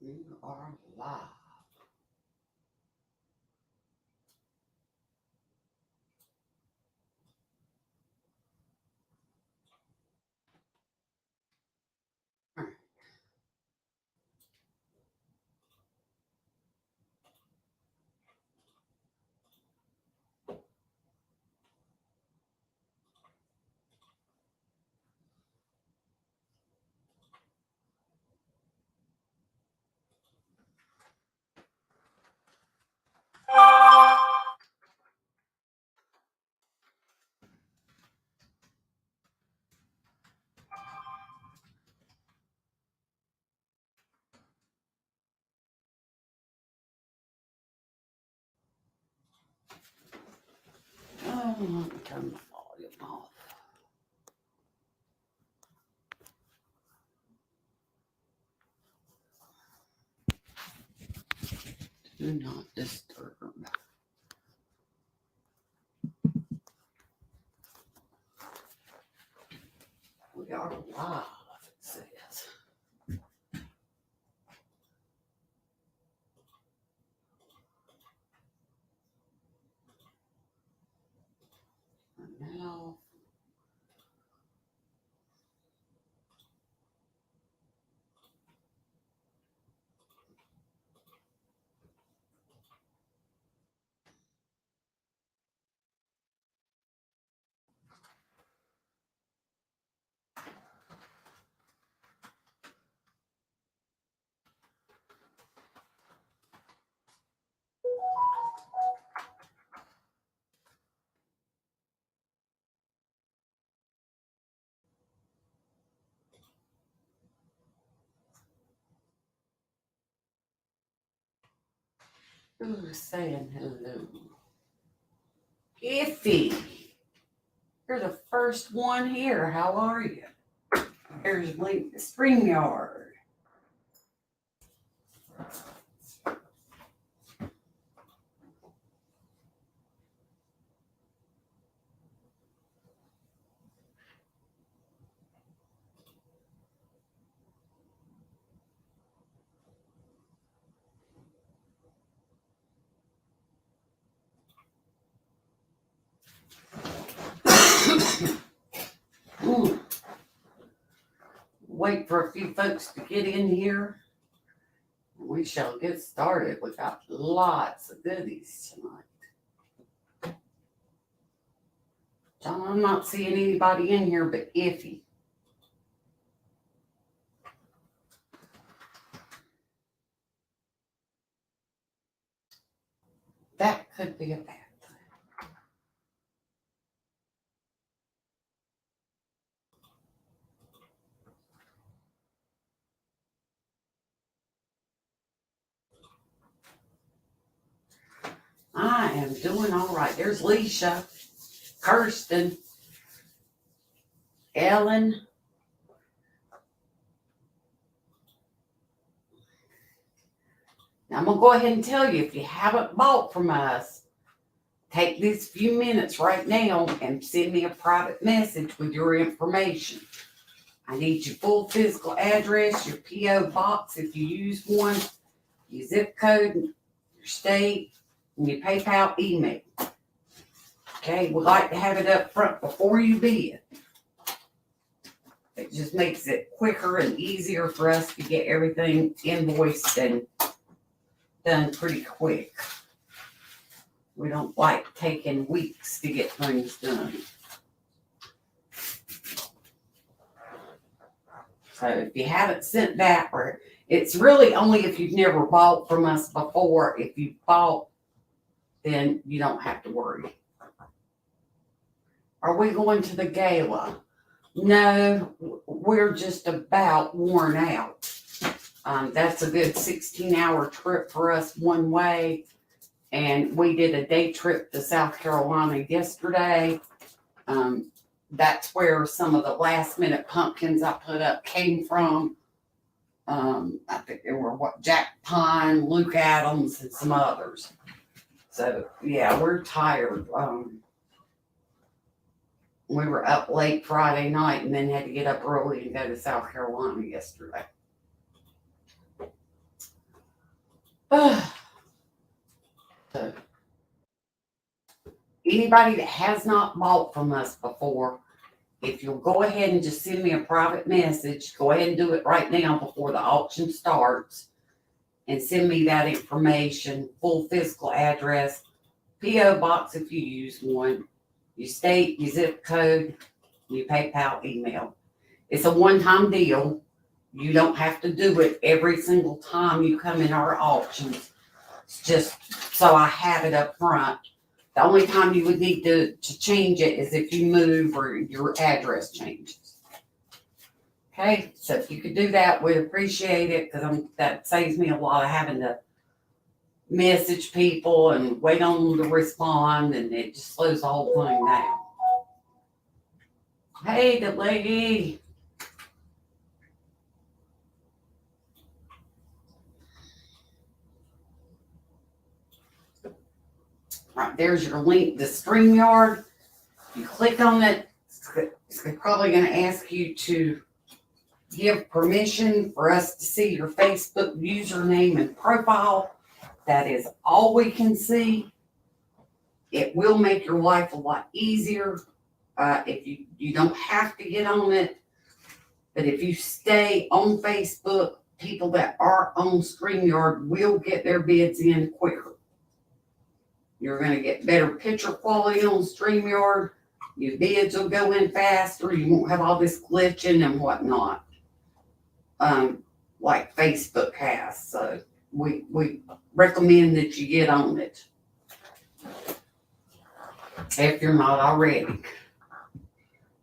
We are live. Oh, let me turn the volume off. Do not disturb. We are live, it says. And now, who's saying hello? Iffy, you're the first one here. How are you? Here's Link the StreamYard. Wait for a few folks to get in here. We shall get started. We got lots of goodies tonight. John, I'm not seeing anybody in here but Iffy. That could be a bad thing. I am doing all right. There's Leisha, Kirsten, Ellen. Now I'm going to go ahead and tell you, if you haven't bought from us, take these few minutes right now and send me a private message with your information. I need your full physical address, your P.O. box if you use one, your zip code, your state, and your PayPal email. Okay, we'd like to have it up front before you bid. It just makes it quicker and easier for us to get everything invoiced and done pretty quick. We don't like taking weeks to get things done. So if you haven't sent that, or it's really only if you've never bought from us before. If you've bought, then you don't have to worry. Are we going to the gala? No, we're just about worn out. That's a good 16-hour trip for us one way. And we did a day trip to South Carolina yesterday. That's where some of the last minute pumpkins I put up came from. I think there were Jack Pine, Luke Adams, and some others. So yeah, we're tired. We were up late Friday night and then had to get up early and go to South Carolina yesterday. So, anybody that has not bought from us before, if you'll go ahead and just send me a private message, go ahead and do it right now before the auction starts, and send me that information, full physical address, P.O. box if you use one, your state, your zip code, your PayPal email. It's a one-time deal. You don't have to do it every single time you come in our auctions. It's just so I have it up front. The only time you would need to change it is if you move or your address changes. Okay, so if you could do that, we'd appreciate it, because that saves me a lot of having to message people and wait on them to respond, and it just slows the whole thing down. Hey, the lady. Right, there's your link to StreamYard. You click on it, it's probably going to ask you to give permission for us to see your Facebook username and profile. That is all we can see. It will make your life a lot easier. If you don't have to get on it, but if you stay on Facebook, people that are on StreamYard will get their bids in quicker. You're going to get better picture quality on StreamYard. Your bids will go in faster. You won't have all this glitching and whatnot, like Facebook has. So we recommend that you get on it if you're not already.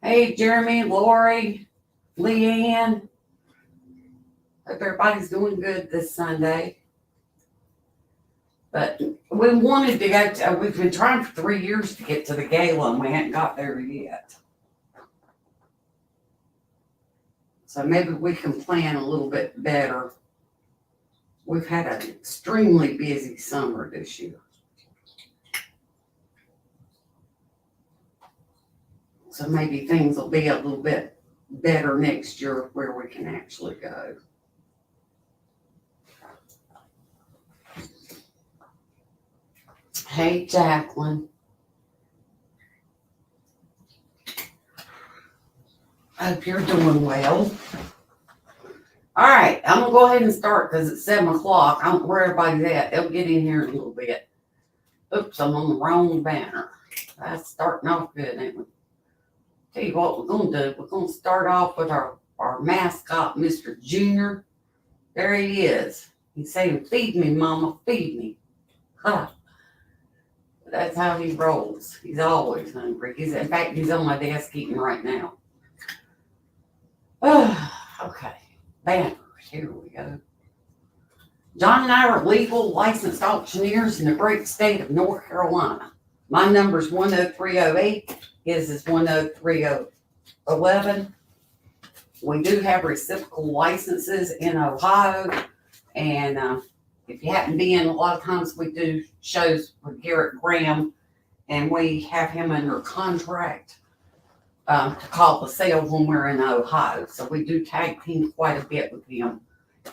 Hey, Jeremy, Lori, Leanne. Hope everybody's doing good this Sunday. But we wanted to go to, we've been trying for 3 years to get to the gala, and we hadn't got there yet. So maybe we can plan a little bit better. We've had an extremely busy summer this year. So maybe things will be a little bit better next year where we can actually go. Hey, Jacqueline. Hope you're doing well. All right, I'm going to go ahead and start because it's 7 o'clock. I don't know where everybody's at. They'll get in here in a little bit. Oops, I'm on the wrong banner. That's starting off good, ain't we? Tell you what we're going to do. We're going to start off with our mascot, Mr. Junior. There he is. He's saying, "Feed me, Mama, feed me." Huh. That's how he rolls. He's always hungry. In fact, he's on my desk eating right now. Okay. Banners. Here we go. John and I are legal licensed auctioneers in the great state of North Carolina. My number's 10308. His is 10311. We do have reciprocal licenses in Ohio, and if you happen to be in, a lot of times we do shows with Garrett Graham, and we have him under contract to call the sale when we're in Ohio. So we do tag team quite a bit with him,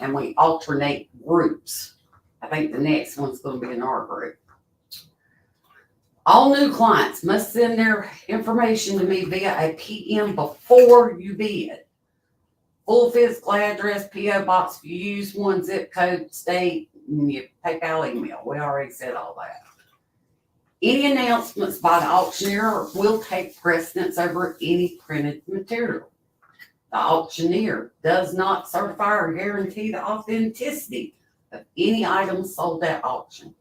and we alternate groups. I think the next one's going to be in our group. All new clients must send their information to me via a PM before you bid. Full physical address, P.O. box if you use one, zip code, state, and your PayPal email. We already said all that. Any announcements by the auctioneer will take precedence over any printed material. The auctioneer does not certify or guarantee the authenticity of any items sold at auction.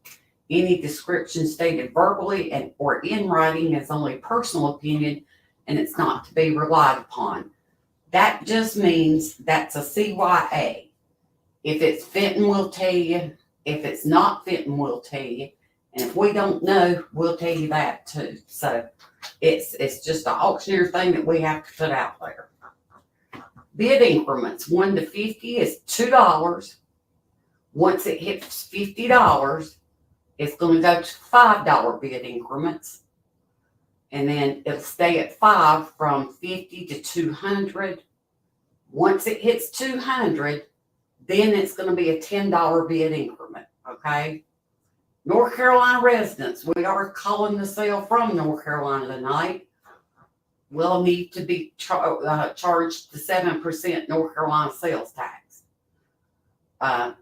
Any description stated verbally or in writing is only personal opinion, and it's not to be relied upon. That just means that's a CYA. If it's fitting, we'll tell you. If it's not fitting, we'll tell you. And if we don't know, we'll tell you that too. So it's just an auctioneer thing that we have to put out there. Bid increments 1 to 50 is $2. Once it hits $50, it's going to go to $5 bid increments. And then it'll stay at 5 from 50 to 200. Once it hits 200, then it's going to be a $10 bid increment. okay? North Carolina residents, we are calling the sale from North Carolina tonight, will need to be charged the 7% North Carolina sales tax.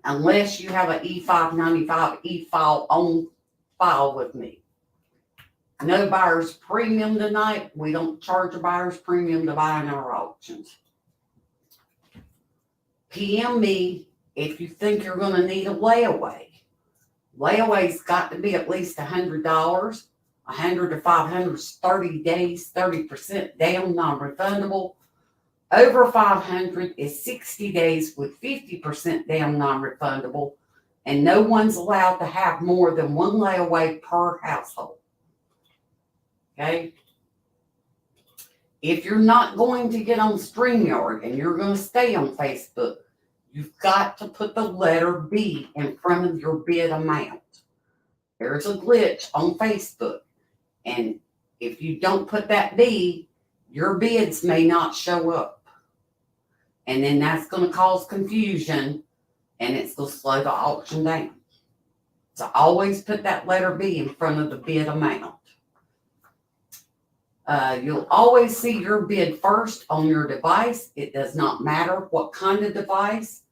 Unless you have an E595 e-file on file with me. No buyer's premium tonight. We don't charge a buyer's premium to buy in our auctions. PM me if you think you're going to need a layaway. Layaway's got to be at least $100. 100 to 500 is 30 days, 30% down, non-refundable. Over 500 is 60 days with 50% down, non-refundable. And no one's allowed to have more than one layaway per household. Okay? If you're not going to get on StreamYard and you're going to stay on Facebook, you've got to put the letter B in front of your bid amount. There's a glitch on Facebook. And if you don't put that B, your bids may not show up. And then that's going to cause confusion and it's going to slow the auction down. So always put that letter B in front of the bid amount. You'll always see your bid first on your device. It does not matter what kind of device.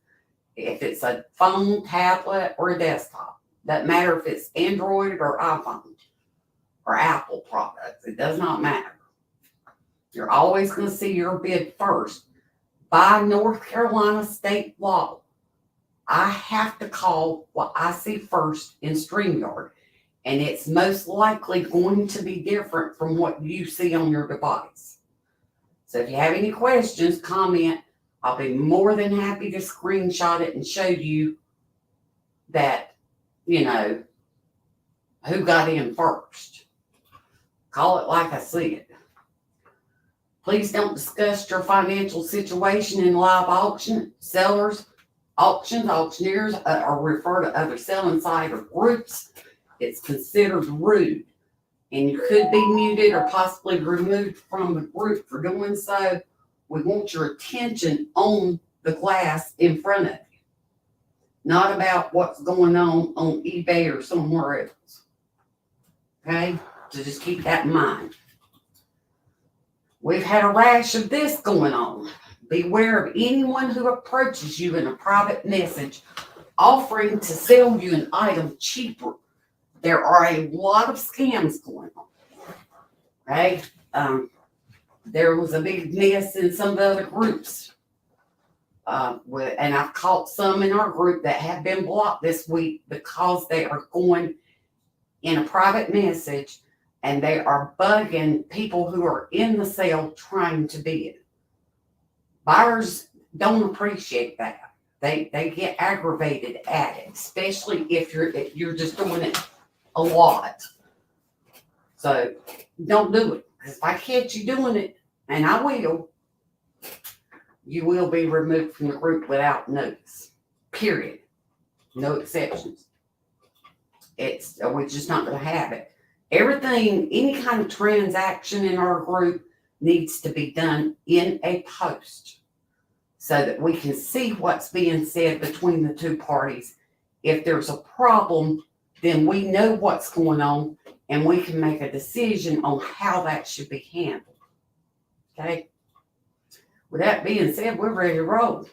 If it's a phone, tablet, or a desktop. Doesn't matter if it's Android or iPhone or Apple products. It does not matter. You're always going to see your bid first. By North Carolina state law, I have to call what I see first in StreamYard. And it's most likely going to be different from what you see on your device. So if you have any questions, comment. I'll be more than happy to screenshot it and show you that, you know, who got in first. Call it like I see it. Please don't discuss your financial situation in live auction. Sellers, auctioneers or refer to other selling site or groups. It's considered rude. And you could be muted or possibly removed from the group for doing so. We want your attention on the glass in front of you. Not about what's going on eBay or somewhere else. Okay? So just keep that in mind. We've had a rash of this going on. Beware of anyone who approaches you in a private message offering to sell you an item cheaper. There are a lot of scams going on. Okay? There was a big mess in some of the other groups. And I've caught some in our group that have been blocked this week because they are going in a private message and they are bugging people who are in the sale trying to bid. Buyers don't appreciate that. They get aggravated at it, especially if you're just doing it a lot. So don't do it. Because if I catch you doing it, and I will, you will be removed from the group without notice. Period. No exceptions. We're just not going to have it. Everything, any kind of transaction in our group needs to be done in a post so that we can see what's being said between the two parties. If there's a problem, then we know what's going on and we can make a decision on how that should be handled. Okay? With that being said, we're ready to roll. Does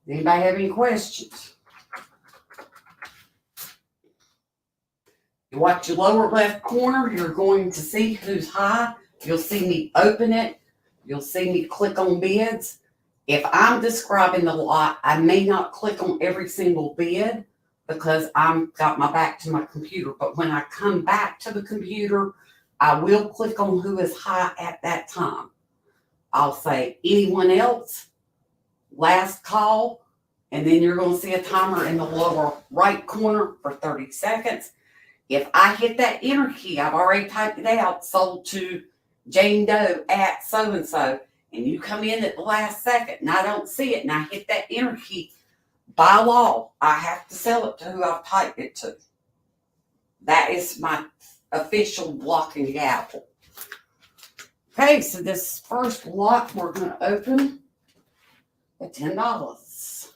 anybody have any questions? You watch your lower left corner, you're going to see who's high. You'll see me open it. You'll see me click on bids. If I'm describing the lot, I may not click on every single bid because I've got my back to my computer. But when I come back to the computer, I will click on who is high at that time. I'll say anyone else, last call, and then you're going to see a timer in the lower right corner for 30 seconds. If I hit that enter key, I've already typed it out, sold to Jane Doe at so-and-so, and you come in at the last second and I don't see it and I hit that enter key, by law, I have to sell it to who I've typed it to. That is my official blocking gavel. Okay, so this first lot we're going to open at $10.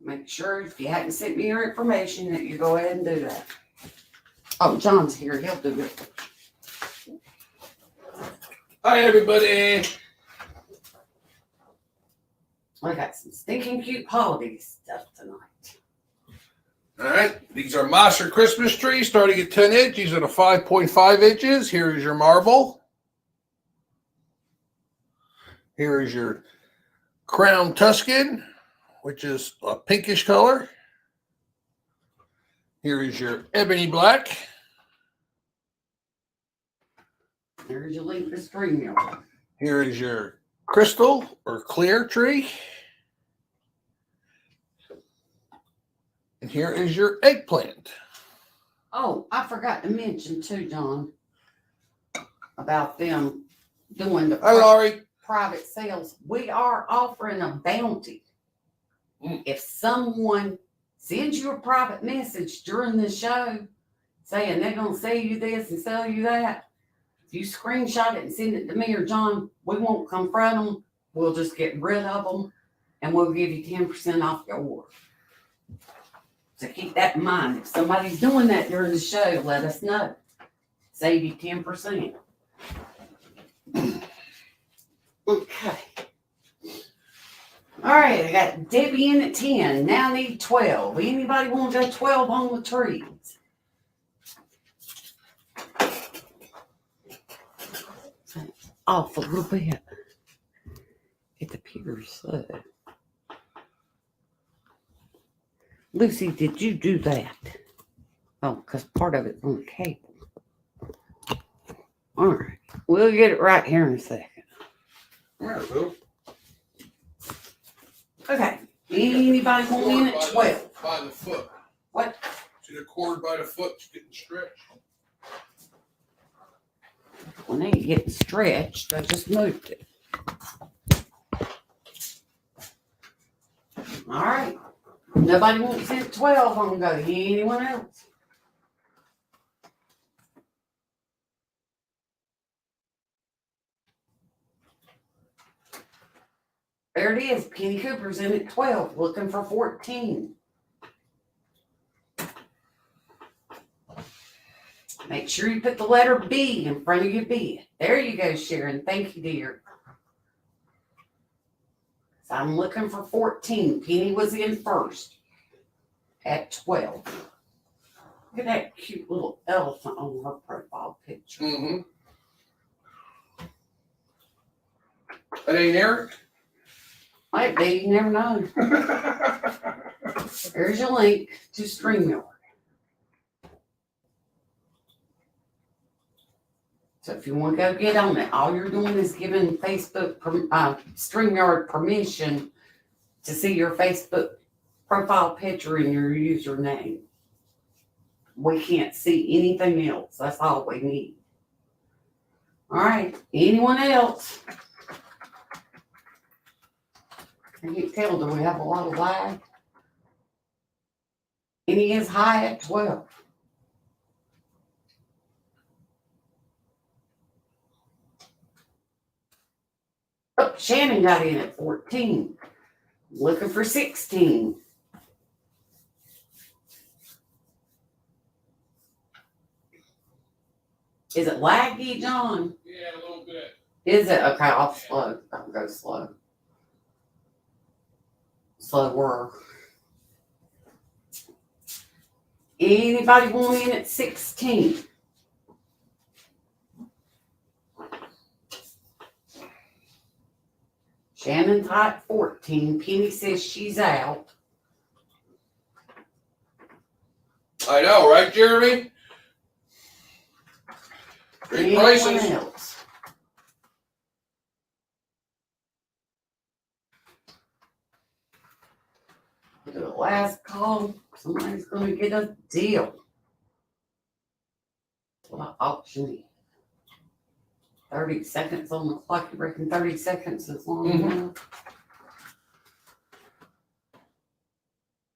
Make sure if you hadn't sent me your information that you go ahead and do that. Oh, John's here. He'll do it. Hi, everybody. I got some stinking cute holiday stuff tonight. All right, these are Mosser Christmas trees starting at 10 inches and a 5.5 inches. Here is your marble. Here is your Crown Tuscan, which is a pinkish color. Here is your Ebony Black. There's your link to StreamYard. Here is your Crystal or Clear tree. And here is your Eggplant. Oh, I forgot to mention too, John, about them doing the Hi, Laurie. private sales. We are offering a bounty. If someone sends you a private message during the show saying they're going to sell you this and sell you that, if you screenshot it and send it to me or John, we won't confront them. We'll just get rid of them and we'll give you 10% off your order. So keep that in mind. If somebody's doing that during the show, let us know. Save you 10%. Okay. All right, I got Debbie in at 10. Now I need 12. Anybody want to go 12 on the trees? Off a little bit. It appears so. Lucy, did you do that? Oh, because part of it's on the cable. All right. We'll get it right here in a second. All right, Bill. Okay. Anybody want in at 12? By the foot. What? See the cord by the foot getting stretched? When they get stretched, I just moved it. All right. Nobody wants in at 12. I'm going to go. Anyone else? There it is. Penny Cooper's in at 12, looking for 14. Make sure you put the letter B in front of your bid. There you go, Sharon. Thank you, dear. So I'm looking for 14. Penny was in first at 12. Look at that cute little elephant on her profile picture. Mm-hmm. That ain't Eric? Might be, you never know. There's your link to StreamYard. So if you want to go get on it, all you're doing is giving Facebook, StreamYard permission to see your Facebook profile picture and your username. We can't see anything else. That's all we need. All right. Anyone else? I can't tell. Do we have a lot of lag? Any is high at 12. Oh, Shannon got in at 14. Looking for 16. Is it laggy, John? Yeah, a little bit. Is it? Okay, I'll slow. I'll go slow. Slower. Anybody want in at 16? Shannon's hot 14. Penny says she's out. I know, right, Jeremy? Great Anyone prices. else? The last call, somebody's going to get a deal. What auction is? 30 seconds on the clock. You reckon 30 seconds is long enough?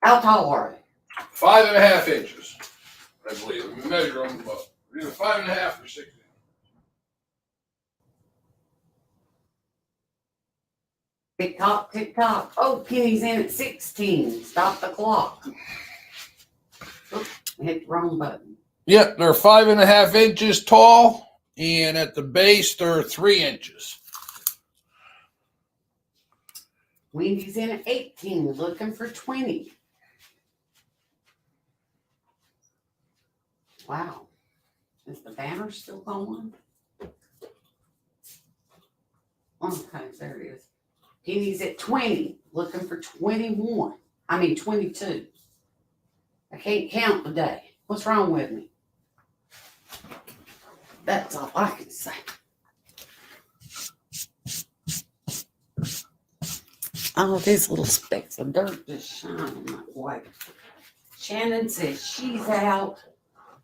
How tall are they? 5.5 inches, I believe. Let me measure them up. Either 5.5 or 6 inches. Tick tock, tick tock. Oh, Penny's in at 16. Stop the clock. Oops, hit the wrong button. Yep, they're 5.5 inches tall, and at the base they're 3 inches. Wendy's in at 18, looking for 20. Wow. Is the banner still going? Okay, there it is. Penny's at 20, looking for 21. 22. I can't count today. What's wrong with me? That's all I can say. Oh, these little specks of dirt just shining my way. Shannon says she's out.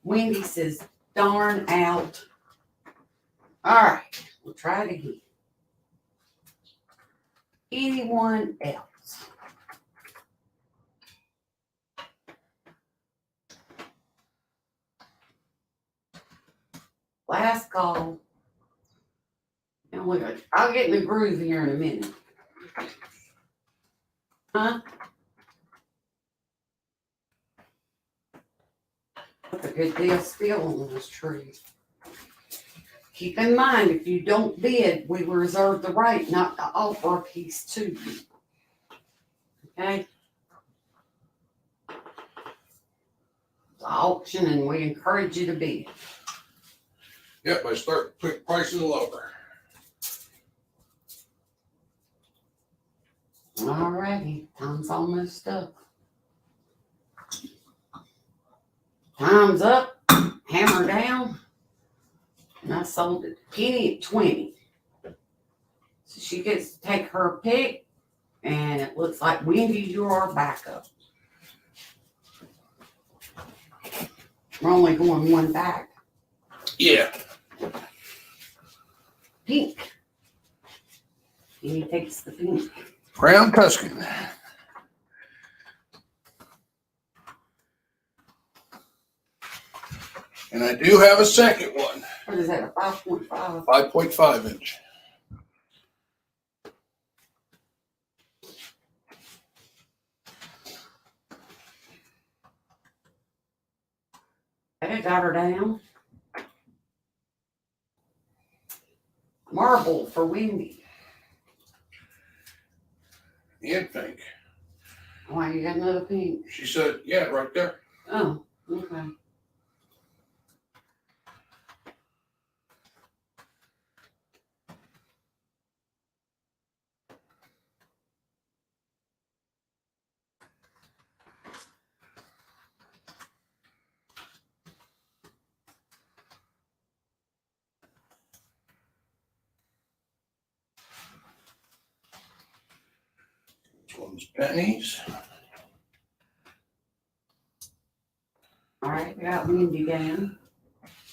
Wendy says darn out. All right, we'll try it again. Anyone else? Last call. And I'll get in the groove here in a minute. Huh? That's a good deal still on those trees. Keep in mind, if you don't bid, we reserve the right not to offer a piece to you. Okay? It's an auction and we encourage you to bid. Yep, I start putting prices lower. Alrighty, time's almost up. Time's up, hammer down. And I sold it to Penny at 20. So she gets to take her pick, and it looks like Wendy, you're our backup. We're only going one back. Yeah. Pink. Penny takes the pink. Crown Tuscan. And I do have a second one. What is that, a 5.5? 5.5 inch. I got her down. Marble for Wendy. And pink. Why, you got another pink? She said, yeah, right there. Oh, okay. This one's pennies. All right, got Wendy down.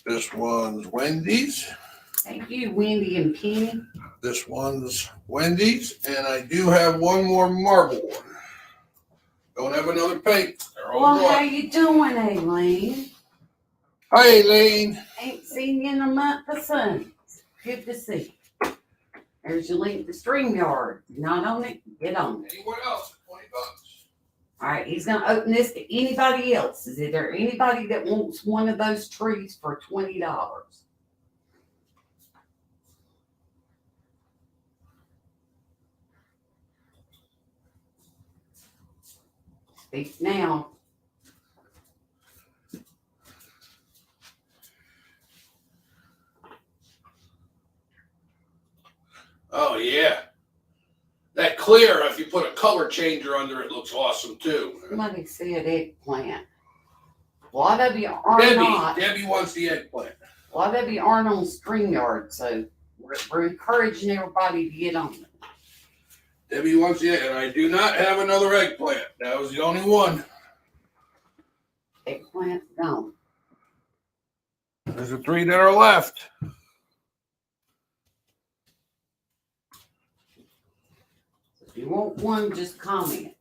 This one's Wendy's. Thank you, Wendy and Penny. This one's Wendy's. And I do have one more marble one. Don't have another pink. They're all Well, how black. you doing, Aileen? Hi, Aileen. Ain't seen you in a month or so. Good to see you. There's your link to StreamYard. You're not on it? Get on it. Anyone else? $20. All right, he's gonna open this to anybody else. Is there anybody that wants one of those trees for $20? Speak now. Oh, yeah. That clear, if you put a color changer under it, looks awesome too. Somebody said eggplant. A lot of you are not. Debbie wants the eggplant. A lot of you aren't on StreamYard, so we're encouraging everybody to get on it. Debbie wants the egg, and I do not have another eggplant. That was the only one. Eggplant gone. There's the 3 that are left. If you want one, just comment.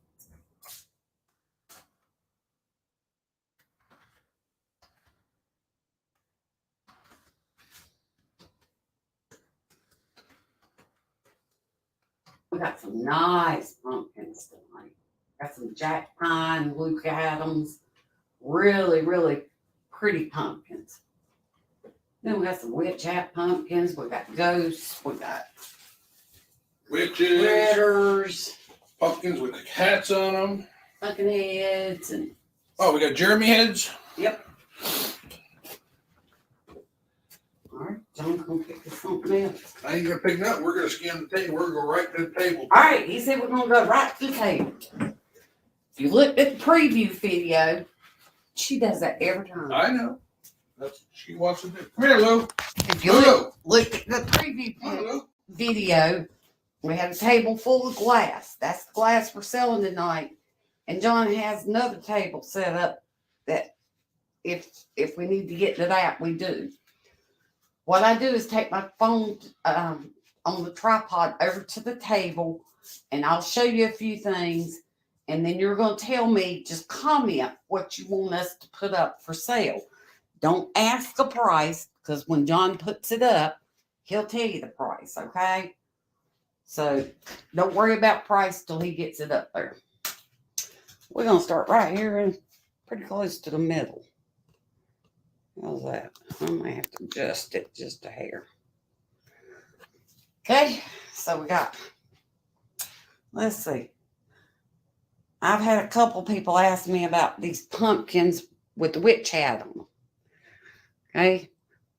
We got some nice pumpkins tonight. Got some Jack Pine, Luke Adams. Really, really pretty pumpkins. Then we got some witch hat pumpkins. We got ghosts. We got Witches, critters, pumpkins with hats on them. pumpkin heads, and Oh, we got Jeremy heads. yep. All right, John's gonna pick us something else. I ain't gonna pick nothing. We're gonna scan the table. We're gonna go right to the table. All right, he said we're gonna go right to the table. If you looked at the preview video, she does that every time. I know. That's what she wants to do. Come here, Lou. If you look at the preview Come on, Lou. video, we had a table full of glass. That's the glass we're selling tonight. And John has another table set up that if we need to get to that, we do. What I do is take my phone on the tripod over to the table, and I'll show you a few things, and then you're going to tell me, just comment what you want us to put up for sale. Don't ask a price, because when John puts it up, he'll tell you the price, okay? So don't worry about price till he gets it up there. We're going to start right here and pretty close to the middle. How's that? I might have to adjust it just a hair. Okay, so we got, let's see. I've had a couple people ask me about these pumpkins with the witch hat on them. Okay,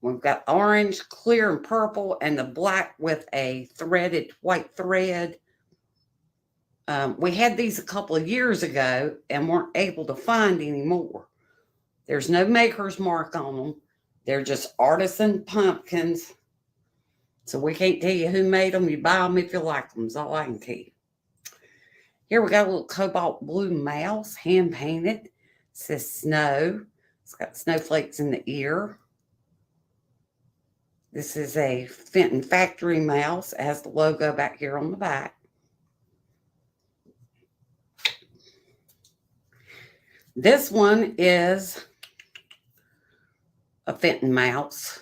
we've got orange, clear, and purple, and the black with a threaded white thread. We had these a couple of years ago and weren't able to find any more. There's no maker's mark on them. They're just artisan pumpkins. So we can't tell you who made them. You buy them if you like them, is all I can tell you. Here we got a little cobalt blue mouse, hand painted. It says snow. It's got snowflakes in the ear. This is a Fenton factory mouse. It has the logo back here on the back. This one is a Fenton mouse.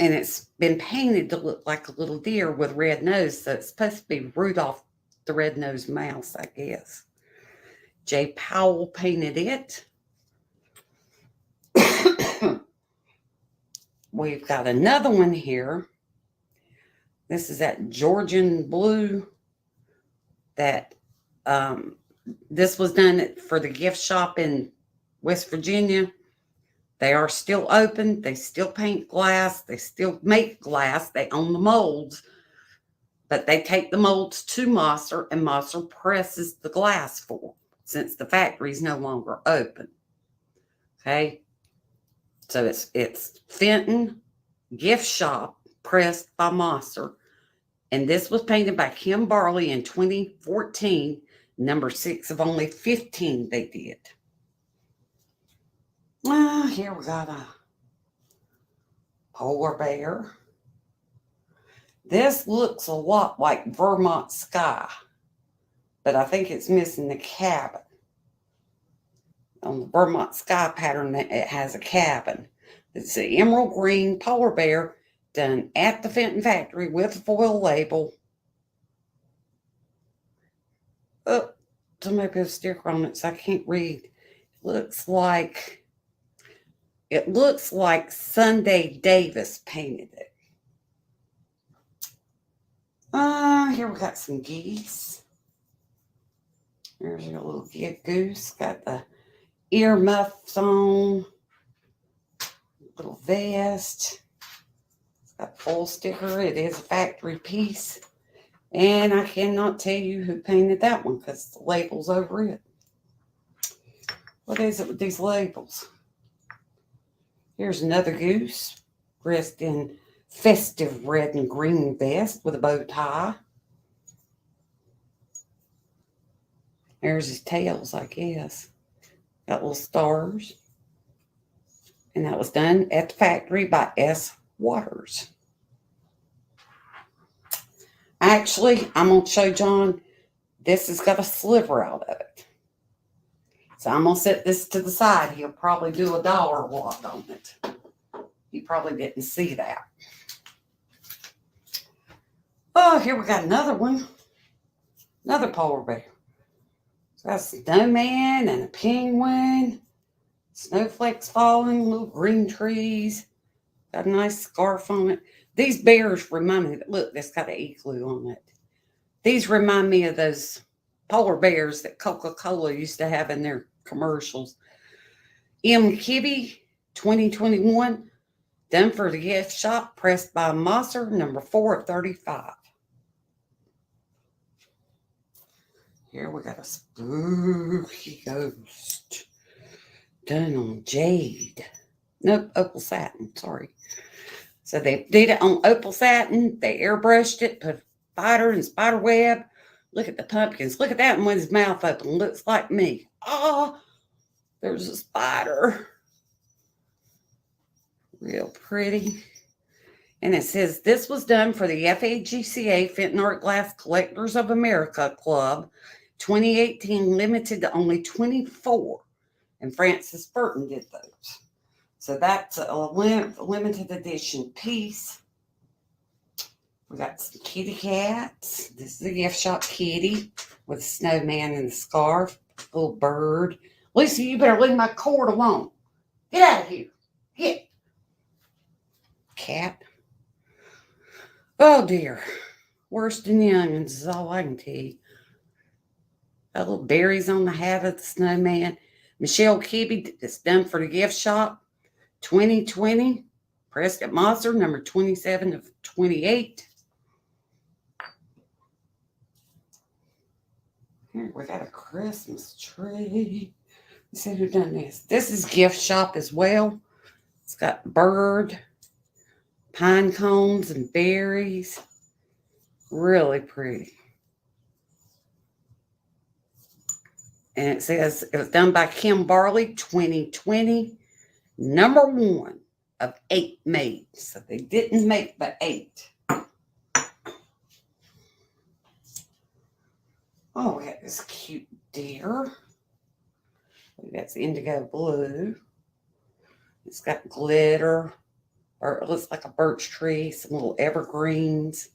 And it's been painted to look like a little deer with a red nose. So it's supposed to be Rudolph the Red-Nosed Mouse, I guess. J. Powell painted it. We've got another one here. This is that Georgian blue that this was done for the gift shop in West Virginia. They are still open. They still paint glass. They still make glass. They own the molds. But they take the molds to Mosser, and Mosser presses the glass for them since the factory is no longer open. Okay? So it's Fenton gift shop pressed by Mosser. And this was painted by Kim Barley in 2014. Number 6 of only 15 they did. Here we got a polar bear. This looks a lot like Vermont Sky, but I think it's missing the cabin. On the Vermont Sky pattern, it has a cabin. It's an emerald green polar bear done at the Fenton factory with a foil label. Oh, somebody put a sticker on it so I can't read. It looks like Sunday Davis painted it. Here we got some geese. There's your little goose. Got the ear muffs on. Little vest. It's got full sticker. It is a factory piece. And I cannot tell you who painted that one because the label's over it. What is it with these labels? Here's another goose dressed in festive red and green vest with a bow tie. There's his tails, I guess. Got little stars. And that was done at the factory by S. Waters. Actually, I'm going to show John, this has got a sliver out of it. So I'm going to set this to the side. He'll probably do $1 lot on it. He probably didn't see that. Oh, here we got another one. Another polar bear. So got a snowman and a penguin. Snowflakes falling, little green trees. Got a nice scarf on it. These bears remind me, look, that's got an igloo on it. These remind me of those polar bears that Coca-Cola used to have in their commercials. M. Kibbe, 2021. Done for the gift shop, pressed by Mosser, number 4 of 35. Here we got a spooky ghost. Done on jade. Nope, opal satin, sorry. So they did it on opal satin. They airbrushed it, put spider and spider web. Look at the pumpkins. Look at that one with his mouth open. Looks like me. Oh, there's a spider. Real pretty. And it says, this was done for the FAGCA Fenton Art Glass Collectors of America Club 2018, limited to only 24. And Francis Burton did those. So that's a limited edition piece. We got some kitty cats. This is a gift shop kitty with a snowman and a scarf. A little bird. Lisa, you better leave my cord alone. Get out of here. Get. Cat. Oh dear. Worse than the onions is all I can tell you. Got little berries on the hat of the snowman. Michelle Kibbe, that's done for the gift shop. 2020. Pressed at Mosser, number 27 of 28. Here we got a Christmas tree. Let's see who done this. This is gift shop as well. It's got bird, pine cones, and berries. Really pretty. And it says it was done by Kim Barley, 2020. Number 1 of 8 made. So they didn't make but 8. Oh, we got this cute deer. That's indigo blue. It's got glitter, or it looks like a birch tree, some little evergreens.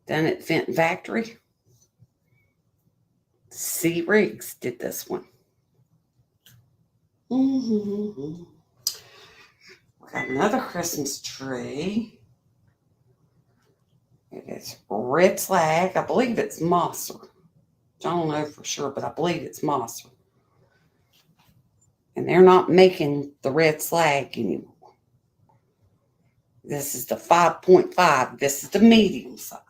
Done at Fenton Factory. C. Riggs did this one. We got another Christmas tree. It is red slag. I believe it's Mosser. I don't know for sure, but I believe it's Mosser. And they're not making the red slag anymore. This is the 5.5. This is the medium size.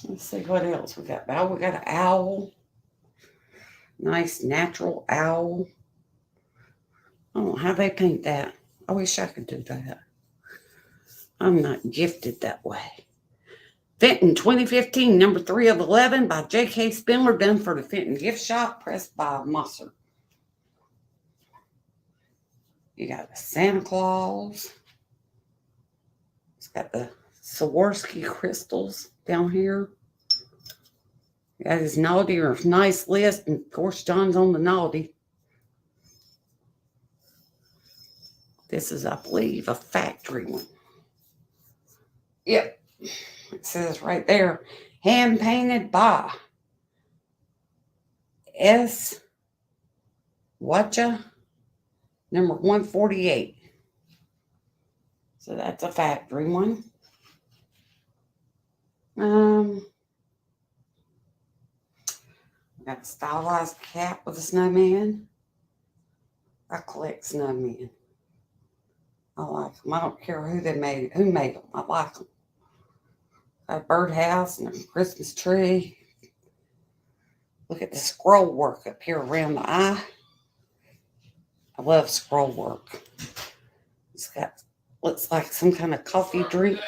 Let's see what else we got. Oh, we got an owl. Nice natural owl. I don't know how they paint that. I wish I could do that. I'm not gifted that way. Fenton 2015, number 3 of 11 by J.K. Spindler, done for the Fenton gift shop, pressed by Mosser. You got the Santa Claus. It's got the Swarovski crystals down here. You got his naughty or nice list, and of course John's on the naughty. This is, I believe, a factory one. Yep. It says right there, hand painted by S. Watcha, number 148. So that's a factory one. Got a stylized cap with a snowman. I collect snowmen. I like them. I don't care who made them. I like them. Got a birdhouse and a Christmas tree. Look at the scroll work up here around the eye. I love scroll work. It's got, looks like some kind of coffee drink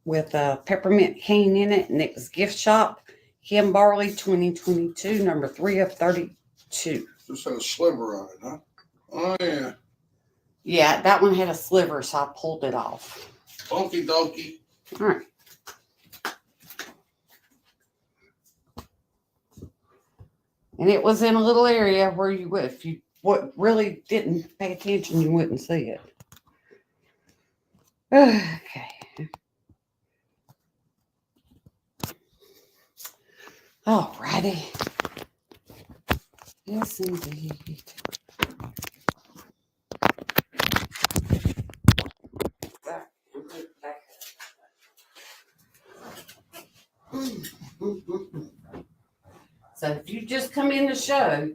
with a peppermint cane in it, and it was gift shop. Kim Barley 2022, number 3 of 32. This has a sliver on it, huh? Oh, yeah. Yeah, that one had a sliver, so I pulled it off. Okie dokie. All right. And it was in a little area where you would, if you really didn't pay attention, you wouldn't see it. Okay. Alrighty. Yes, indeed. So if you just come in the show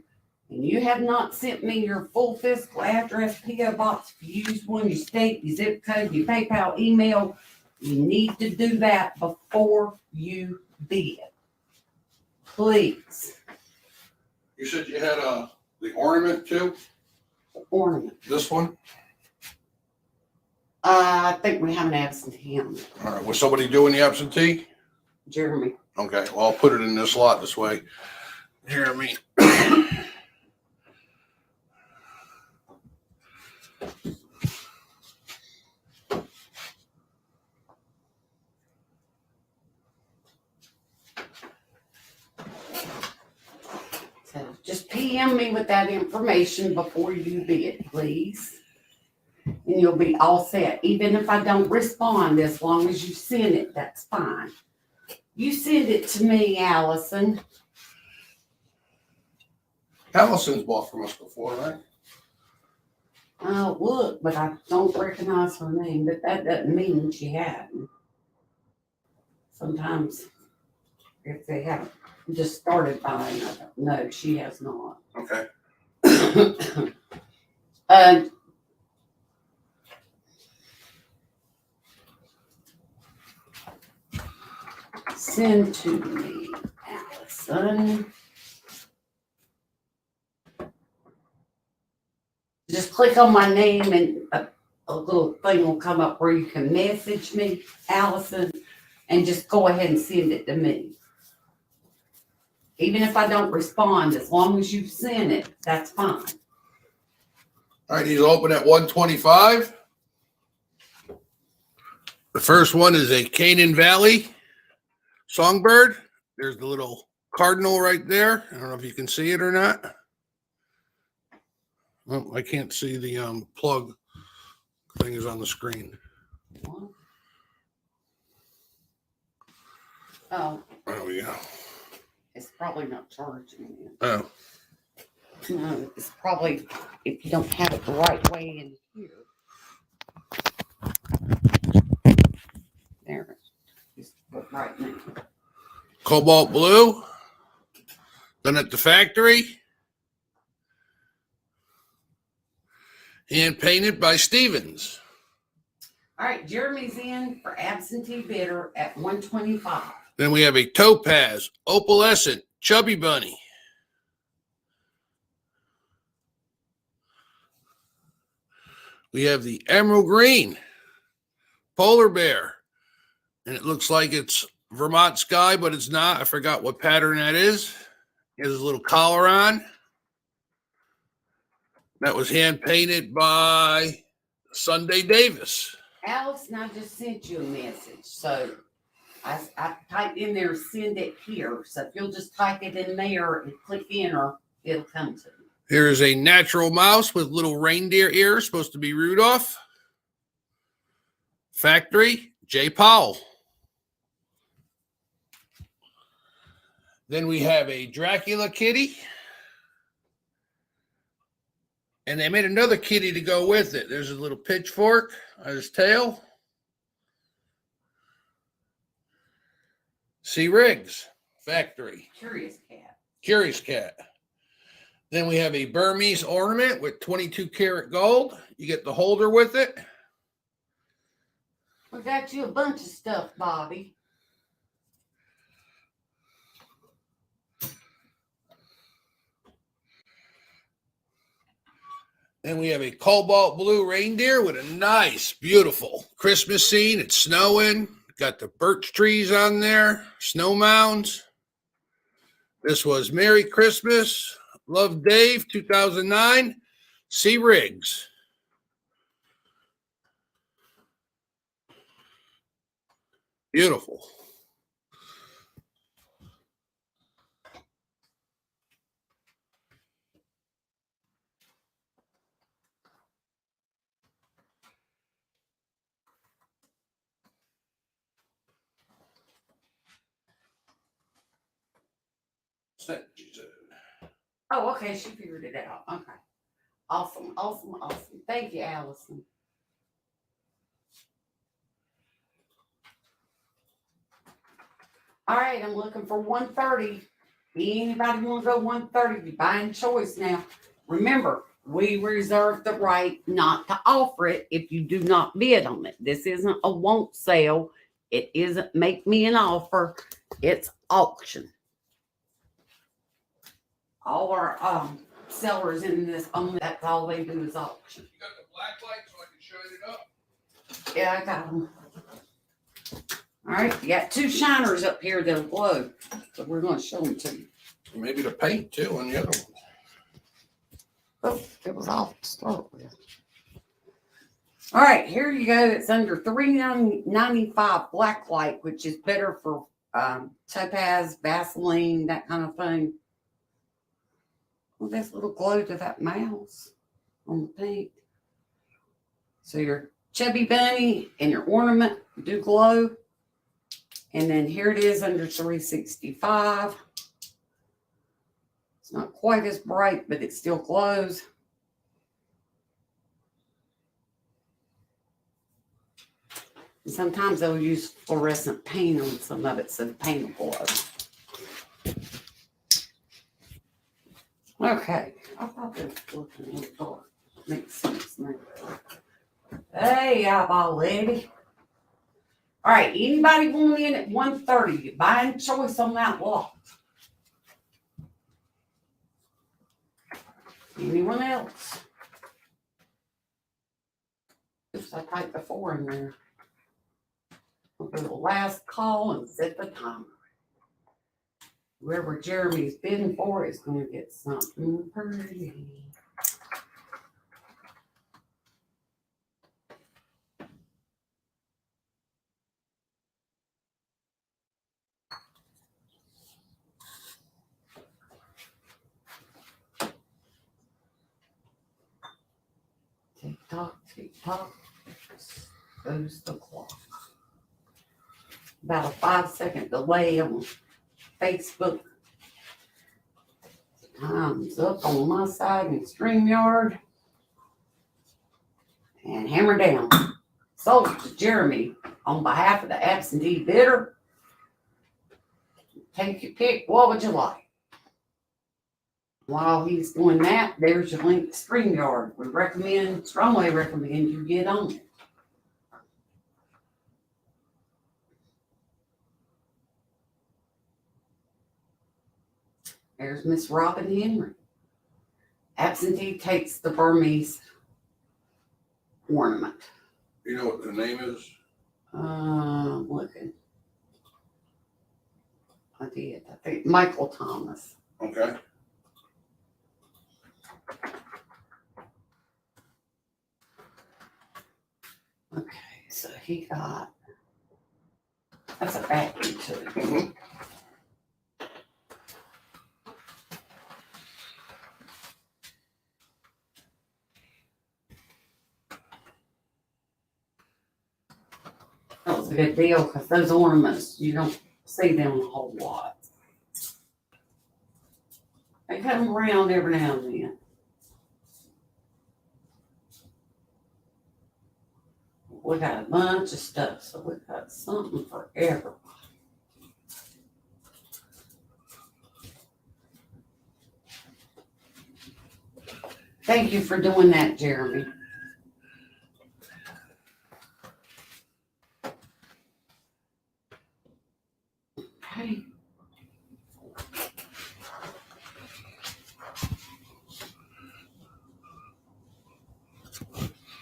and you have not sent me your full physical address, P.O. box, if you use one, your state, your zip code, your PayPal, email, you need to do that before you bid. Please. You said you had the ornament too? Ornament. This one? I think we have an absentee on it. All right. Was somebody doing the absentee? Jeremy. Okay. Well, I'll put it in this lot this way. Jeremy. So just PM me with that information before you bid, please. And you'll be all set. Even if I don't respond, as long as you send it, that's fine. You send it to me, Allison. Allison's bought from us before, right? I'll look, but I don't recognize her name, but that doesn't mean she hadn't. Sometimes if they haven't just started buying, I don't know, she has not. Okay. Send to me, Allison. Just click on my name and a little thing will come up where you can message me, Allison, and just go ahead and send it to me. Even if I don't respond, as long as you send it, that's fine. All right, he's open at 125. The first one is a Canaan Valley songbird. There's the little cardinal right there. I don't know if you can see it or not. Oh, I can't see the plug thing is on the screen. Oh, There we go. it's probably not charging yet. Oh, No, it's probably if you don't have it the right way in here. There, it's right now. cobalt blue. Done at the factory. Hand painted by Stevens. All right, Jeremy's in for absentee bidder at 125. Then we have a topaz, opalescent, chubby bunny. We have the emerald green, polar bear. And it looks like it's Vermont sky, but it's not. I forgot what pattern that is. It has a little collar on. That was hand painted by Sunday Davis. Allison, I just sent you a message, so I typed in there, send it here. So if you'll just type it in there and click enter, it'll come to me. Here is a natural mouse with little reindeer ears, supposed to be Rudolph. Factory, J. Powell. Then we have a Dracula kitty. And they made another kitty to go with it. There's a little pitchfork on his tail. C. Riggs, factory. Curious cat. Curious cat. Then we have a Burmese ornament with 22 karat gold. You get the holder with it. We got you a bunch of stuff, Bobby. Then we have a cobalt blue reindeer with a nice, beautiful Christmas scene. It's snowing. Got the birch trees on there, snow mounds. This was Merry Christmas, Love Dave, 2009, C. Riggs. Beautiful. Oh, okay, she figured it out. Okay. Awesome, awesome, awesome. Thank you, Allison. All right, I'm looking for 130. Anybody want to go 130? You're buying choice now. Remember, we reserve the right not to offer it if you do not bid on it. This isn't a won't sale. It isn't make me an offer. It's auction. All our sellers in this only that's all they do is auction. You got the black light so I can shine it up? Yeah, I got them. All right, you got two shiners up here that'll glow, so we're going to show them to you. Maybe the paint too on the other one. Oh, it was off to start with. All right, here you go. It's under $395 black light, which is better for topaz, Vaseline, that kind of thing. Well, there's a little glow to that mouse on the paint. So your chubby bunny and your ornament do glow. And then here it is under $365. It's not quite as bright, but it still glows. And sometimes they'll use fluorescent paint on some of it so the paint will glow. Okay, I thought they were looking a little dark. Makes sense now. Hey, eyeball lady. All right, anybody want in at 130? You're buying choice on that lot. Anyone else? Oops, I typed the 4 in there. We'll do the last call and set the timer. Whoever Jeremy's bidding for is going to get something pretty. Tick tock, tick tock. Goes the clock. About a 5-second delay on Facebook. Time's up on my side in StreamYard. And hammer down. Sold to Jeremy on behalf of the absentee bidder. Take your pick. What would you like? While he's doing that, there's your link to StreamYard. We strongly recommend you get on it. There's Miss Robin Henry. Absentee takes the Burmese ornament. You know what the name is? Looking. I did. I think Michael Thomas. Okay. Okay, so he got. That's a battery too. Mm-hmm. That was a good deal because those ornaments, you don't see them a whole lot. They come around every now and then. We got a bunch of stuff, so we got something for everybody. Thank you for doing that, Jeremy. Okay.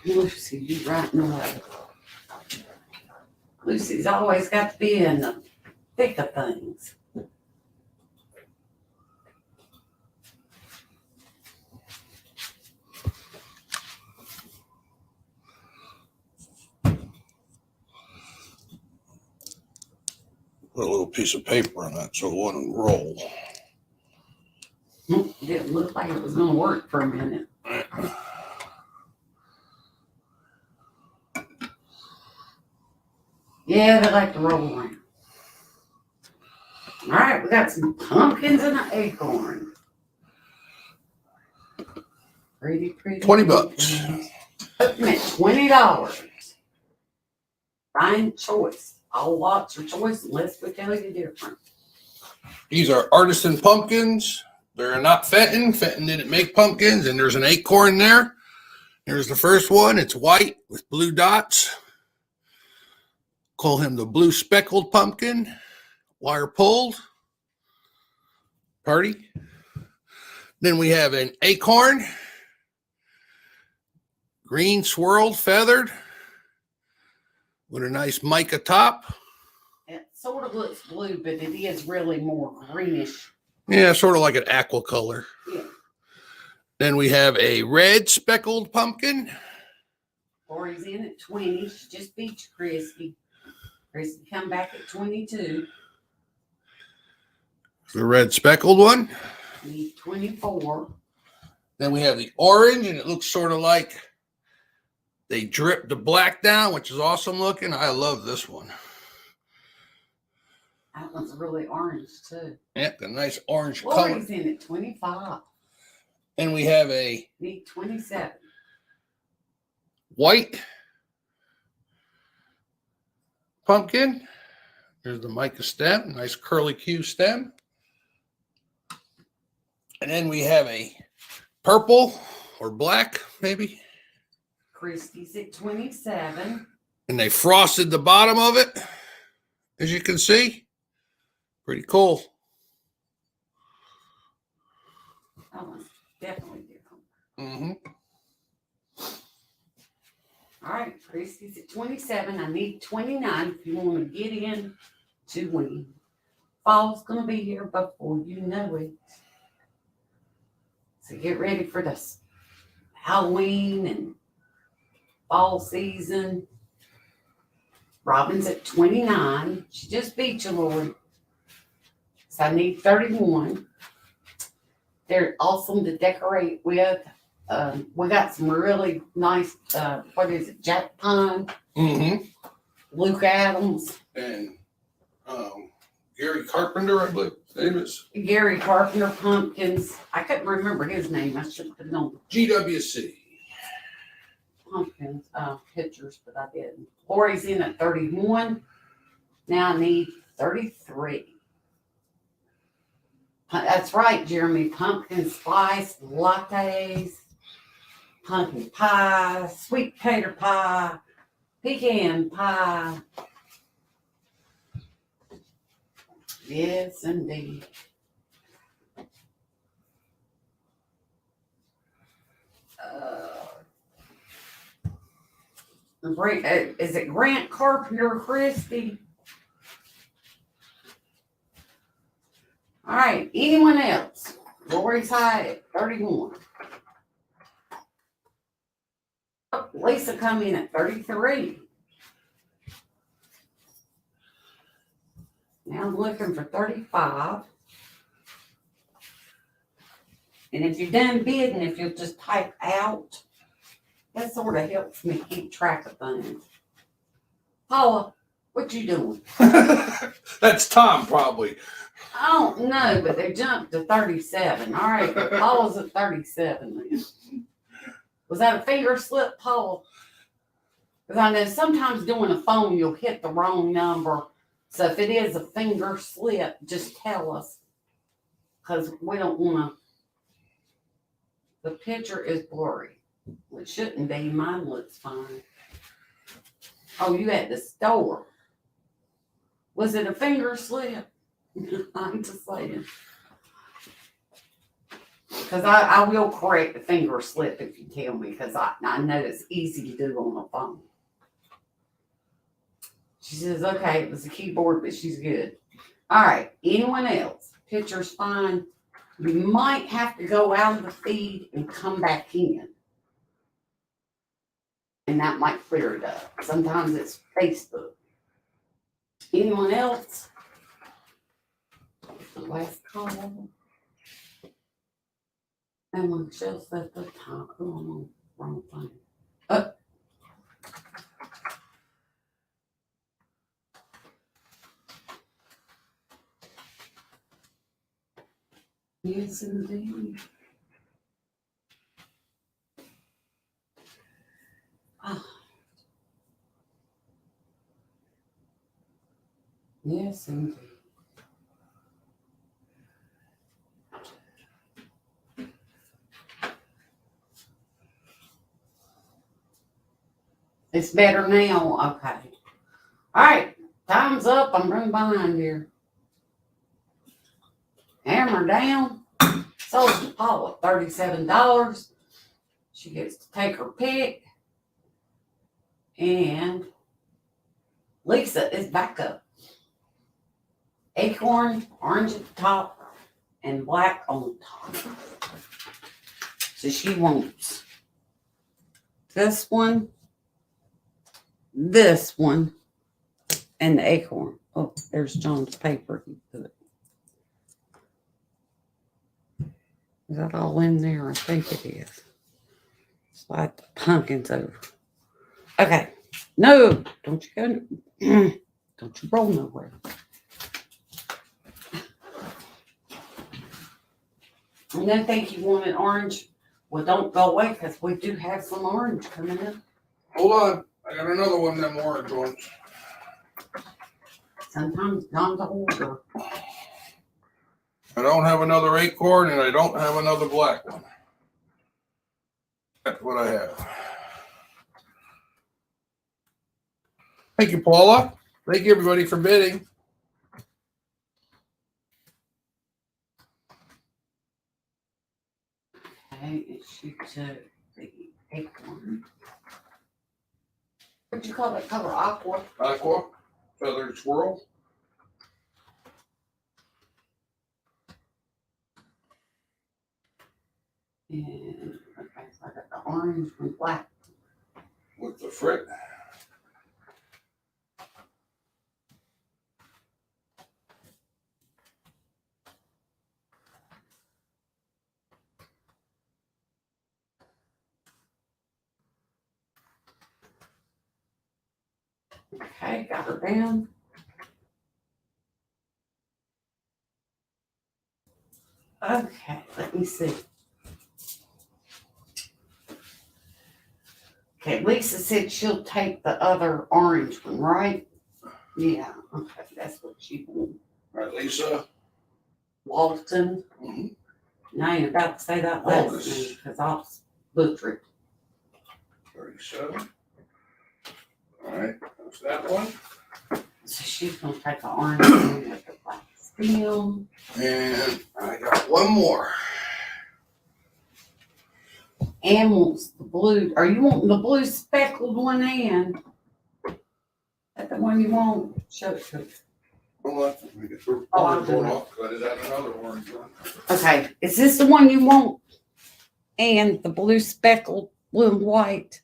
Lucy, you writing away. Lucy's always got to be in the thick of things. Put a little piece of paper on that so it wouldn't roll. Didn't look like it was going to work for a minute. Yeah, they like to roll around. All right, we got some pumpkins and an acorn. Pretty. $20. pumpkins. Open at $20. Fine choice. All lots are choice unless we tell you different. These are artisan pumpkins. They're not Fenton. Fenton didn't make pumpkins, and there's an acorn there. Here's the first one. It's white with blue dots. Call him the blue speckled pumpkin. Wire pulled. Party. Then we have an acorn. Green swirled, feathered. With a nice mica top. It sort of looks blue, but it is really more greenish. Yeah, sort of like an aqua color. Yeah. Then we have a red speckled pumpkin. Lori's in at 20. She just beat you, Christy. Christy come back at 22. The red speckled one. Need 24. Then we have the orange, and it looks sort of like they drip the black down, which is awesome looking. I love this one. That one's really orange too. Yeah, the nice orange color. Lori's in at 25. And we have a Need 27. white pumpkin. There's the mica stem, nice curly Q stem. And then we have a purple or black, maybe. Christy's at 27. And they frosted the bottom of it, as you can see. Pretty cool. That one's definitely different. Mm-hmm. All right, Christy's at 27. I need 29 if you want to get in to win. Fall's going to be here before you know it. So get ready for this Halloween and fall season. Robin's at 29. She just beat you, Lori. So I need 31. They're awesome to decorate with. We got some really nice, what is it, Jack Pine, Mm-hmm. Luke Adams, And Gary Carpenter, I believe his name is. Gary Carpenter pumpkins. I couldn't remember his name. I should have put it on GWC. pumpkins pictures, but I didn't. Lori's in at 31. Now I need 33. That's right, Jeremy. Pumpkin spice lattes, pumpkin pie, sweet potato pie, pecan pie. Yes, indeed. Is it Grant Carpenter, Christy? All right, anyone else? Lori's high at 31. Oh, Lisa come in at 33. Now I'm looking for 35. And if you're done bidding, if you'll just type out, that sort of helps me keep track of things. Paula, what you doing? That's Tom, probably. I don't know, but they jumped to 37. All right, but Paula's at 37 then. Was that a finger slip, Paula? Because I know sometimes doing a phone, you'll hit the wrong number. So if it is a finger slip, just tell us. Because we don't want to. The picture is blurry. It shouldn't be. Mine looks fine. Oh, you at the store. Was it a finger slip? I'm just saying. Because I will correct the finger slip if you tell me, because I know it's easy to do on the phone. She says, okay, it was a keyboard, but she's good. All right, anyone else? Picture's fine. You might have to go out of the feed and come back in. And that might clear it up. Sometimes it's Facebook. Anyone else? Last call. And Michelle said the top. Oh, I'm on the wrong thing. Yes, indeed. Ah, yes, indeed. It's better now. Okay. All right. Time's up. I'm running behind here. Hammer down. Sold to Paula $37. She gets to take her pick. And Lisa is back up. Acorn, orange at the top, and black on the top. So she wants this one, and the acorn. Oh, there's John's paper. He put. Is that all in there? I think it is. Slide the pumpkins over. Okay. No, don't you go. Don't you roll nowhere. And then think you wanted orange. Well, don't go away because we do have some orange coming up. Hold on. I got another one of them orange ones. Sometimes John's a hoarder. I don't have another acorn and I don't have another black one. That's what I have. Thank you, Paula. Thank you, everybody, for bidding. Okay, and she took the acorn. What'd you call that color? Aqua? Aqua, feathered squirrel. And okay, so I got the orange and black. With the frit. Okay, got her down. Okay, let me see. Okay, Lisa said she'll take the other orange one, right? Yeah, okay, that's what she wants. All right, Lisa. Walton. Mhm. Now you're about to say that last Walters. name because I'll butcher it. 37. All right, that's that one. So she's gonna take the orange one with the black stem. And I got one more. And wants the blue. Are you wanting the blue speckled one in? That the one you want? Show it to me. Hold on, let me get the Oh, I'll orange do one it. off, 'cause I just had another orange one. Okay, is this the one you want? And the blue speckled, blue and white?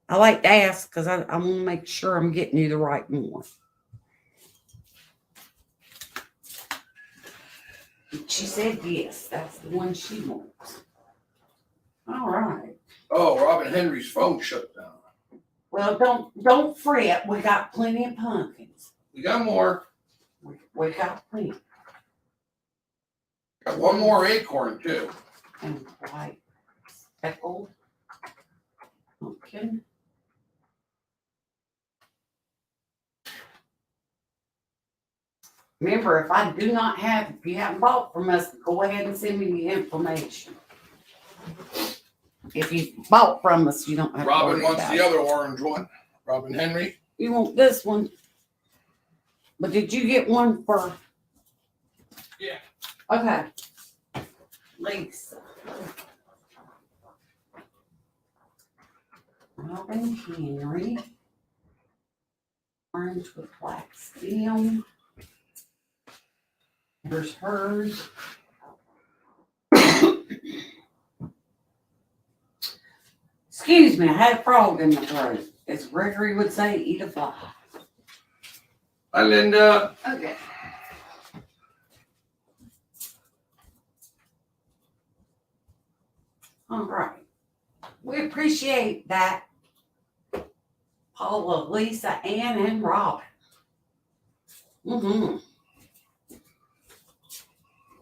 I like to ask because I want to make sure I'm getting you the right one. She said yes, that's the one she wants. All right. Oh, Robin Henry's phone shut down. Well, don't fret. We got plenty of pumpkins. We got more. We got plenty. Got one more acorn too. And white speckled pumpkin. Remember, if you haven't bought from us, go ahead and send me the information. If you bought from us, you don't have to Robin worry wants about the it. other orange one. Robin Henry. You want this one? But did you get one for? Yeah. Okay. Lisa. Robin Henry. Orange with black stem. Here's hers. Excuse me, I had a frog in my throat. As Gregory would say, eat a fly. Hi, Linda. Okay. All right. We appreciate that, Paula, Lisa, Ann, and Robin.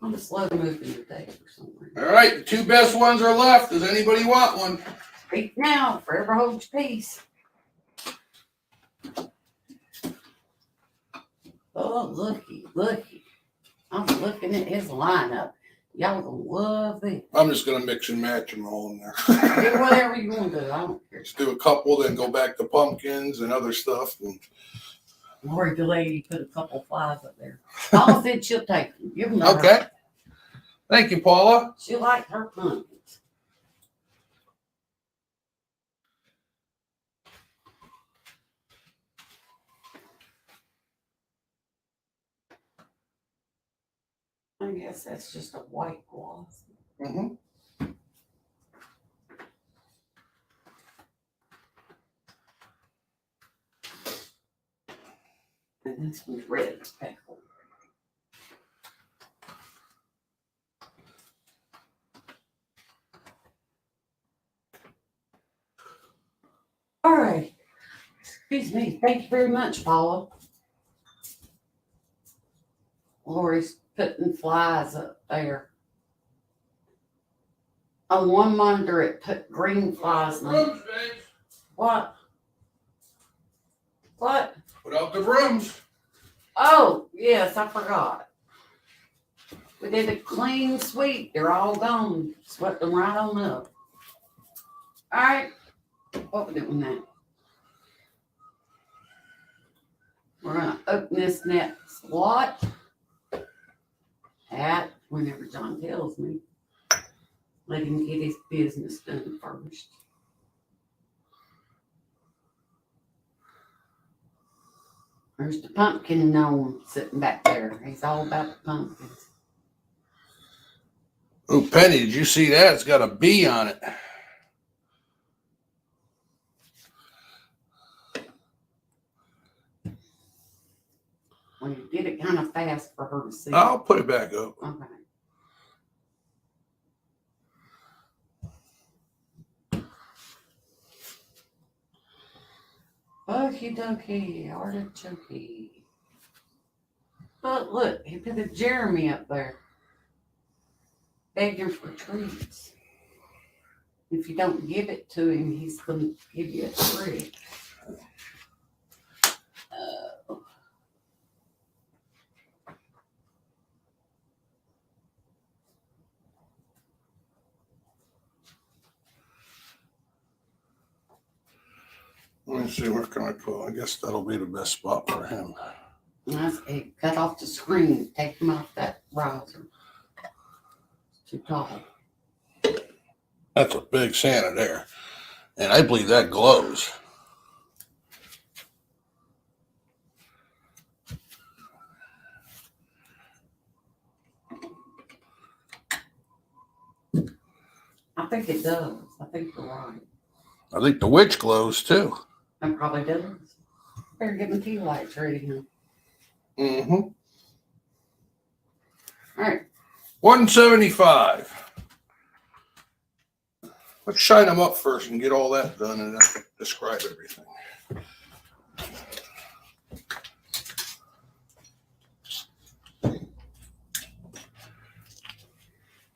I'm a slow moving today or something. All right, the two best ones are left. Does anybody want one? Speak now, forever hold your peace. Oh, looky. I'm looking at his lineup. Y'all gonna love it. I'm just gonna mix and match them all in there. Do whatever you want to do. I don't care. Let's do a couple, then go back to pumpkins and other stuff. And Lori, the lady put a couple flies up there. Paula said she'll take them. Give them to her. okay. Thank you, Paula. She liked her pumpkins. I guess that's just a white gloss. Mm-hmm. And this one's red speckle. All right. Excuse me. Thank you very much, Paula. Lori's putting flies up there. On one monitor, it put green flies. Brooms, James. What? What? Put out the brooms. Oh, yes, I forgot. We did a clean sweep. They're all gone. Swept them right on up. All right. What we doing now? We're gonna open this next lot. Hat, whenever John tells me. Let him get his business done first. There's the pumpkin gnome sitting back there. He's all about the pumpkins. Oh, Penny, did you see that? It's got a bee on it. Well, you did it kind of fast for her to see. I'll put it back up. Okay. Okie dokie, artichoke. But look, he put a Jeremy up there. Begging for treats. If you don't give it to him, he's going to give you a treat. Let me see, where can I put? I guess that'll be the best spot for him. That's it. Cut off the screen. Take him off that riser. It's too tall. That's a big Santa there. And I believe that glows. I think it does. I think you're right. I think the witch glows too. It probably does. Better get my tea lights ready now. Mm-hmm. All right. 175. Let's shine them up first and get all that done, and then I can describe everything.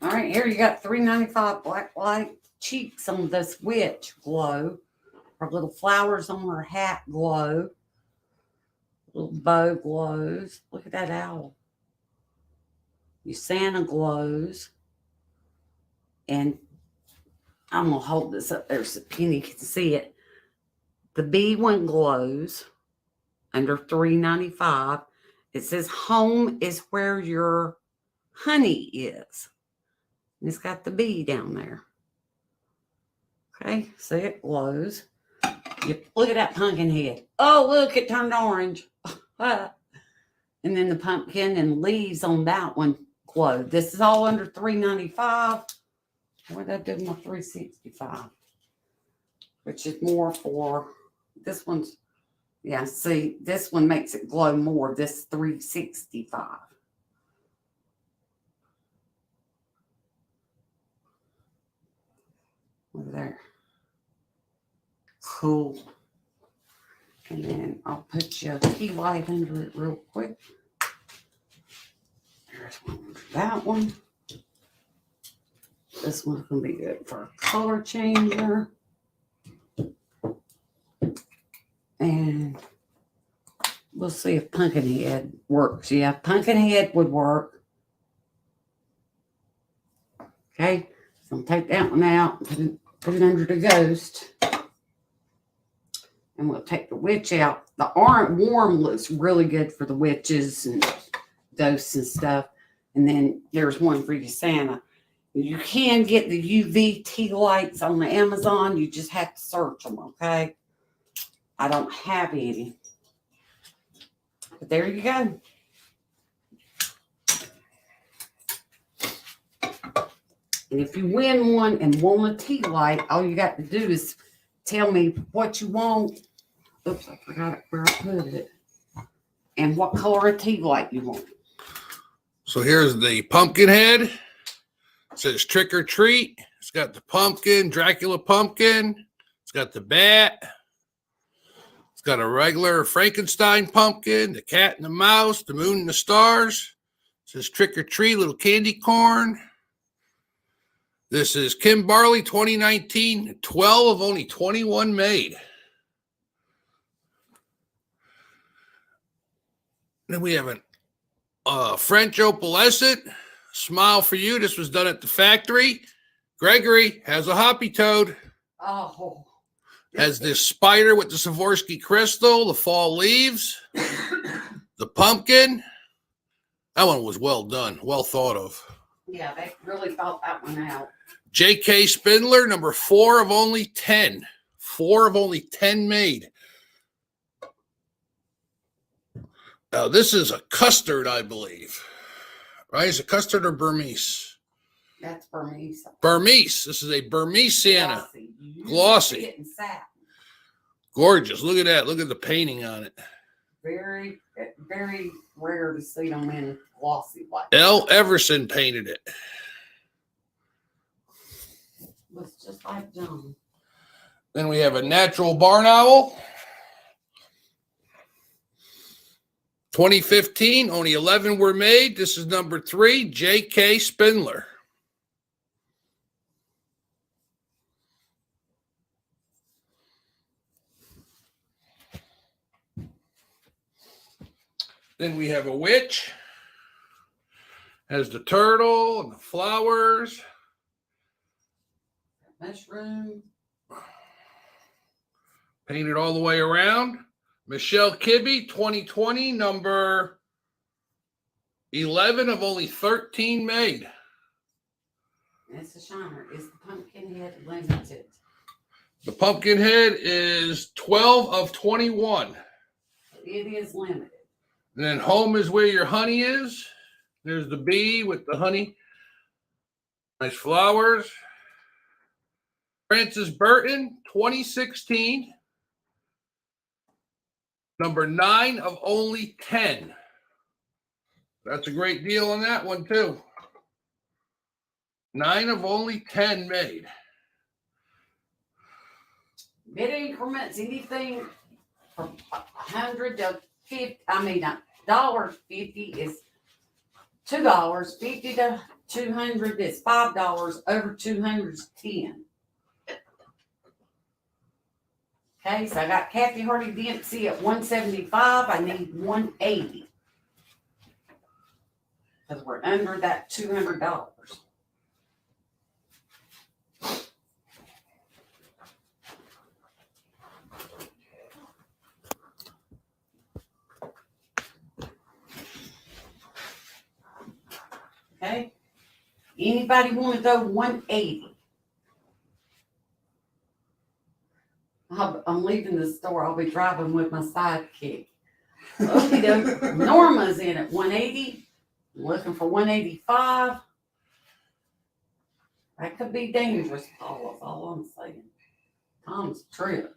All right, here you got $3.95 black light cheeks on this witch glow. Her little flowers on her hat glow. Little bow glows. Look at that owl. Your Santa glows. And I'm going to hold this up there so Penny can see it. The bee one glows under $3.95. It says home is where your honey is. And it's got the bee down there. Okay, see it glows. You look at that pumpkin head. Oh, look, it turned orange. And then the pumpkin and leaves on that one glow. This is all under $3.95. What did I do with my $3.65? Which is more for this one's. Yeah, see, this one makes it glow more. This $3.65. Over there. Cool. And then I'll put you a key light under it real quick. There There's one for that one. This one's gonna be good for a color changer. And we'll see if Pumpkinhead works. Yeah, Pumpkinhead would work. Okay, so I'll take that one out, put it under the ghost. And we'll take the witch out. The orange warm looks really good for the witches and ghosts and stuff. And then there's one for you, Santa. You can get the UV tea lights on the Amazon. You just have to search them, okay? I don't have any. But there you go. And if you win one and want a tea light, all you got to do is tell me what you want. Oops, I forgot where I put it. And what color of tea light you want. So here's the Pumpkinhead. It says trick or treat. It's got the pumpkin, Dracula pumpkin. It's got the bat. It's got a regular Frankenstein pumpkin, the cat and the mouse, the moon and the stars. It says trick or treat, little candy corn. This is Kim Barley 2019, 12 of only 21 made. Then we have a French opalescent, smile for you. This was done at the factory. Gregory has a hoppy toad. Oh. Has this spider with the Swarovski crystal, the fall leaves, the pumpkin. That one was well done, well thought of. Yeah, they really thought that one out. J.K. Spindler, number 4 of only 10. 4 of only 10 made. Now, this is a custard, I believe. Right? Is it custard or Burmese? That's Burmese. Burmese. This is a Burmese Santa. Glossy. Glossy. Gorgeous. Look at that. Look at the painting on it. Very, very rare to see them in glossy like L. Everson painted it. Looks just like John. Then we have a natural barn owl. 2015, only 11 were made. This is number 3, J.K. Spindler. Then we have a witch. Has the turtle and the flowers. Mushroom. Painted all the way around. Michelle Kibbe, 2020, number 11 of only 13 made. It's a shiner. Is the Pumpkinhead limited? The Pumpkinhead is 12 of 21. It is limited. And then home is where your honey is. There's the bee with the honey. Nice flowers. Francis Burton, 2016. Number 9 of only 10. That's a great deal on that one, too. 9 of only 10 made. Bid increments, anything from 100 to 50. I mean, $1.50 is $2. 50 to 200 is $5. Over 200 is 10. Okay, so I got Kathy Hardy Dempsey at 175. I need 180. Because we're under that $200. Okay. Anybody want to go 180? I'm leaving the store. I'll be driving with my sidekick. Okay, Norma's in at 180. I'm looking for 185. That could be dangerous, Paul. That's all I'm saying. Tom's trip.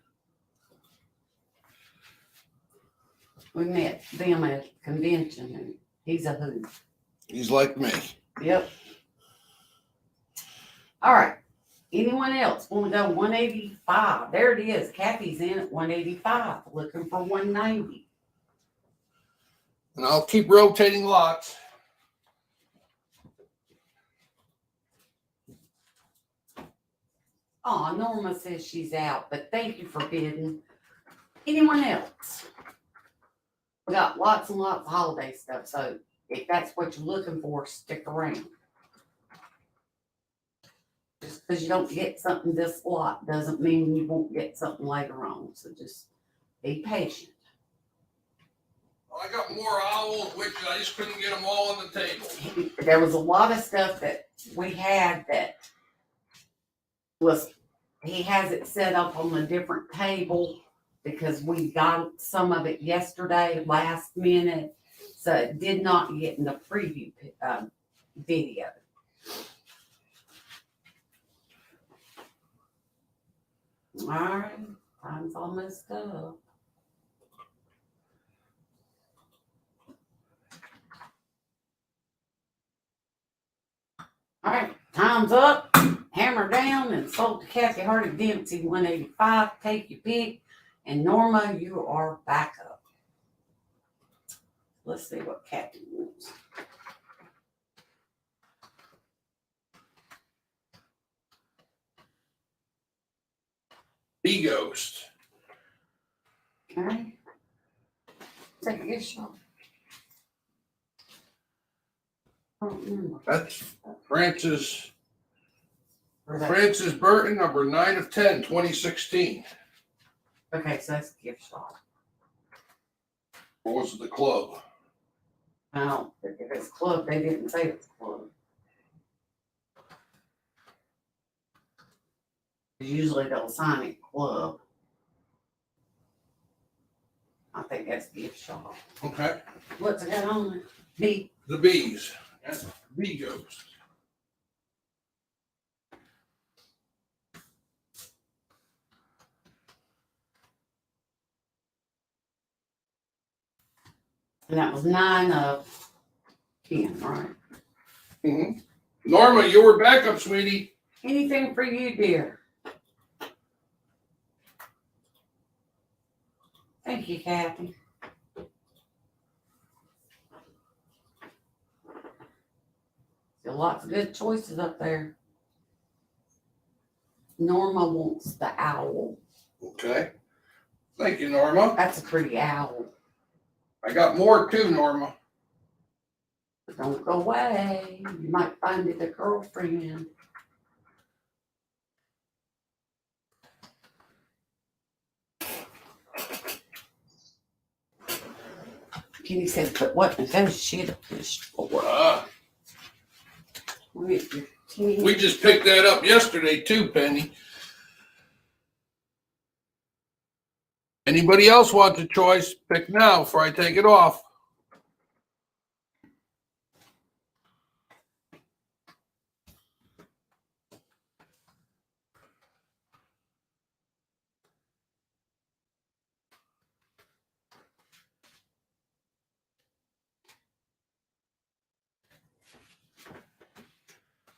We met them at a convention, and he's a hoot. He's like me. Yep. All right. Anyone else want to go 185? There it is. Kathy's in at 185, looking for 190. And I'll keep rotating lots. Oh, Norma says she's out, but thank you for bidding. Anyone else? We got lots and lots of holiday stuff, so if that's what you're looking for, stick around. Just because you don't get something this lot doesn't mean you won't get something later on. So just be patient. Well, I got more owls, which I just couldn't get them all on the table. There was a lot of stuff that we had that was, he has it set up on a different table because we got some of it yesterday, last minute. So it did not get in the preview video. All right, time's almost up. All right, time's up. Hammer down and sold to Kathy Hardy Dempsey 185. Take your pick. And Norma, you are back up. Let's see what Kathy wants. B-Ghost. Okay. Take a good shot. I don't remember. That's Francis Or that- Francis Burton, number 9 of 10, 2016. Okay, so that's a gift shop. Or was it the club? Now, if it's club, they didn't say it's club. Usually they'll sign it club. I think that's gift shop. Okay. What's it got on there? B. The Bees. That's B-Ghost. And that was 9 of 10, right? Mm-hmm. Norma, you were back up, sweetie. Anything for you, dear? Thank you, Kathy. Still lots of good choices up there. Norma wants the owl. Okay. Thank you, Norma. That's a pretty owl. I got more too, Norma. But don't go away. You might find it a girlfriend. Kenny said, but what is that shit up this for? We just picked that up yesterday too, Penny. Anybody else wants a choice? Pick now before I take it off.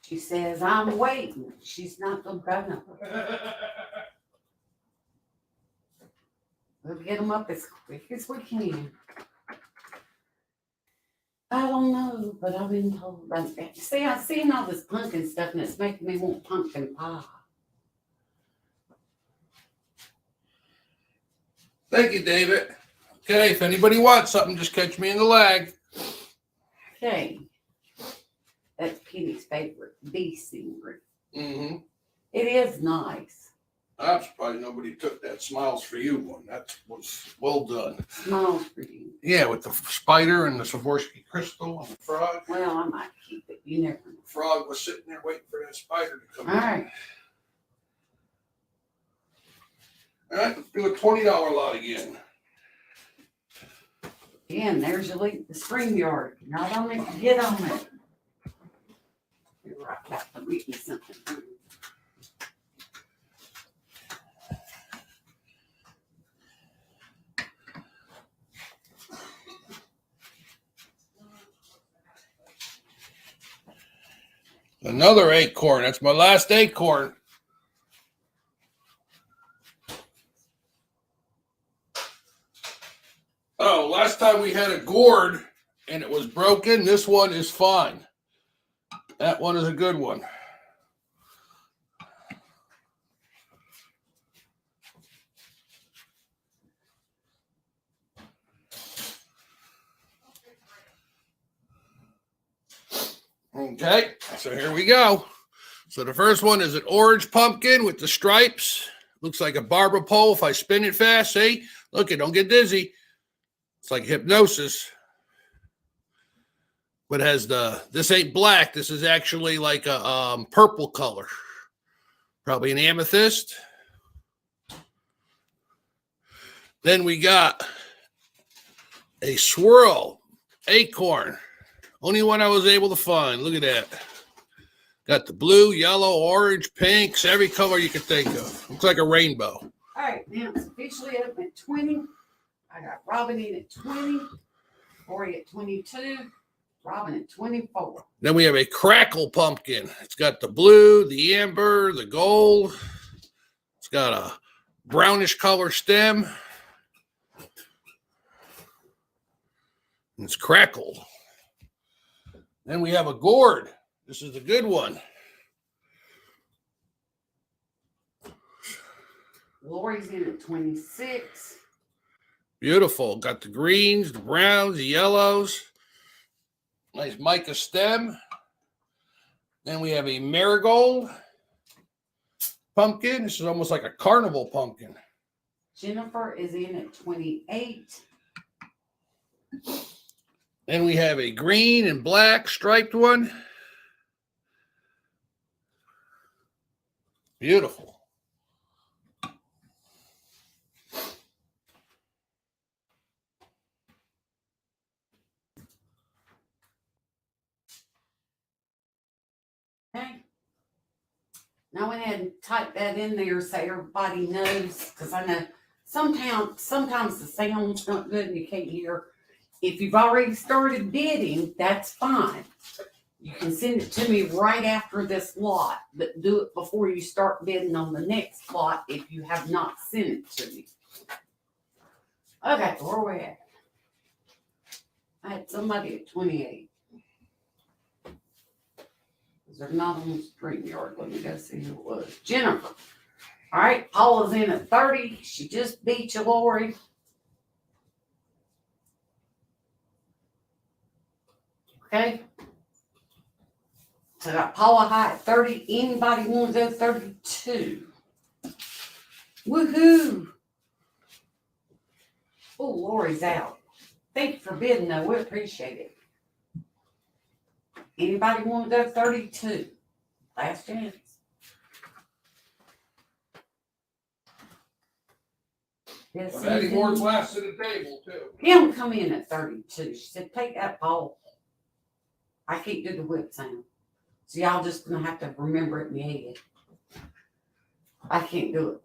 She says, I'm waiting. She's not gonna go nowhere. We'll get them up as quick as we can. I don't know, but I've been told. See, I'm seeing all this pumpkin stuff and it's making me want pumpkin pie. Thank you, David. Okay, if anybody wants something, just catch me in the lag. Okay. That's Penny's favorite, bee scenery. Mm-hmm. It is nice. I'm surprised nobody took that Smiles for You one. That was well done. Smiles for you. Yeah, with the spider and the Swarovski crystal and the frog. Well, I might keep it. You never know. The frog was sitting there waiting for that spider to come All right. All right, let's do a $20 lot again. Again, there's your link, the spring yard. Not on it, get on it. You're right back to reading something. Another acorn. That's my last acorn. Oh, last time we had a gourd and it was broken. This one is fine. That one is a good one. Okay, so here we go. So the first one is an orange pumpkin with the stripes. Looks like a barber pole if I spin it fast. See? Look, it don't get dizzy. It's like hypnosis. But has this ain't black. This is actually like a purple color. Probably an amethyst. Then we got a swirl acorn. Only one I was able to find. Look at that. Got the blue, yellow, orange, pinks, every color you could think of. Looks like a rainbow. All right, now it's officially open at 20. I got Robin in at 20, Lori at 22, Robin at 24. Then we have a crackle pumpkin. It's got the blue, the amber, the gold. It's got a brownish color stem. And it's crackled. Then we have a gourd. This is the good one. Lori's in at 26. Beautiful. Got the greens, the browns, the yellows. Nice mica stem. Then we have a marigold pumpkin. This is almost like a carnival pumpkin. Jennifer is in at 28. Then we have a green and black striped one. Beautiful. Okay. Now I went ahead and type that in there so everybody knows, because I know sometimes the sound's not good and you can't hear. If you've already started bidding, that's fine. You can send it to me right after this lot, but do it before you start bidding on the next lot if you have not sent it to me. Okay, where are we at? I had somebody at 28. They're not on the StreamYard. Let me go see who it was. Jennifer. All right, Paula's in at 30. She just beat you, Lori. Okay. So I got Paula high at 30. Anybody want to go 32? Woohoo! Oh, Lori's out. Thank you for bidding, though. We appreciate it. Anybody want to go 32? Last chance. Yes, I'm adding more glass to the table, too. Kim come in at 32. She said, take that ball. I can't do the whip sound. So y'all just gonna have to remember it in your head. I can't do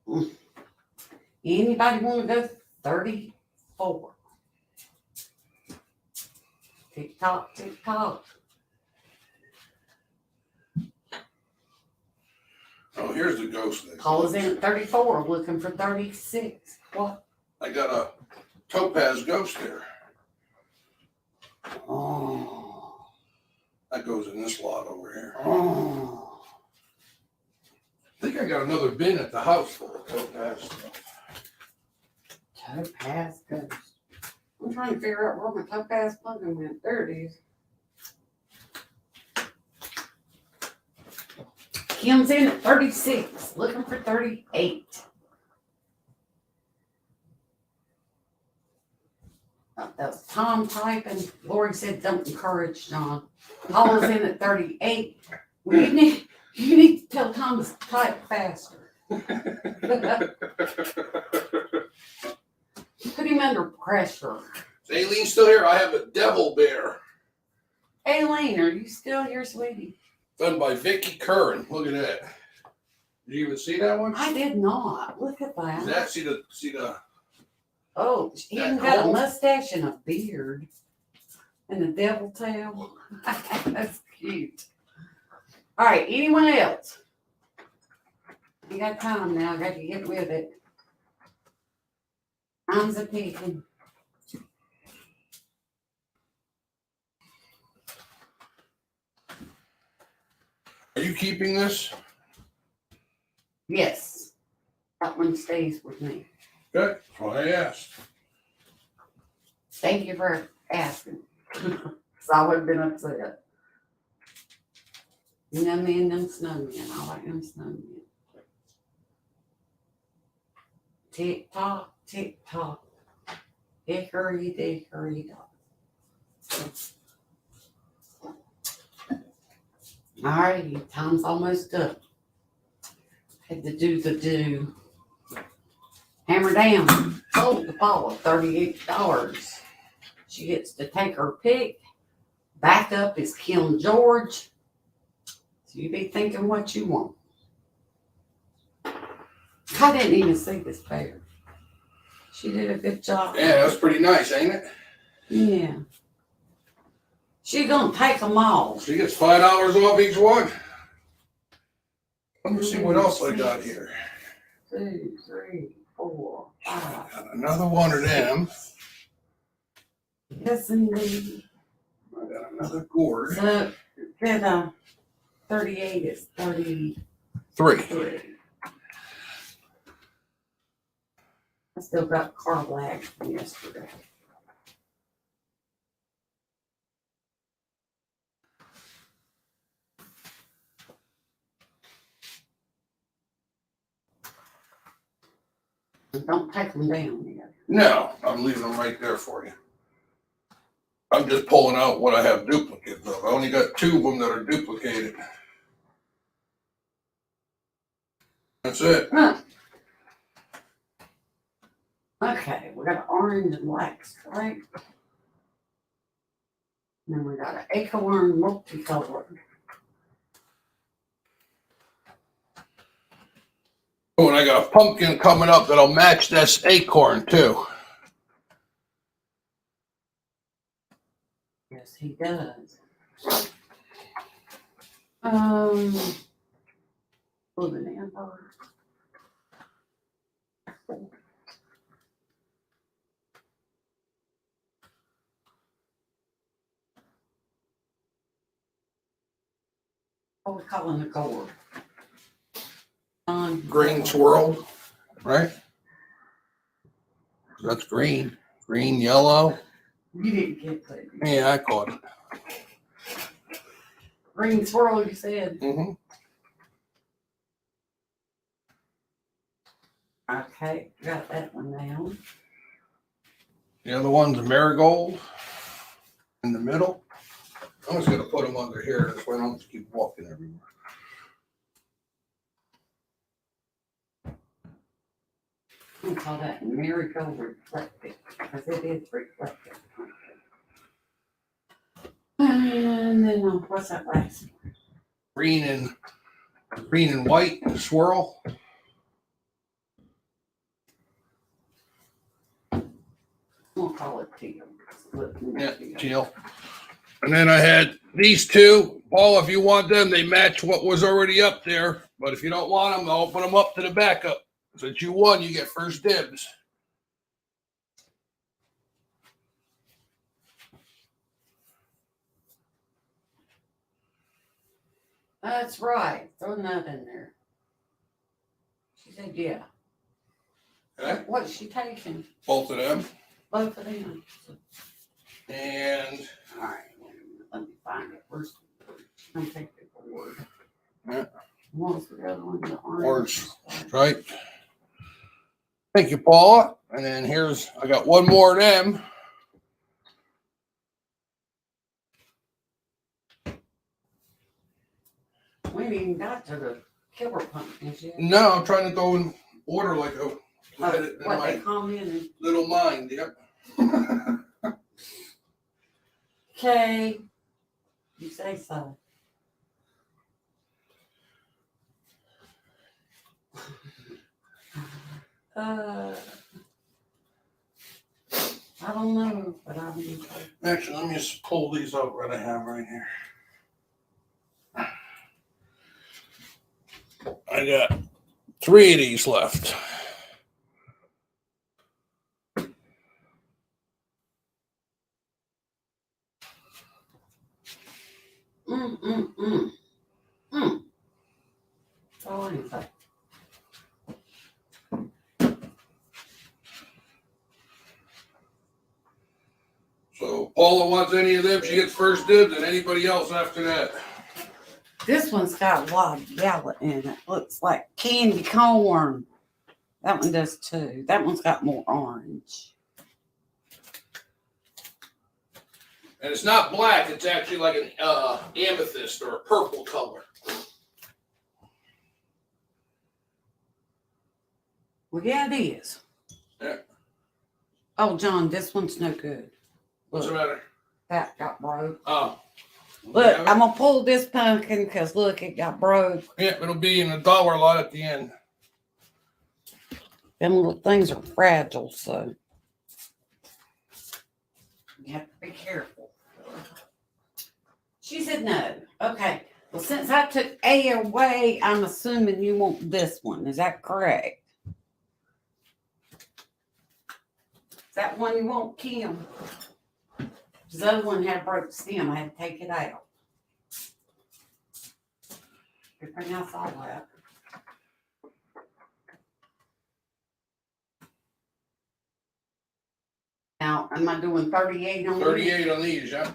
it. Anybody want to go 34? Tick tock, tick tock. Oh, here's the ghost thing. Paula's in at 34, looking for 36. What? I got a topaz ghost there. Oh. That goes in this lot over here. Oh. I think I got another bin at the house full of topaz stuff. Topaz ghost. I'm trying to figure out where my topaz pumpkin went. There it is. Kim's in at 36, looking for 38. That was Tom typing. Lori said, don't encourage John. Paula's in at 38. Well, you need to tell Tom to type faster. Put him under pressure. Is Aileen still here? I have a devil bear. Aileen, are you still here, sweetie? Done by Vicky Curran. Look at that. Did you even see that one? I did not. Look at that. See the Oh, he even got a mustache and a beard. And a devil tail. That's cute. All right, anyone else? You got time now. I got to get with it. I'm a picking. Are you keeping this? Yes. That one stays with me. Good. That's what I asked. Thank you for asking. Because I would have been upset. You know me and them snowmen. I like them snowmen. Tick tock, tick tock. Hickory dickory dock. Alrighty, time's almost up. Had to do the do. Hammer down. Sold the ball at $38. She gets to take her pick. Back up is Kim George. So you be thinking what you want. I didn't even see this pair. She did a good job. Yeah, that's pretty nice, ain't it? Yeah. She gonna take them all. She gets $5 off each one. Let me see what else I got here. 2, 3, 4, 5. Got another one of them. Yes, indeed. I got another gourd. So, then 38 is 33. 3. I still got car lag from yesterday. And don't take them down yet. No, I'm leaving them right there for you. I'm just pulling out what I have duplicates of. I only got 2 of them that are duplicated. That's it. Huh. Okay, we got an orange and black stripe. And then we got an acorn multicolored. Oh, and I got a pumpkin coming up that'll match this acorn too. Yes, he does. Blue amber. What we calling the gourd? Green swirl, right? That's green. Green, yellow. You didn't get that. Yeah, I caught it. Green swirl, you said. Mm-hmm. Okay, got that one down. The other one's a marigold in the middle. I'm just gonna put them under here. This way I don't have to keep walking everywhere. I call that marigold reflective, because it is reflective. And then what's that last one? Green and white swirl. We'll call it teal. Yeah, teal. And then I had these 2. Paul, if you want them, they match what was already up there. But if you don't want them, I'll open them up to the backup. Since you won, you get first dibs. That's right. Throw that in there. She said, yeah. Okay. What's she taking? Both of them. Both of them. And All right. Let me find it. Where's I'm gonna take the board. Yeah. What's the other one? The Orange. Right. Thank you, Paula. And then I got one more of them. We ain't even got to the killer pumpkins yet. No, I'm trying to go in order like a What in my they come in. little mind. Yep. Okay. You say so. I don't know, but I'm Actually, let me just pull these out that I have right here. I got 3 of these left. Oh, anything. So Paula wants any of them, she gets first dibs, and anybody else after that. This one's got a lot of yellow in it. Looks like candy corn. That one does too. That one's got more orange. And it's not black, it's actually like an amethyst or a purple color. Well, yeah, it is. Yeah. Oh, John, this one's no good. What's the Look, matter? that got broke. Oh. Look, Yeah, I'm going to pull this pumpkin because look, it got broke. yeah, it'll be in the dollar lot at the end. Them little things are fragile, so you have to be careful. She said no. Okay. Well, since I took A away, I'm assuming you want this one. Is that correct? Is that one you want, Kim? The other one had a broke stem. I had to take it out. Everything else I left. Now, am I doing 38 on 38 on these, yeah.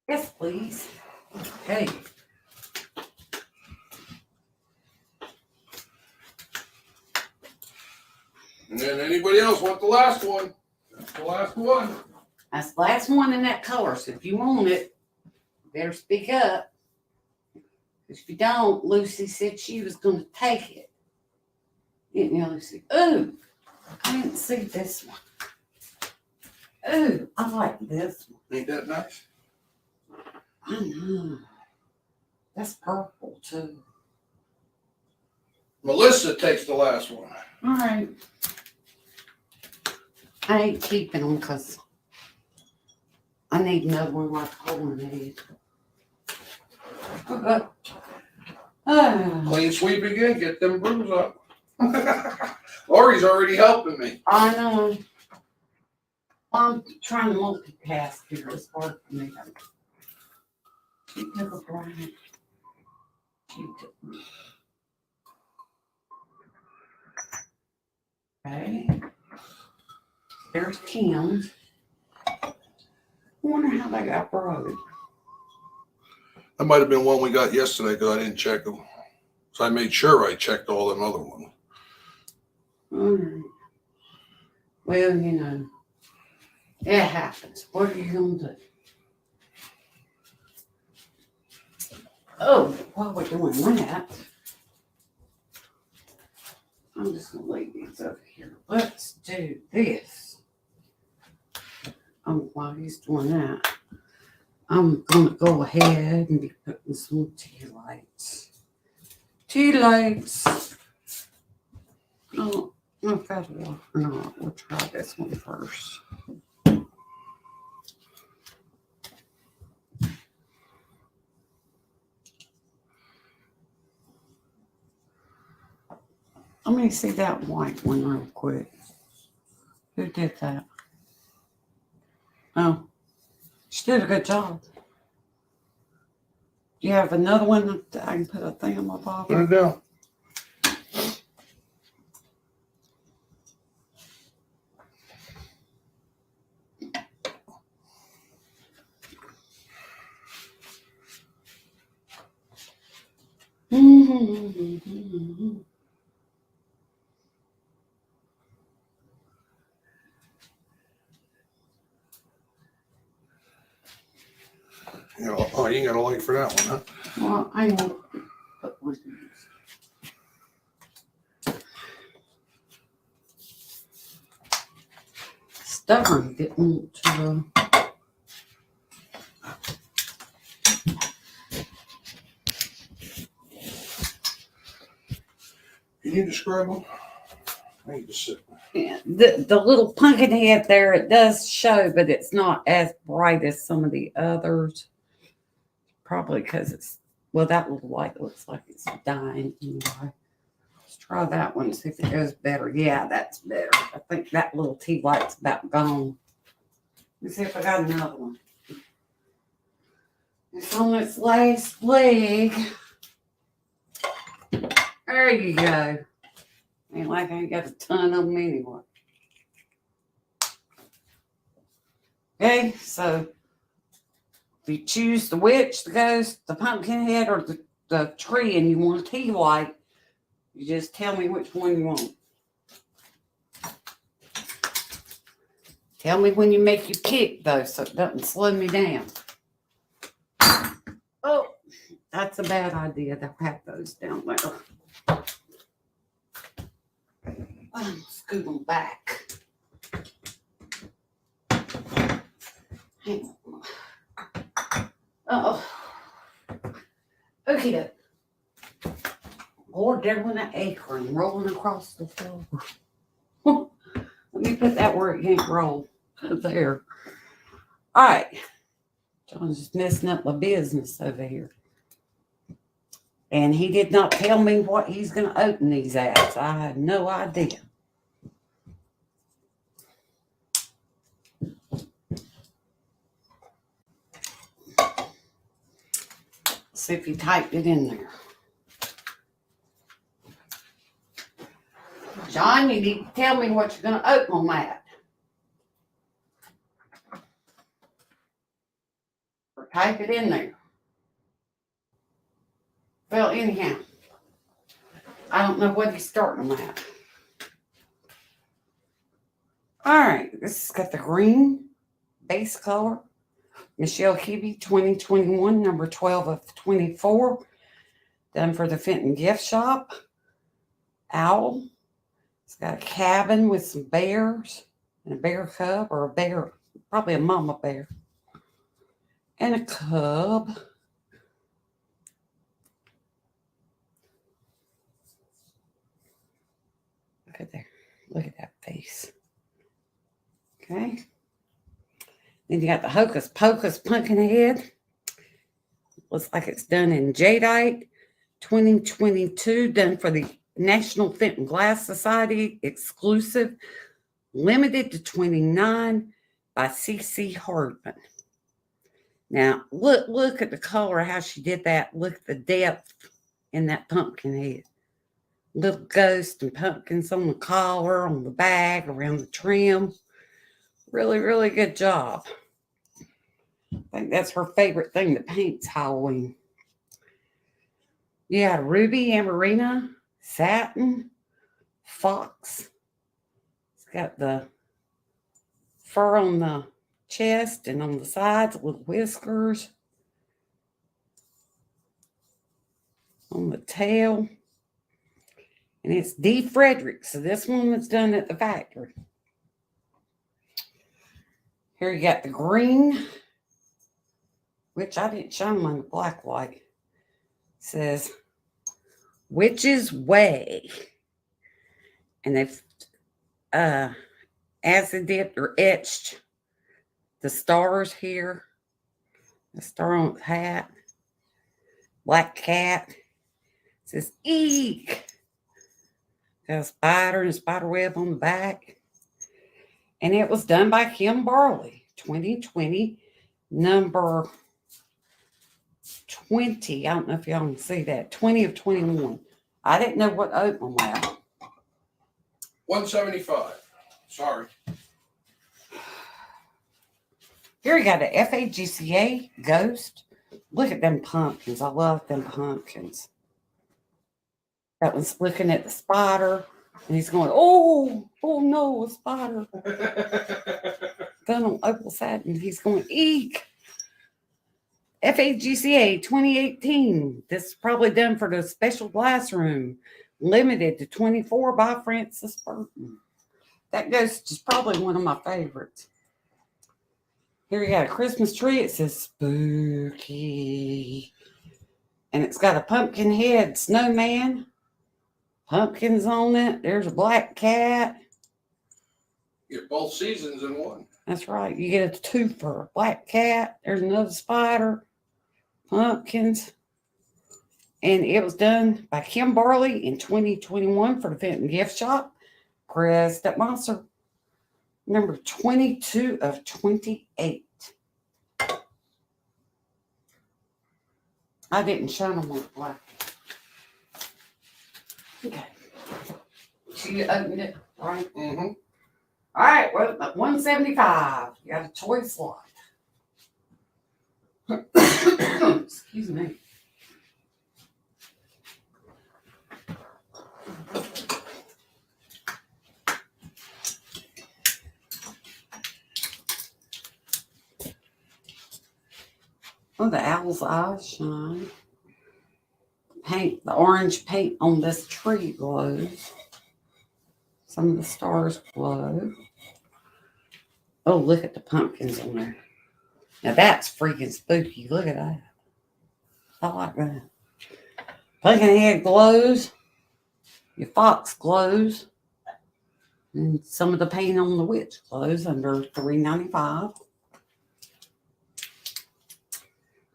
Yes, please. Okay. And then anybody else want the last one? That's the last one. That's the last one in that color. So if you want it, you better speak up. If you don't, Lucy said she was going to take it. Didn't you, Lucy? Ooh, I didn't see this one. Ooh, I like this one. Ain't that nice? I know. That's purple too. Melissa takes the last one. All right. I ain't keeping them because I need another one like holding it. Okay. Clean sweep again, get them brooms up. Lori's already helping me. I know. I'm trying to multitask here. It's hard for me. She took a break. She took me. Okay. There's Kim's. I wonder how they got broke. That might have been one we got yesterday because I didn't check them. So I made sure I checked all them other ones. All right. Well, you know, it happens. What are you going to do? Oh, while we're doing that, I'm just going to leave these over here. Let's do this. While he's doing that, I'm going to go ahead and be putting some tea lights. Tea lights. Oh, I don't know if that'll work or not. We'll try this one first. Let me see that white one real quick. Who did that? Oh, she did a good job. Do you have another one that I can put a thing on my bottom? Put it down. You know, oh, you ain't got a light for that one, huh? Well, I won't put one in this. Stubborn didn't want to. You need to scrub them? I need to sit. Yeah, the little pumpkin head there, it does show, but it's not as bright as some of the others. Probably because it's, well, that little light looks like it's dying anyway. Let's try that one, see if it goes better. Yeah, that's better. I think that little tea light's about gone. Let's see if I got another one. It's on its last leg. There you go. Ain't like I ain't got a ton of them anyway. Okay, so If you choose the witch, the ghost, the pumpkin head, or the tree, and you want a tea light, you just tell me which one you want. Tell me when you make your kick, though, so it doesn't slow me down. Oh, that's a bad idea to have those down there. Scoot them back. Hang on. Oh. Okay. Lord, there went an acorn rolling across the floor. Let me put that where it can't roll. There. All right. John's just messing up my business over here. And he did not tell me what he's going to open these as. I had no idea. See if he typed it in there. John, you need to tell me what you're going to open on that. Or type it in there. Well, anyhow, I don't know what he's starting on that. All right, this has got the green base color. Michelle Hibby, 2021, number 12 of 24. Done for the Fenton Gift Shop. Owl. It's got a cabin with some bears and a bear cub, or a bear, probably a mama bear. And a cub. Look at there. Look at that face. Okay. Then you got the Hocus Pocus pumpkin head. Looks like it's done in jadeite. 2022, done for the National Fenton Glass Society, exclusive, limited to 29 by C.C. Hardman. Now, look at the color, how she did that. Look at the depth in that pumpkin head. Little ghost and pumpkins on the collar, on the bag, around the trim. Really, really good job. I think that's her favorite thing to paint's Halloween. Yeah, ruby, amarina, satin, fox. It's got the fur on the chest and on the sides, little whiskers. On the tail. And it's D. Frederick. So this one was done at the factory. Here you got the green, which I didn't show them on the black light. It says Witch's Way. And they've acid dipped or etched the stars here. The star on the hat. Black cat. It says Eek. Got a spider and a spider web on the back. And it was done by Kim Barley, 2020, number 20. I don't know if y'all can see that. 20 of 21. I didn't know what open was. 175. Sorry. Here you got the FAGCA Ghost. Look at them pumpkins. I love them pumpkins. That one's looking at the spider. And he's going, oh no, a spider. Done on opal satin. He's going, eek. FAGCA 2018. This is probably done for the special glass room. Limited to 24 by Francis Burton. That ghost is probably one of my favorites. Here you got a Christmas tree. It says spooky. And it's got a pumpkin head snowman. Pumpkins on it. There's a black cat. You get both seasons in one. That's right. You get a twofer. Black cat. There's another spider. Pumpkins. And it was done by Kim Barley in 2021 for the Fenton Gift Shop. Chris Stepmonster. Number 22 of 28. I didn't show them on black. Okay. So you opened it, right? Mm-hmm. All right, well, 175. You got a choice lot. Excuse me. Oh, the owl's eyes shine. Paint, the orange paint on this tree glows. Some of the stars glow. Oh, look at the pumpkins on there. Now that's freaking spooky. Look at that. I like that. Pumpkinhead glows. Your fox glows. And some of the paint on the witch glows under $3.95.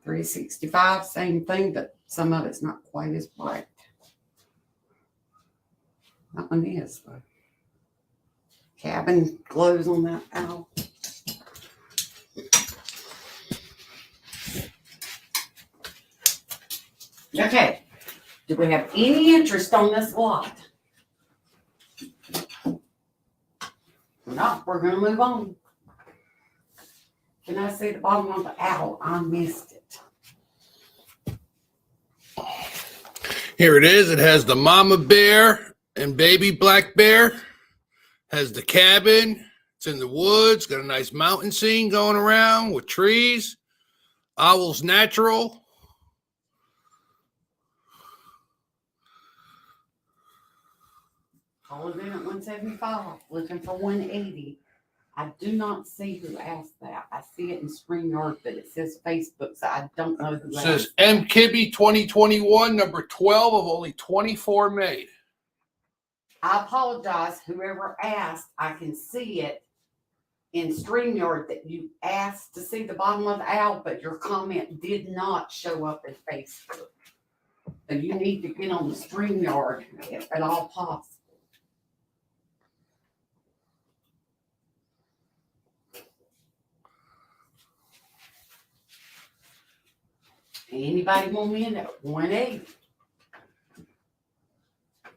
$3.65, same thing, but some of it's not quite as bright. That one is though. Cabin glows on that owl. Okay. Do we have any interest on this lot? No, we're gonna move on. Can I see the bottom of the owl? I missed it. Here it is. It has the mama bear and baby black bear. Has the cabin. It's in the woods. Got a nice mountain scene going around with trees. Owl's natural. Call it in at 175, looking for 180. I do not see who asked that. I see it in StreamYard, but it says Facebook, so I don't know who It asked. says M. Kibbe 2021, number 12 of only 24 made. I apologize, whoever asked. I can see it in StreamYard that you asked to see the bottom of the owl, but your comment did not show up in Facebook. So you need to get on the StreamYard if at all possible. Anybody want me in at 180? I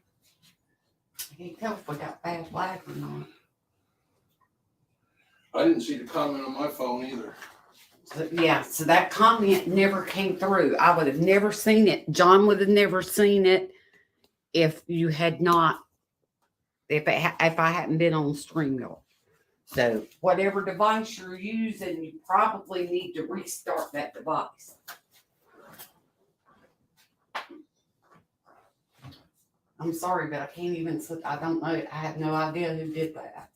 can't tell if we got bad lag or not. I didn't see the comment on my phone either. So, yeah, so that comment never came through. I would have never seen it. John would have never seen it if you had not, if I hadn't been on StreamYard. So whatever device you're using, you probably need to restart that device. I'm sorry, but I can't even, I don't know, I have no idea who did that.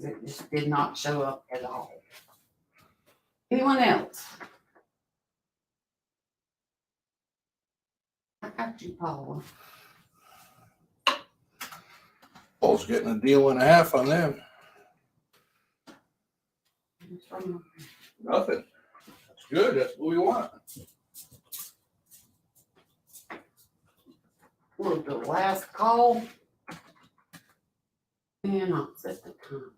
It just did not show up at all. Anyone else? I got you, Paula. Paul's getting a deal and a half on them. Nothing. That's good. That's what we want. We'll do the last call. And I'll set the time.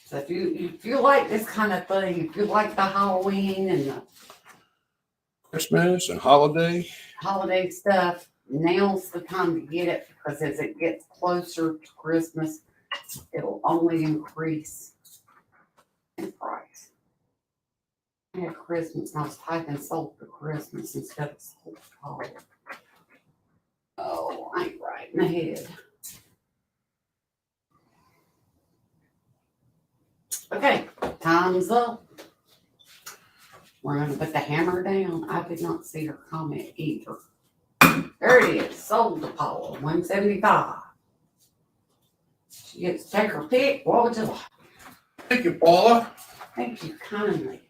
So if you like this kind of thing, if you like the Halloween and the Christmas and holiday. holiday stuff, now's the time to get it, because as it gets closer to Christmas, it'll only increase in price. I had Christmas, and I was typing sold for Christmas instead of sold for holiday. Oh, I ain't right in the head. Okay, time's up. We're gonna put the hammer down. I did not see her comment either. There it is, sold to Paula, 175. She gets to take her pick. What would you like? Thank you, Paula. Thank you kindly.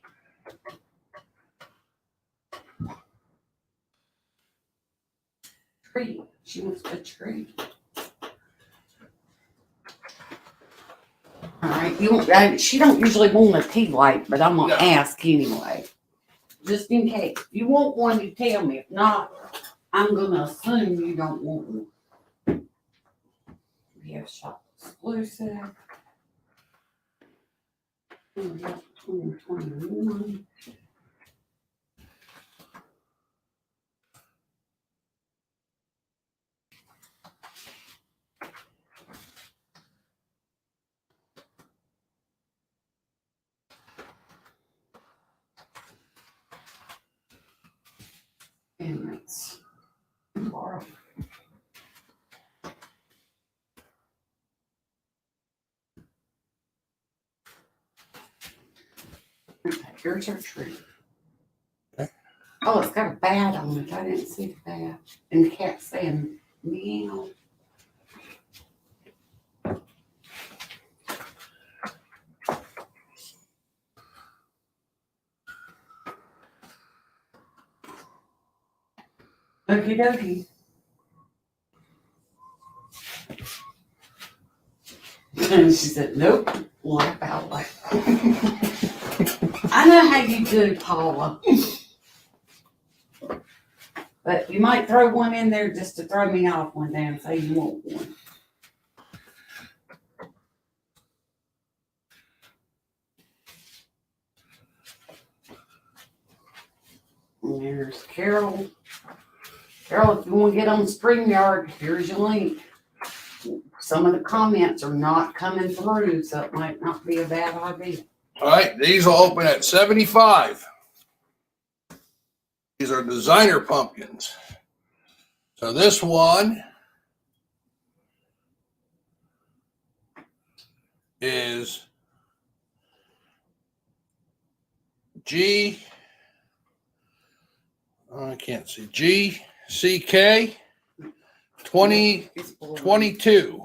Tree. She wants a tree. All right, she don't usually want a tea light, but I'm gonna ask anyway, just in case. If you want one, you tell me. If not, I'm gonna assume you don't want one. We have shop exclusive. 2021. And it's Laura. Okay, here's our tree. Okay. Oh, it's got a bat on it. I didn't see the bat. And the cat's saying meow. Okie dokie. And she said, nope, laugh out loud. I know how you do, Paula. But you might throw one in there just to throw me off one day and say you want one. And there's Carol. Carol, if you want to get on StreamYard, here's your link. Some of the comments are not coming through, so it might not be a bad idea. All right, these will open at 75. These are designer pumpkins. So this one is I can't see, GCK 2022.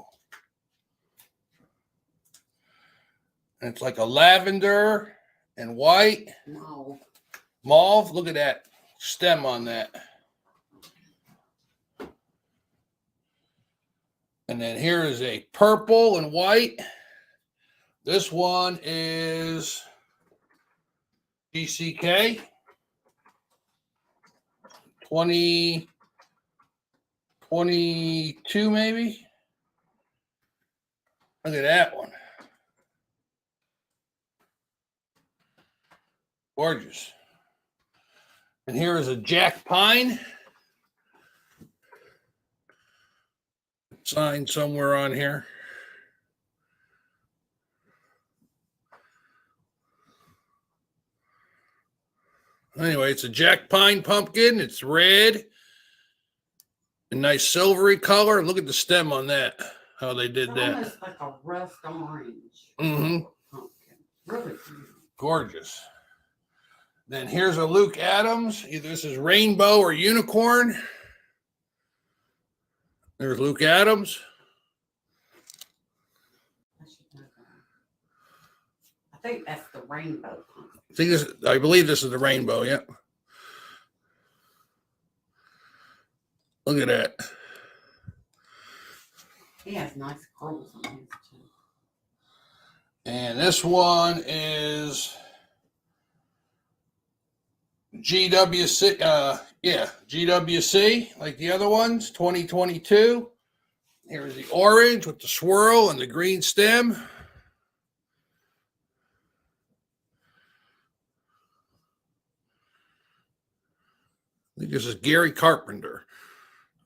And it's like a lavender and white. No. Mauve. Look at that stem on that. And then here is a purple and white. This one is GCK 2022 maybe. Look at that one. Gorgeous. And here is a Jack Pine. Sign somewhere on here. Anyway, it's a Jack Pine pumpkin. It's red. A nice silvery color. Look at the stem on that. How they did It's that. almost like a rust orange Mm-hmm. pumpkin. Really cute. Gorgeous. Then here's a Luke Adams. Either this is rainbow or unicorn. There's Luke Adams. I should know that. I think that's the rainbow pumpkin. I believe this is the rainbow, yeah. Look at that. He has nice curls on his too. And this one is GWC, GWC, like the other ones, 2022. Here's the orange with the swirl and the green stem. I think this is Gary Carpenter,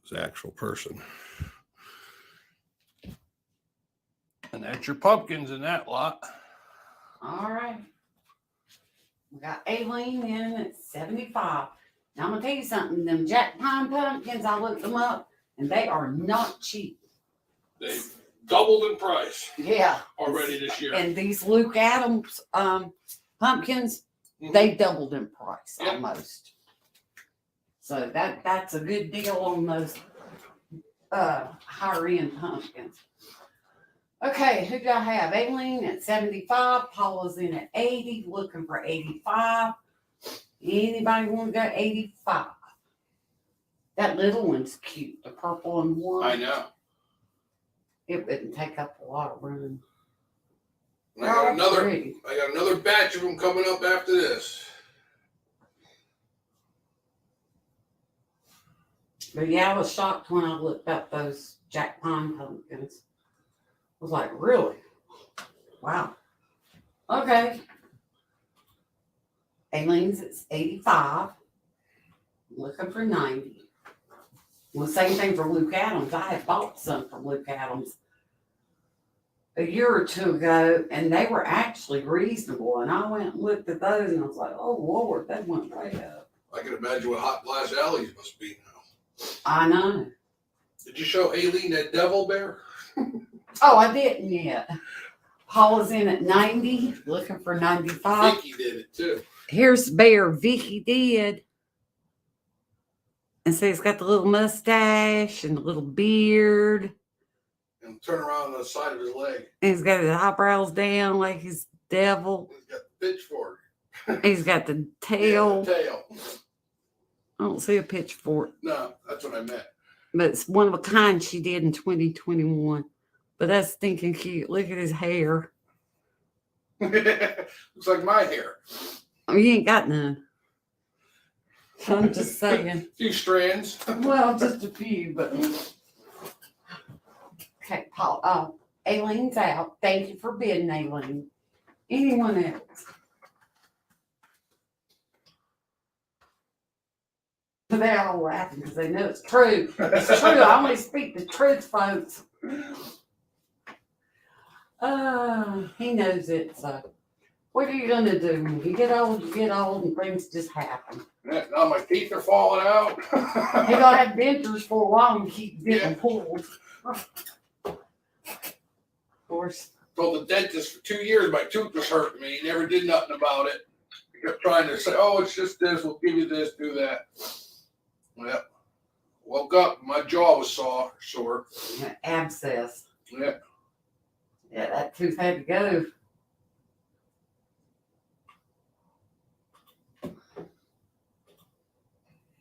his actual person. And that's your pumpkins in that lot. All right. We got Aileen in at 75. Now I'm gonna tell you something. Them Jack Pine pumpkins, I looked them up, and they are not cheap. They've doubled in price Yeah. already this year. And these Luke Adams pumpkins, they doubled in price Yep. almost. So that's a good deal on those higher end pumpkins. Okay, who do I have? Aileen at 75, Paula's in at 80, looking for 85. Anybody want to go 85? That little one's cute, the purple and white. I know. It wouldn't take up a lot of room. I got another. Pretty. I got another batch of them coming up after this. But yeah, I was shocked when I looked up those Jack Pine pumpkins. I was like, really? Wow. Okay. Aileen's at 85. Looking for 90. Well, same thing for Luke Adams. I had bought some from Luke Adams a year or two ago, and they were actually reasonable. And I went and looked at those, and I was like, oh, Lord, that went way up. I can imagine what hot glass alleys must be now. I know. Did you show Aileen that devil bear? Oh, I didn't yet. Paula's in at 90, looking for 95. Vicky did it too. Here's the bear Vicky did. And so he's got the little mustache and the little beard. And turn around on the side of his leg. And he's got his eyebrows down like he's devil. He's got the pitchfork. He's got the tail. Yeah, the tail. I don't see a pitchfork. No, that's what I meant. But it's one of a kind she did in 2021. But that's stinking cute. Look at his hair. Looks like my hair. Oh, you ain't got none. I'm just saying. A few strands. Well, just a few, but. Okay, Paul. Aileen's out. Thank you for bidding, Aileen. Anyone else? They're all laughing because they know it's true. It's true. I only speak the truth, folks. He knows it. So, what are you gonna do? When you get old, and things just happen. Yeah, now my teeth are falling out. You're gonna have dentures for a while and keep getting pulled. Of course. Told the dentist for 2 years my tooth was hurting me. He never did nothing about it. He kept trying to say, "Oh, it's just this. We'll give you this, do that." Well, woke up, my jaw was sore. Abscess. Yeah. Yeah, that tooth had to go.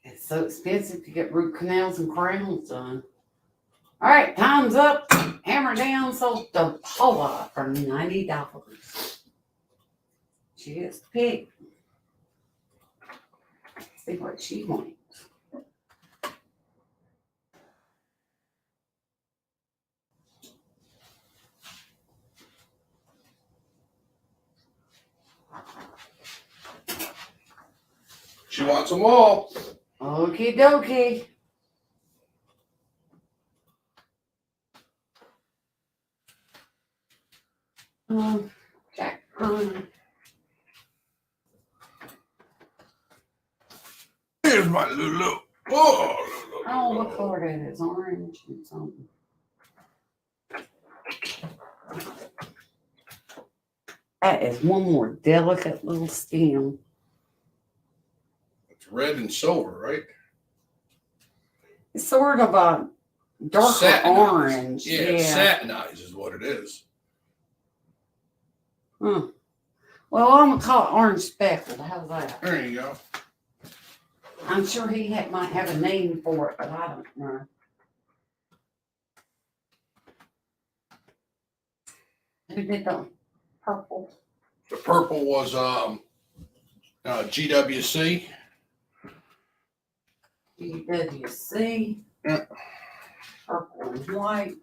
It's so expensive to get root canals and crowns done. All right, time's up. Hammer down sold to Paula for $90. She gets to pick. See what she wants. She wants them all. Okie dokie. Jack Ryan. Here's my Lulu. Oh, Oh, what color it is? Orange and something. That is one more delicate little stem. It's red and silver, right? It's sort of a darker Satinized. orange. Yeah, satinized is what it is. Huh. Well, I'm gonna call it orange speckled. How's that? There you go. I'm sure he might have a name for it, but I don't know. Who did the purple? The purple was GWC. GWC. Yeah. Purple and white.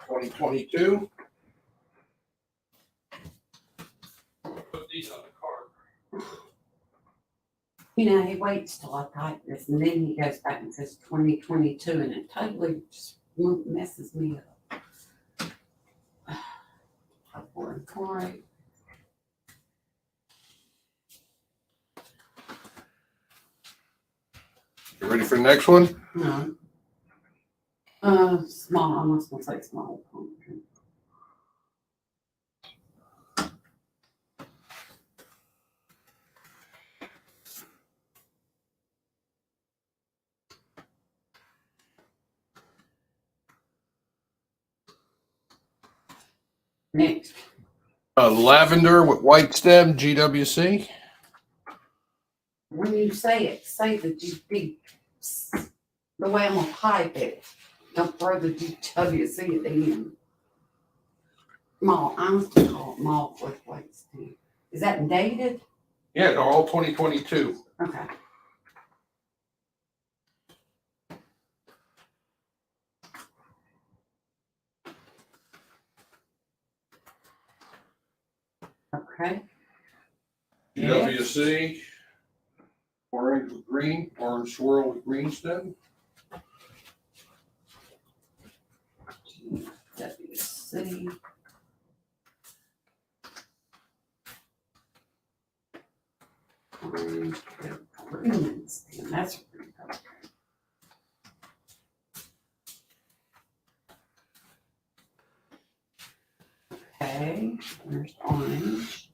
2022. Put these on the card. You know, he waits till I type this and then he goes back and says 2022 and it totally just messes me up. Purple and white. You ready for the next one? No. Small. I'm not gonna say small pumpkin. Next. Lavender with white stem, GWC. When you say the GP, the way I'm gonna type it. Don't throw the GWC at the end. Malt. I'm gonna call it malt with white stem. Is that dated? Yeah, they're all 2022. Okay. Okay. GWC. Orange with green, orange swirl with green stem. GWC. Orange, purple. Freeman's. That's a pretty color. Okay, there's orange.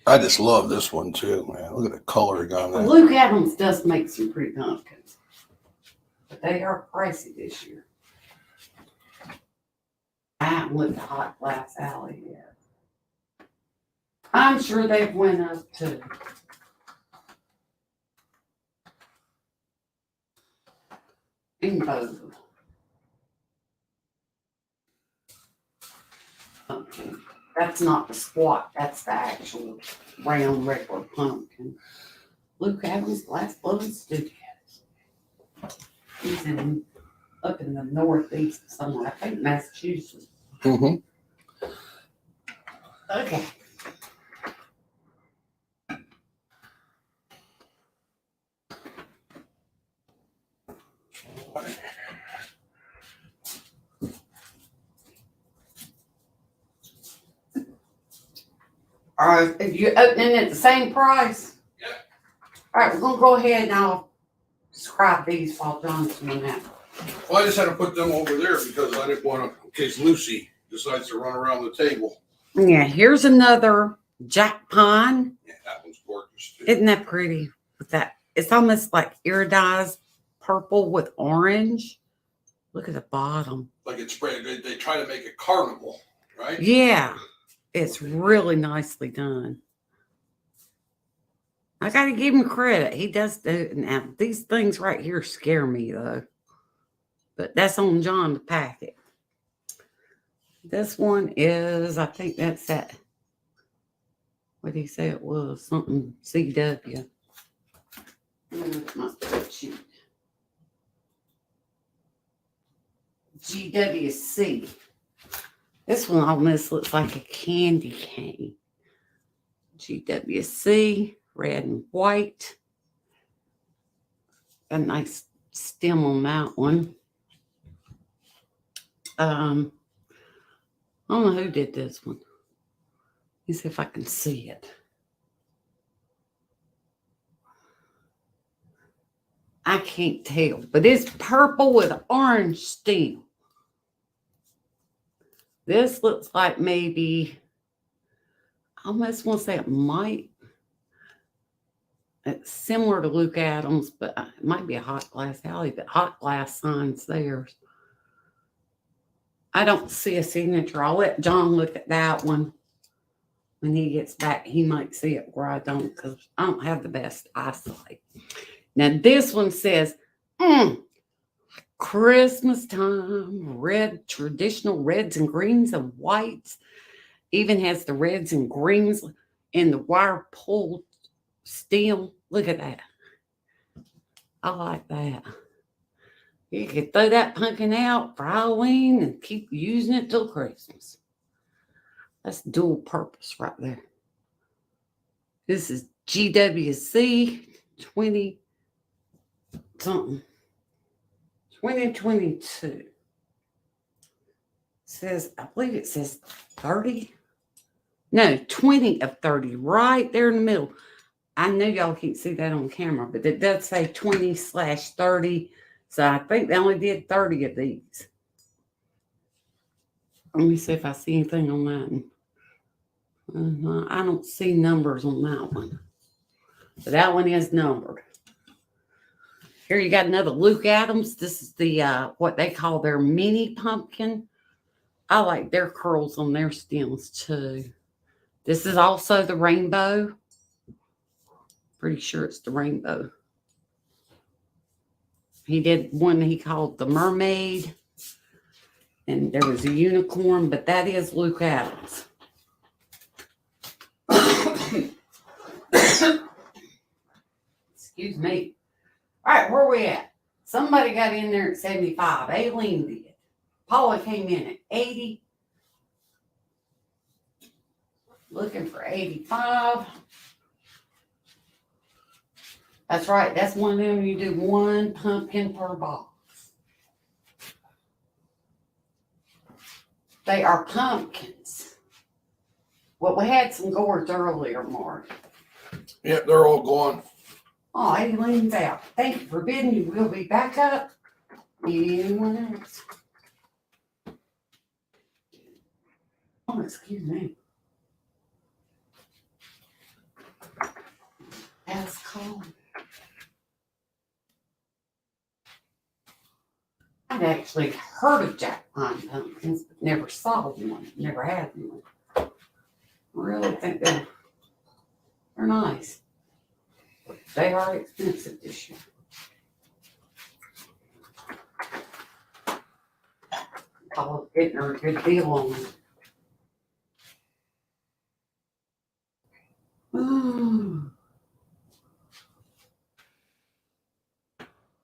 I just love this one too, man. Look at the coloring on that. Luke Adams does make some pretty pumpkins, but they are pricey this year. I haven't looked at Hot Glass Alley yet. I'm sure they've went up too. Rainbow. Okay. That's not the squat, that's the actual round regular pumpkin. Luke Adams Glass Blowing Studios. He's up in the northeast somewhere, I think Massachusetts. Mm-hmm. Okay. All right, if you're opening at the same price? Yeah. All right, we're gonna go ahead and I'll describe these while John's doing that. Well, I just had to put them over there because I didn't want to, in case Lucy decides to run around the table. Yeah, here's another Jack Pine. Yeah, that one's gorgeous too. Isn't that pretty? With that, it's almost like iridized purple with orange. Look at the bottom. Like it's sprayed. They try to make it carnival, right? Yeah, it's really nicely done. I gotta give him credit. He does do it. Now, these things right here scare me though. But that's on John to pack it. This one is, I think that's that. What did he say it was? Something CW. My spreadsheet. GWC. This one almost looks like a candy cane. GWC, red and white. A nice stem on that one. I don't know who did this one. Let me see if I can see it. I can't tell, but it's purple with orange stem. This looks like maybe, I almost want to say it might, it's similar to Luke Adams, but it might be a Hot Glass Alley, but Hot Glass signs theirs. I don't see a signature. I'll let John look at that one. When he gets back, he might see it where I don't, because I don't have the best eyesight. Now, this one says, Christmas time, red, traditional reds and greens and whites. Even has the reds and greens in the wire pulled stem. Look at that. I like that. You could throw that pumpkin out for Halloween and keep using it till Christmas. That's dual purpose right there. This is GWC 20 something. 2022. Says, I believe it says 30. No, 20 of 30, right there in the middle. I know y'all can't see that on camera, but it does say 20/30. So I think they only did 30 of these. Let me see if I see anything on that one. I don't see numbers on that one. But that one is numbered. Here you got another Luke Adams. This is the what they call their mini pumpkin. I like their curls on their stems too. This is also the rainbow. Pretty sure it's the rainbow. He did one he called the mermaid. And there was a unicorn, but that is Luke Adams. Excuse me. All right, where are we at? Somebody got in there at 75. Aileen did. Paula came in at 80. Looking for 85. That's right. That's one of them. You do one pumpkin per box. They are pumpkins. Well, we had some gourds earlier, Mark. Yeah, they're all gone. Oh, Aileen's out. Thank you for bidding. You will be back up. Anyone else? Oh, excuse me. That's cold. I've actually heard of Jack Pine pumpkins, but never saw one. Never had one. I really think they're nice. But they are expensive this year. I was getting her a good deal on them.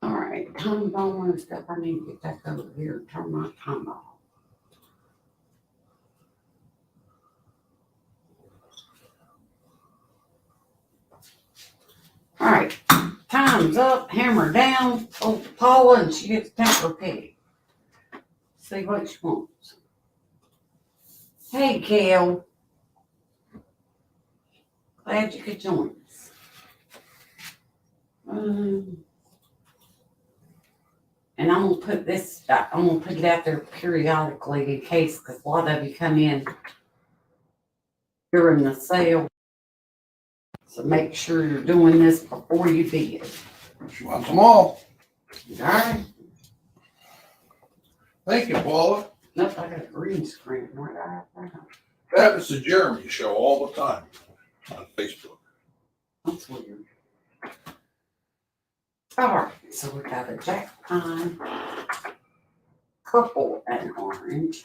All right, time bomb and stuff. I need to get back over here and turn my time off. All right, time's up, hammer down. Oh, Paula, and she gets to take her pick. See what she wants. Hey, Kel. Glad you could join us. And I'm gonna put this, I'm gonna put it out there periodically in case, because a lot of you come in during the sale. So make sure you're doing this before you bid. She wants them all. All right. Thank you, Paula. Nope, I got a green screen. Where did I have that? That happens to Jeremy show all the time on Facebook. That's weird. All right, so we got a Jack Pine, purple and orange.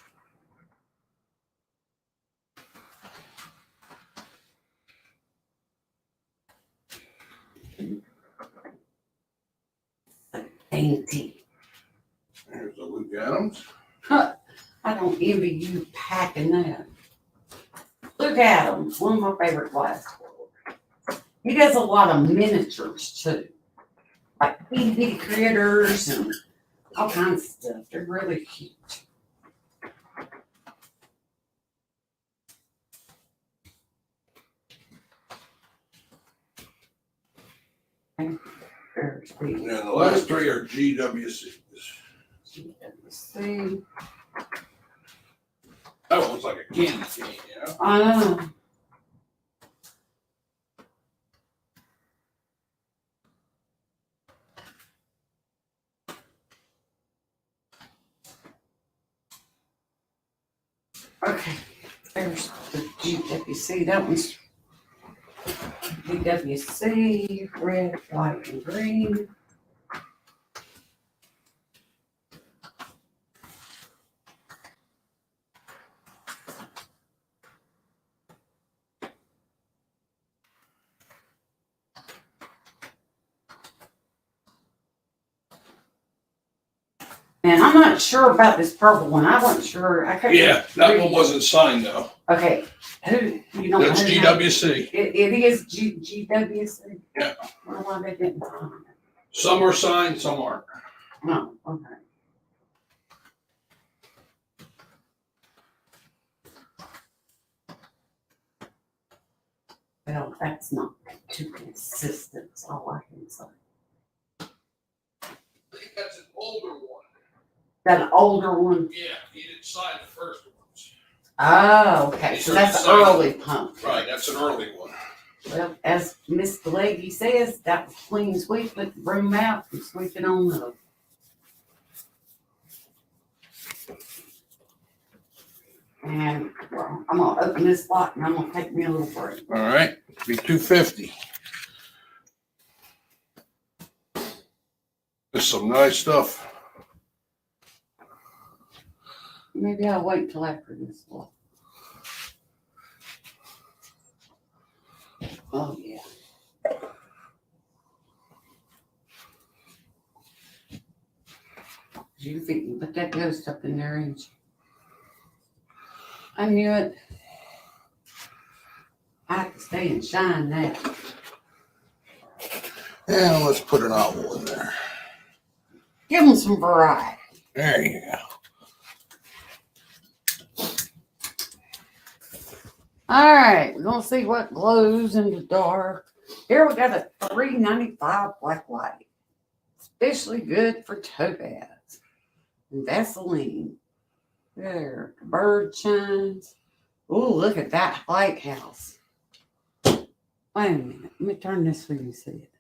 Dainty. There's the Luke Adams. I don't envy you packing that. Luke Adams, one of my favorite glass blowers. He does a lot of miniatures too. Like itty bitty critters and all kinds of stuff. They're really cute. There's the And the last three are GWCs. GWC. That one looks like a candy cane, you know? I know. Okay, there's the GWC. That one's GWC, red, white, and green. And I'm not sure about this purple one. I wasn't sure. I couldn't. Yeah, that read. one wasn't signed though. Okay, who you don't That's know who- GWC. It is GWC. Yeah. Well, why they didn't sign it? Some are signed, some aren't. No, okay. Well, that's not too consistent. That's all I can say. I think that's an older one. That older one. Yeah, he didn't sign the first ones. Oh, okay. These So are that's the an second. early pump. Right, that's an early one. Well, as Miss Deleggy says, that was clean sweep, put the broom out and sweep it on up. And well, I'm gonna open this lot and I'm gonna take me a little break. All right, be 250. There's some nice stuff. Maybe I'll wait till after this lot. Oh, yeah. You think you put that ghost up in there, ain't you? I knew it. I can stay and shine now. And let's put an owl in there. Give them some variety. There you go. All right, we're gonna see what glows in the dark. Here we got a $3.95 black light. Especially good for topaz and Vaseline. There, bird shines. Oh, look at that lighthouse. Wait a minute. Let me turn this so you can see it.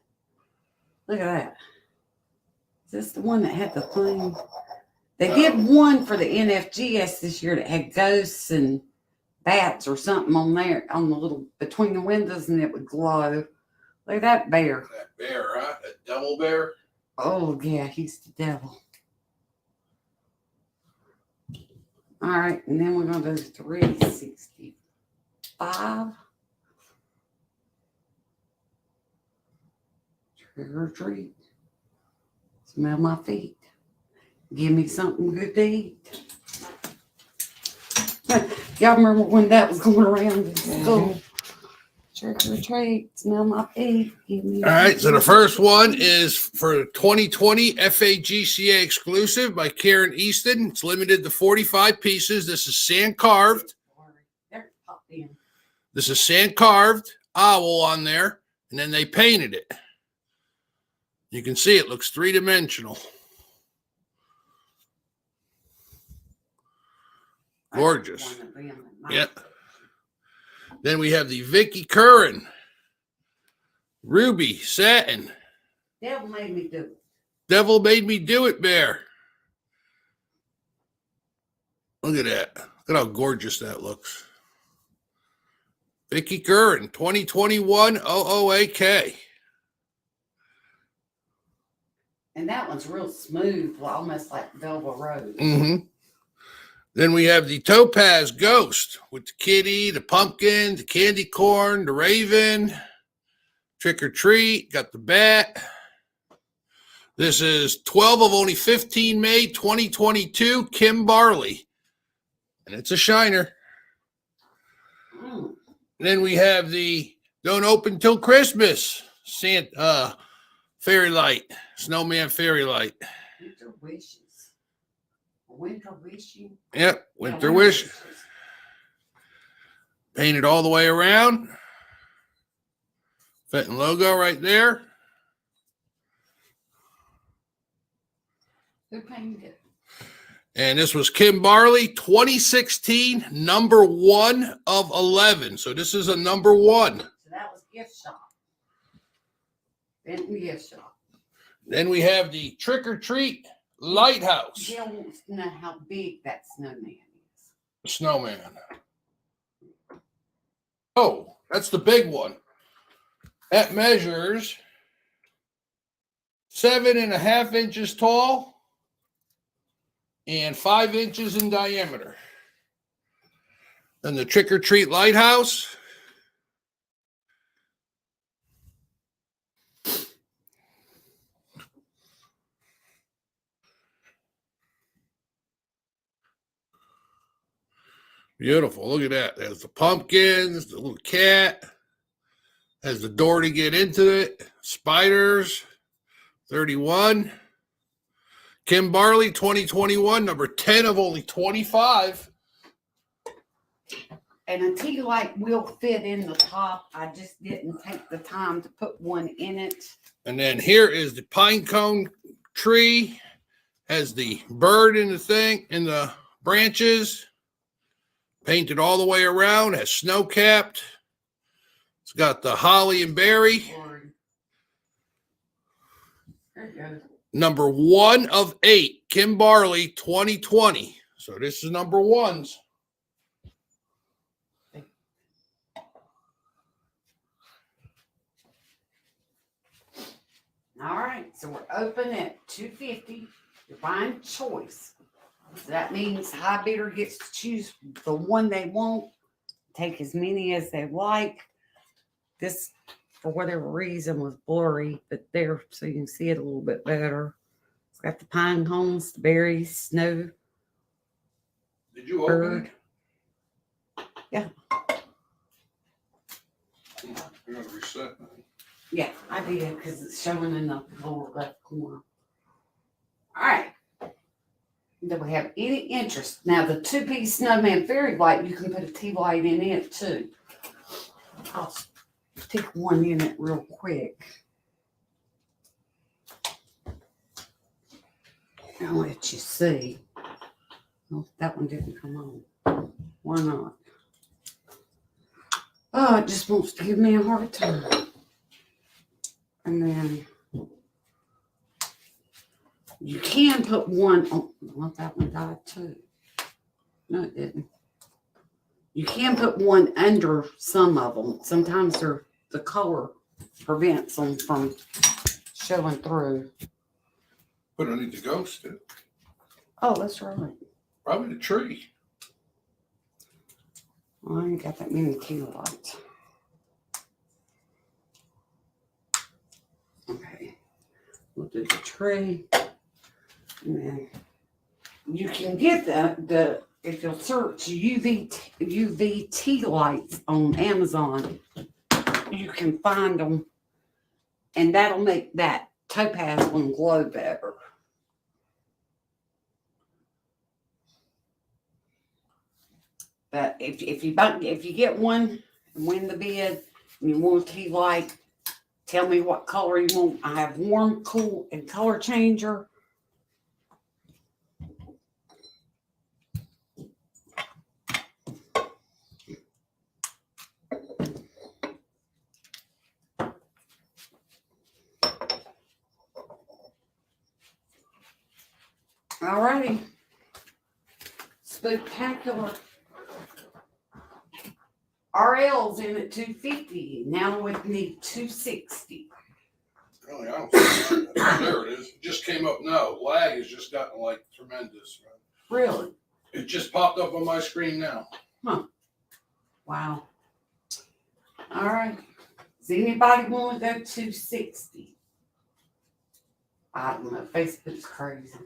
Look at that. Is this the one that had the thing? They did one for the NFGS this year that had ghosts and bats or something on there, on the little, between the windows, and it would glow. Look at that bear. That bear, huh? That devil bear. Oh, yeah, he's the devil. All right, and then we're going to do 365. Trick or treat. Smell my feet. Give me something good to eat. Y'all remember when that was going around in school? Trick or treat, smell my feet. Give me All right, so the first one is for 2020 FAGCA exclusive by Karen Easton. It's limited to 45 pieces. This is sand carved. There, pop in. This is sand carved owl on there, and then they painted it. You can see it looks three-dimensional. Gorgeous. Yep. Then we have the Vicky Curran Ruby Satin. Devil made me do it. Devil made me do it, bear. Look at that. Look at how gorgeous that looks. Vicky Curran, 2021 OOAK. And that one's real smooth, almost like Velvet Rose. Mm-hmm. Then we have the Topaz Ghost with the kitty, the pumpkin, the candy corn, the raven, trick or treat, got the bat. This is 12 of only 15 made, 2022, Kim Barley. And it's a shiner. Mm. Then we have the Don't Open Till Christmas fairy light, snowman fairy light. Winter wishes. Winter wishing. Yep, winter wish. Painted all the way around. Fenton logo right there. Who painted it? And this was Kim Barley, 2016, number 1 of 11. So this is a number 1. So that was gift shop. Fenton gift shop. Then we have the Trick or Treat Lighthouse. Jill wants to know how big that snowman is. Snowman. Oh, that's the big one. That measures 7.5 inches tall and 5 inches in diameter. Then the Trick or Treat Lighthouse. Beautiful. Look at that. There's the pumpkins, the little cat. Has the door to get into it. Spiders. 31. Kim Barley, 2021, number 10 of only 25. And a tea light will fit in the top. I just didn't take the time to put one in it. And then here is the pine cone tree. Has the bird in the thing, in the branches. Painted all the way around, has snow capped. It's got the holly and berry. There it goes. Number 1 of 8, Kim Barley, 2020. So this is number 1s. All right, so we're open at $2.50. You're buying choice. So that means high bidder gets to choose the one they want, take as many as they like. This, for whatever reason, was blurry, but there, so you can see it a little bit better. It's got the pine cones, the berries, snow. Did you open bird. it? Yeah. I'm going to reset. Yeah, I did because it's showing in the lower left corner. All right. Do we have any interest? Now, the 2-piece snowman fairy light, you can put a tea light in it too. stick one in it real quick. I'll let you see. Oh, that one didn't come on. Why not? Oh, it just wants to give me a hard time. And then you can put one on. Well, that one died too. No, it didn't. You can put one under some of them. Sometimes the color prevents them from showing through. Put underneath the ghost too. Oh, that's right. Probably the tree. Well, I ain't got that many kilowatts. Okay. We'll do the tree. And then you can get the if you'll search UVT lights on Amazon, you can find them, and that'll make that topaz one glow better. But if you get one and win the bid and you want a tea light, tell me what color you want. I have warm, cool, and color changer. Alrighty. Spectacular. RL's in at 250. Now we need 260. Really, I don't see it. There it is. It just came up now. Lag has just gotten like tremendous. Really? It just popped up on my screen now. Wow. All right. Does anybody want to go 260? I don't know. Facebook's crazy.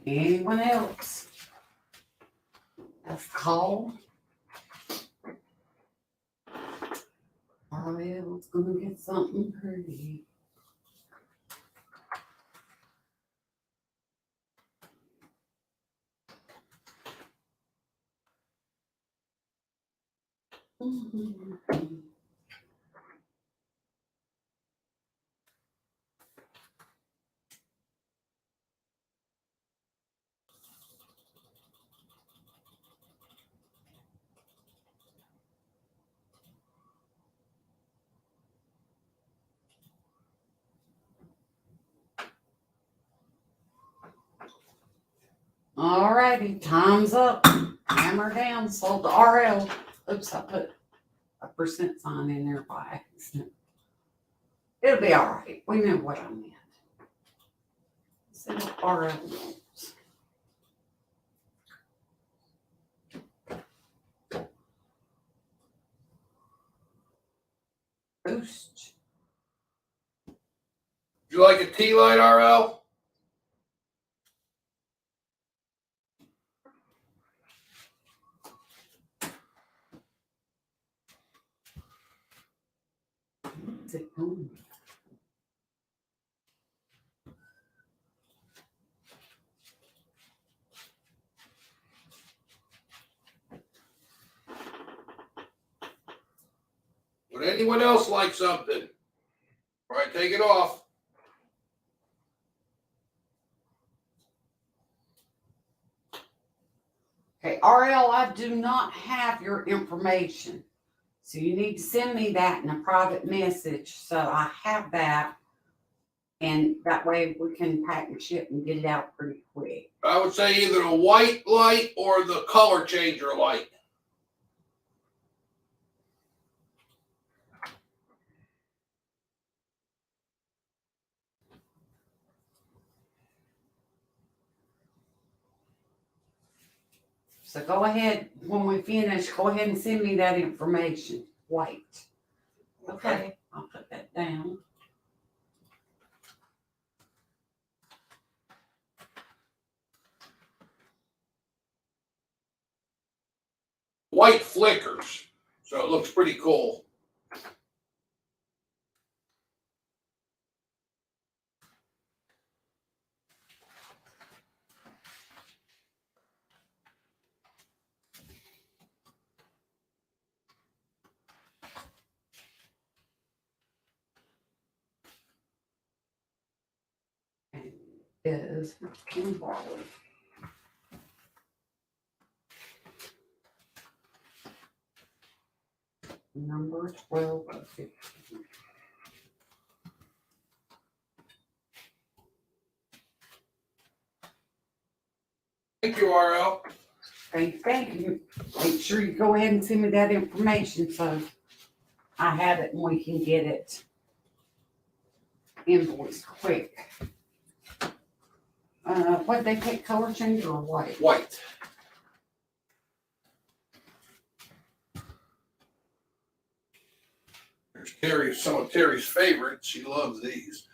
Anyone else? That's called. RL's gonna get something pretty. All righty, time's up. Hammer down, sold the RL. Oops, I put a percent sign in there by accident. It'll be all right. We know what I meant. So RL notes. Boost. Do you like a tea light, RL? What's it doing? Would anyone else like something? All right, take it off. Okay, RL, I do not have your information. So you need to send me that in a private message so I have that. And that way we can pack and ship and get it out pretty quick. I would say either the white light or the color changer light. So go ahead, when we finish, go ahead and send me that information. White. Okay, I'll put that down. White flickers, so it looks pretty cool. is Kimberly. Number 12 of 15. Thank you, RL. Thank you. Make sure you go ahead and send me that information so I have it and we can get it invoiced quick. What they take, color change or white? White. There's Terry, some of Terry's favorites. She loves these.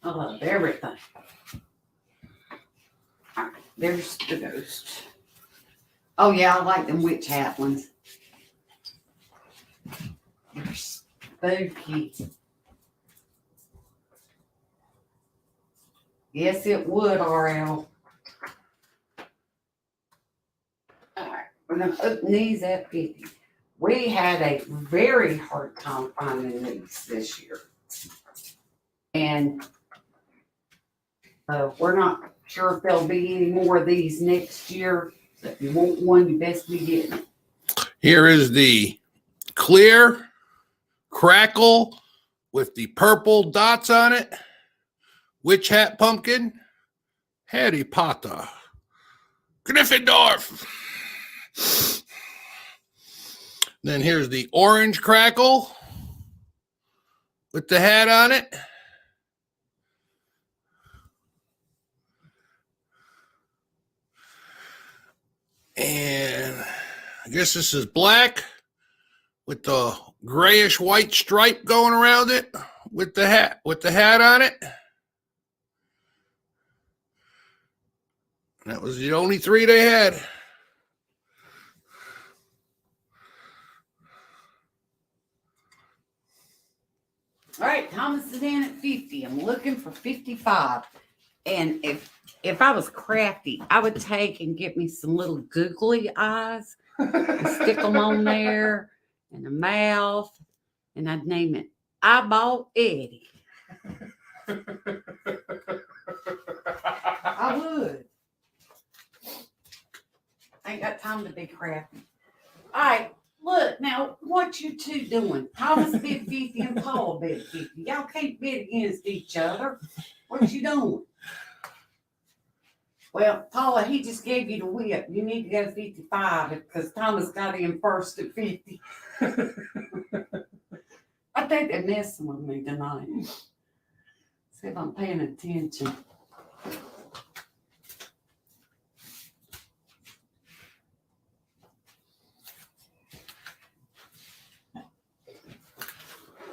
I love everything. Alright, there's the ghost. Oh yeah, I like them witch hat ones. They're spooky. Yes, it would, RL. Alright, we're gonna open these at 50. We had a very hard time finding these this year. And we're not sure if there'll be any more of these next year. So if you want one, you best be getting it. Here is the clear crackle with the purple dots on it. Witch hat pumpkin. Harry Potter. Gryffindor. Then here's the orange crackle with the hat on it. And I guess this is black with the grayish white stripe going around it with the hat on it. That was the only three they had. All right, Thomas is in at 50. I'm looking for 55. And if I was crafty, I would take and get me some little googly eyes and stick them on there and a mouth, and I'd name it Eyeball Eddie. I would. I ain't got time to be crafty. All right, look, now, what you two doing? Thomas bid 50 and Paul bid 50. Y'all can't bid against each other. What you doing? Well, Paula, he just gave you the whip. You need to go to 55 because Thomas got in first at 50. I think they're messing with me tonight. See if I'm paying attention.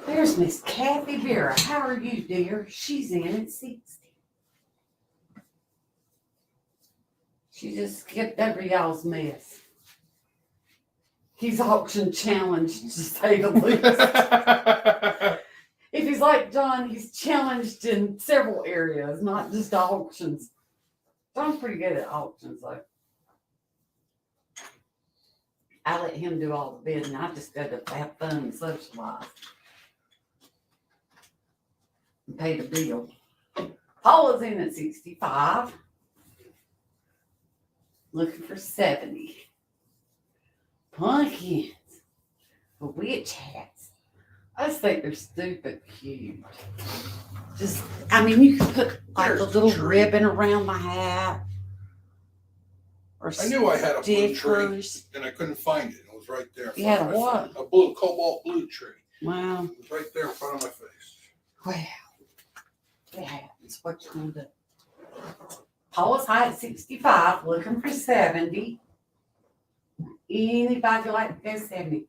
There's Miss Kathy Vera. How are you, dear? She's in at 60. She just skipped over y'all's mess. He's auction challenged, to say the least. If he's like John, he's challenged in several areas, not just auctions. John's pretty good at auctions, though. I let him do all the bidding. I just go to have fun and socialize. And pay the bill. Paula's in at 65. Looking for 70. Pumpkins. Witch hats. I just think they're stupid cute. Just, I mean, you could put like a little ribbon around my hat. Or I knew I had a blue tree, stickers. and I couldn't find it. It was right there. You had a what? A blue, cobalt blue tree. Wow. It was right there in front of my face. Wow. It happens. What you gonna do? Paula's high at 65, looking for 70. Anybody like to go 70?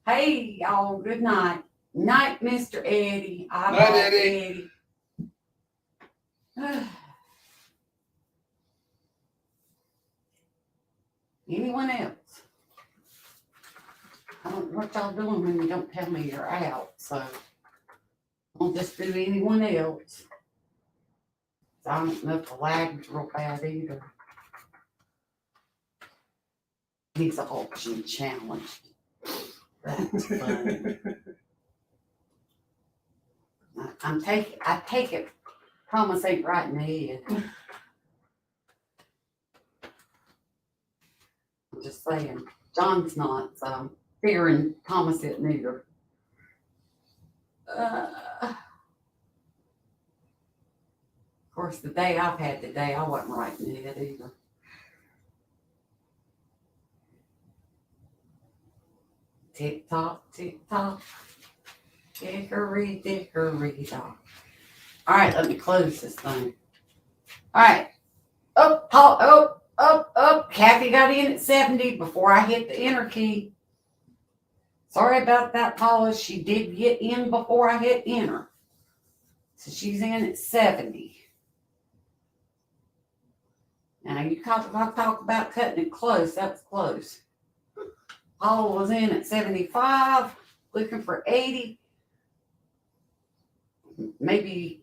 Hey, y'all, good night. Night, Mr. Eddie. I'm Night, Eddie. Anyone else? I don't know what y'all doing when you don't tell me you're out, so I'll just do anyone else. I don't know if the lag's real bad either. He's an auction challenge. That's funny. I take it Thomas ain't right in the head. I'm just saying. John's not, so figuring Thomas isn't either. Of course, the day I've had today, I wasn't right in the head either. Tick tock, tick tock. Dickory, dickory, dock. All right, let me close this thing. All right. Up, Paul, up. Kathy got in at 70 before I hit the enter key. Sorry about that, Paula. She did get in before I hit enter. So she's in at 70. Now, you talk about cutting it close. That was close. Paula was in at 75, looking for 80. Maybe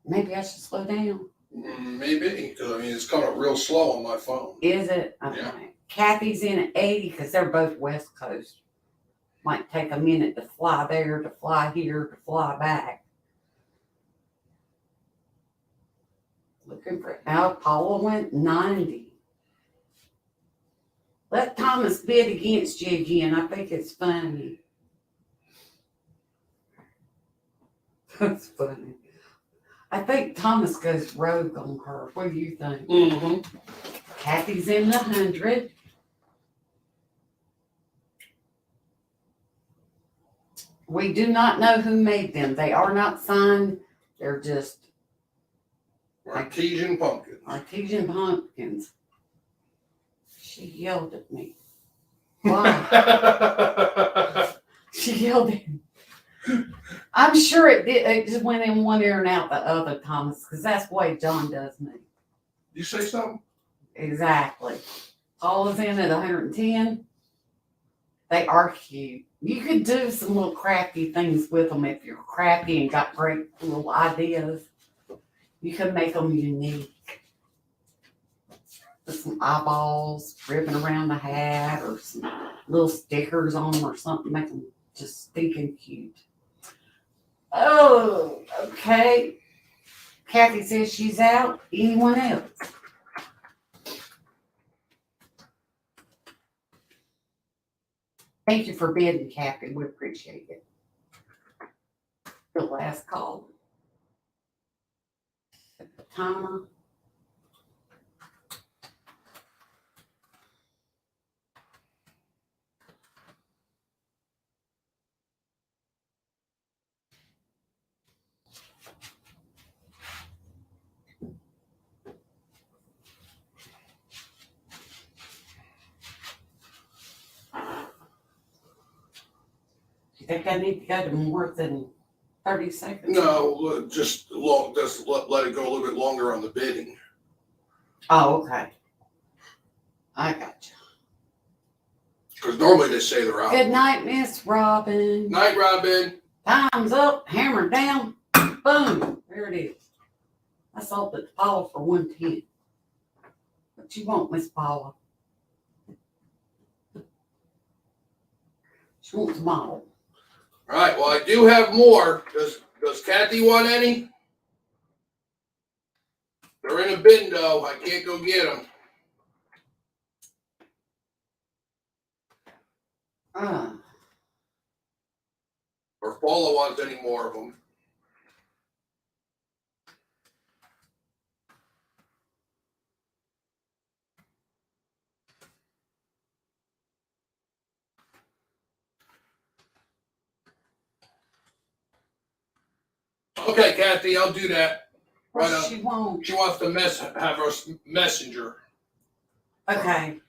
I should slow down. Maybe, because I mean, it's coming up real slow on my phone. Is it? Okay. Yeah. Kathy's in at 80 because they're both West Coast. Might take a minute to fly there, to fly here, to fly back. Looking for Paula went 90. Let Thomas bid against you again. I think it's funny. That's funny. I think Thomas goes rogue on her. What do you think? Mm-hmm. Kathy's in the 100. We do not know who made them. They are not signed. They're just Artesian pumpkin. artesian pumpkins. She yelled at me. Why? She yelled at me. I'm sure it did. It just went in one ear and out the other, Thomas, because that's the way John does me. You say something? Exactly. Paula's in at 110. They are cute. You could do some little crafty things with them if you're crafty and got great little ideas. You can make them unique. With some eyeballs, ribbon around the hat, or some little stickers on them or something. Make them just stinking cute. Oh, okay. Kathy says she's out. Anyone else? Thank you for bidding, Kathy. We appreciate it. The last call. Set the timer. Do you think I need to go to more than 30 seconds? No, just let it go a little bit longer on the bidding. Oh, okay. I got you. Because normally they say they're out. Good night, Miss Robin. Night, Robin. Time's up, hammer down, boom. There it is. I sold it to Paula for 110. What you want, Miss Paula? She wants a model. All right, well, I do have more. Does Kathy want any? They're in a bin, though. I can't go get them. Or if Paula wants any more of them. Okay, Kathy, I'll do that. What Right on. she want? She wants to have her messenger. Okay.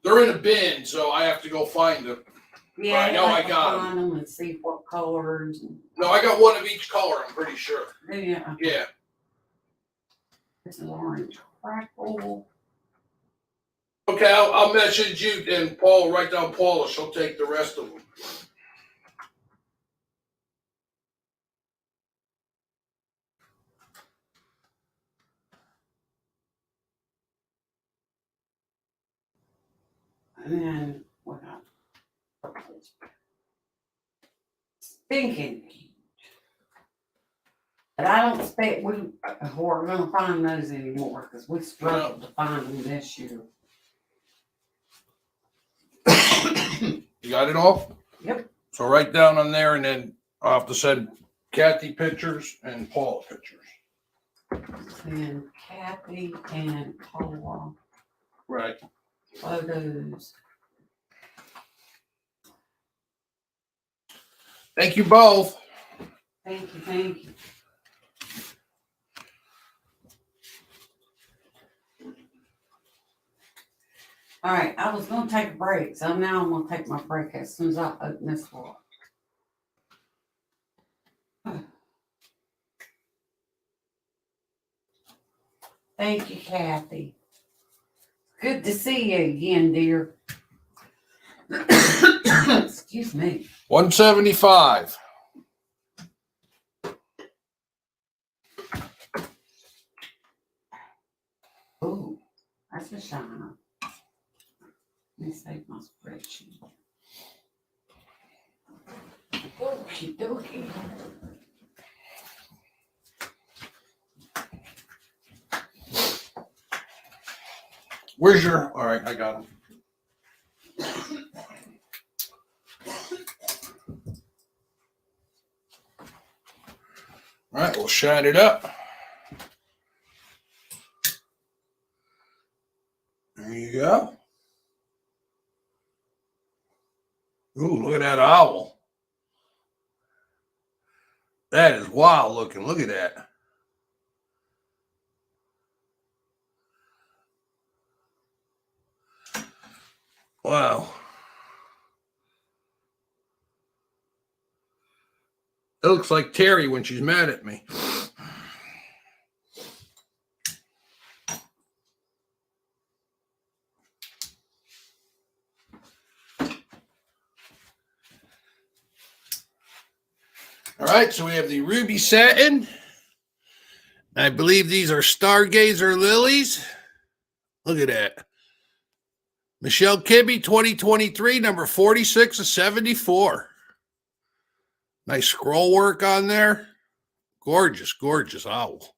They're in a bin, so I have to go find them. Yeah, I know I got 'em. find them and see what colors. No, I got one of each color, I'm pretty sure. Yeah. Yeah. This is orange crackle. Okay, I'll message you and Paul, write down Paula. She'll take the rest of them. And then what else? Thinking. But I don't expect we're gonna find those anymore because we struggled to find them this year. You got it all? Yep. So write down on there, and then I'll have to send Kathy pictures and Paula pictures. And Kathy and Paula Right. photos. Thank you both. Thank you, thank you. All right, I was gonna take a break, so now I'm gonna take my break as soon as I open this door. Thank you, Kathy. Good to see you again, dear. Excuse me. 175. Ooh, that's a shiner. Let me save my spreadsheet. Okie dokie. Where's your? All right, I got them. All right, we'll shine it up. There you go. Ooh, look at that owl. That is wild looking. Look at that. Wow. It looks like Terry when she's mad at me. All right, so we have the ruby satin. I believe these are Stargazer lilies. Look at that. Michelle Kibbe, 2023, number 46 of 74. Nice scroll work on there. Gorgeous, gorgeous owl.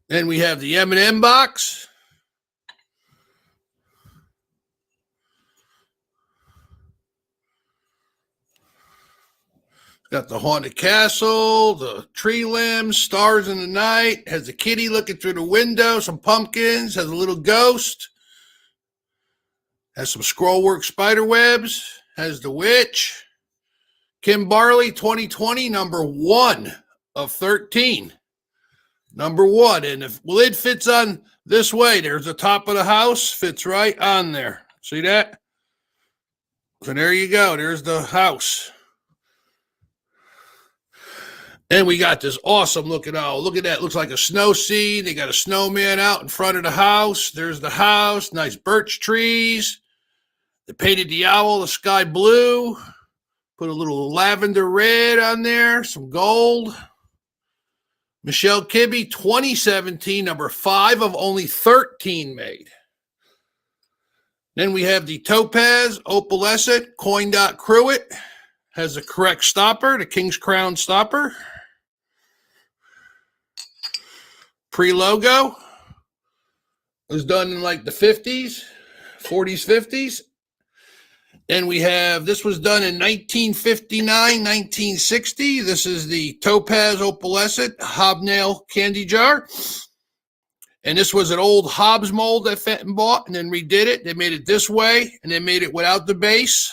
Then we have the M&M box. Got the Haunted Castle, the tree limbs, stars in the night, has a kitty looking through the window, some pumpkins, has a little ghost, has some scroll work spider webs, has the witch. Kim Barley, 2020, number 1 of 13. Number 1. And if lid fits on this way, there's the top of the house, fits right on there. See that? So there you go. There's the house. And we got this awesome looking owl. Look at that. Looks like a snow scene. They got a snowman out in front of the house. There's the house. Nice birch trees. They painted the owl the sky blue. Put a little lavender red on there. Some gold. Michelle Kibbe, 2017, number 5 of only 13 made. Then we have the Topaz Opalescent Coin Dot Cruet. Has the correct stopper, the King's Crown stopper. Pre-logo. It was done in like the 50s, 40s, 50s. And we have, this was done in 1959, 1960. This is the Topaz Opalescent Hobnail Candy Jar. And this was an old Hobbs mold that Fenton bought and then redid it. They made it this way and they made it without the base.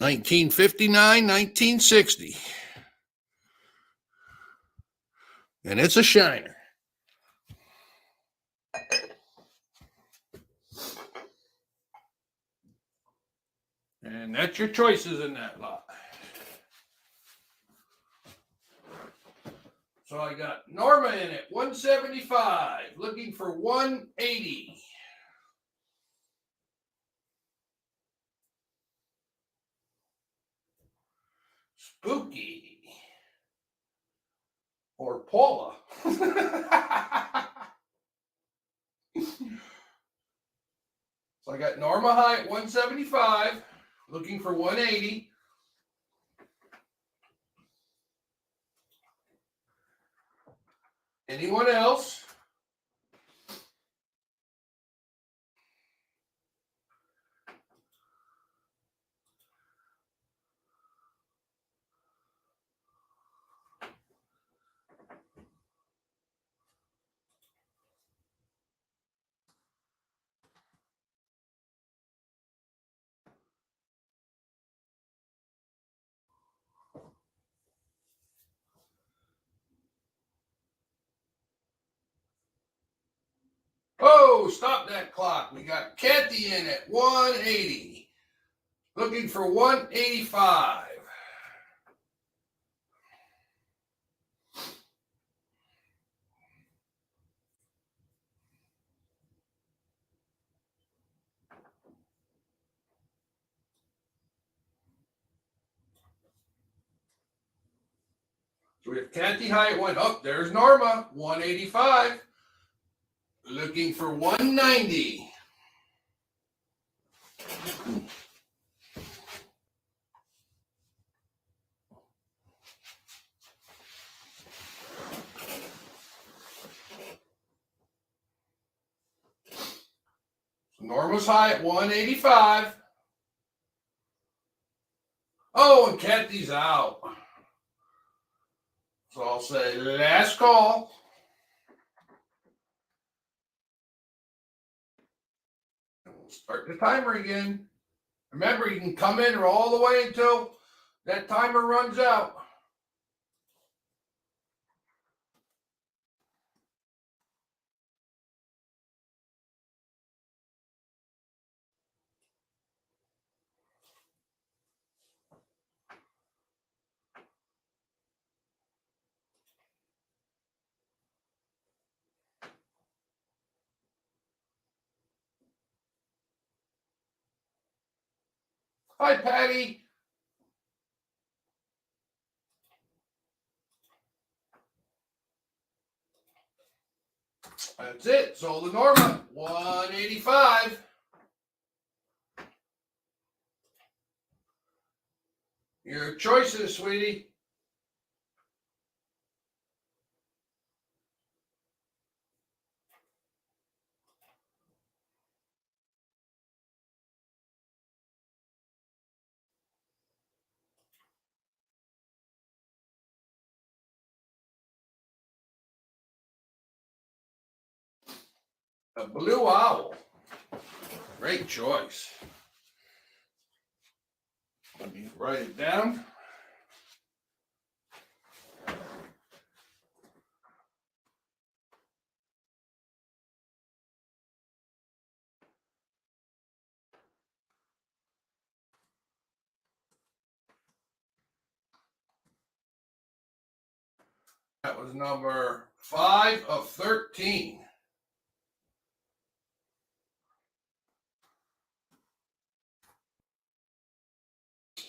$1959, 1960. And it's a shiner. And that's your choices in that lot. So I got Norma in it, 175, looking for 180. Spooky. Or Paula. So So I got Norma High at 175, looking for 180. Anyone else? Oh, stop that clock. We got Kathy in at 180. Looking for 185. So we have Kathy High at 1. Oh, there's Norma, 185. Looking for 190. Norma's high at 185. Oh, and Kathy's out. So I'll say last call. And we'll start the timer again. Remember, you can come in all the way until that timer runs out. Hi, Patty. That's it. Sold the Norma, 185. Your choices, sweetie. A blue owl. Great choice. Let me write it down. That was number 5 of 13.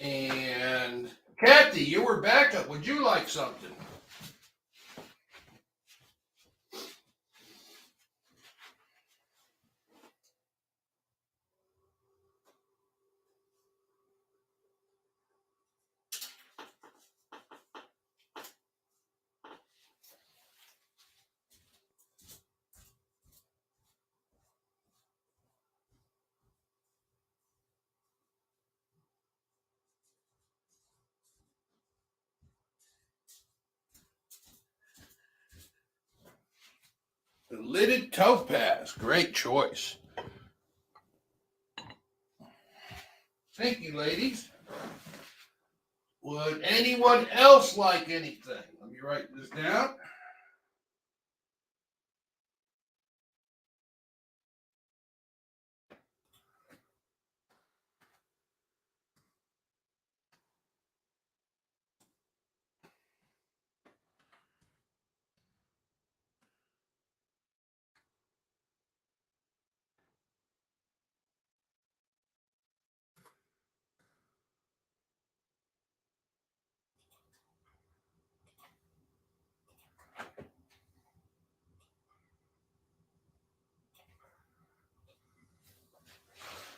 And Kathy, you were backup. Would you like something? The lidded topaz. Great choice. Thank you, ladies. Would anyone else like anything? Let me write this down.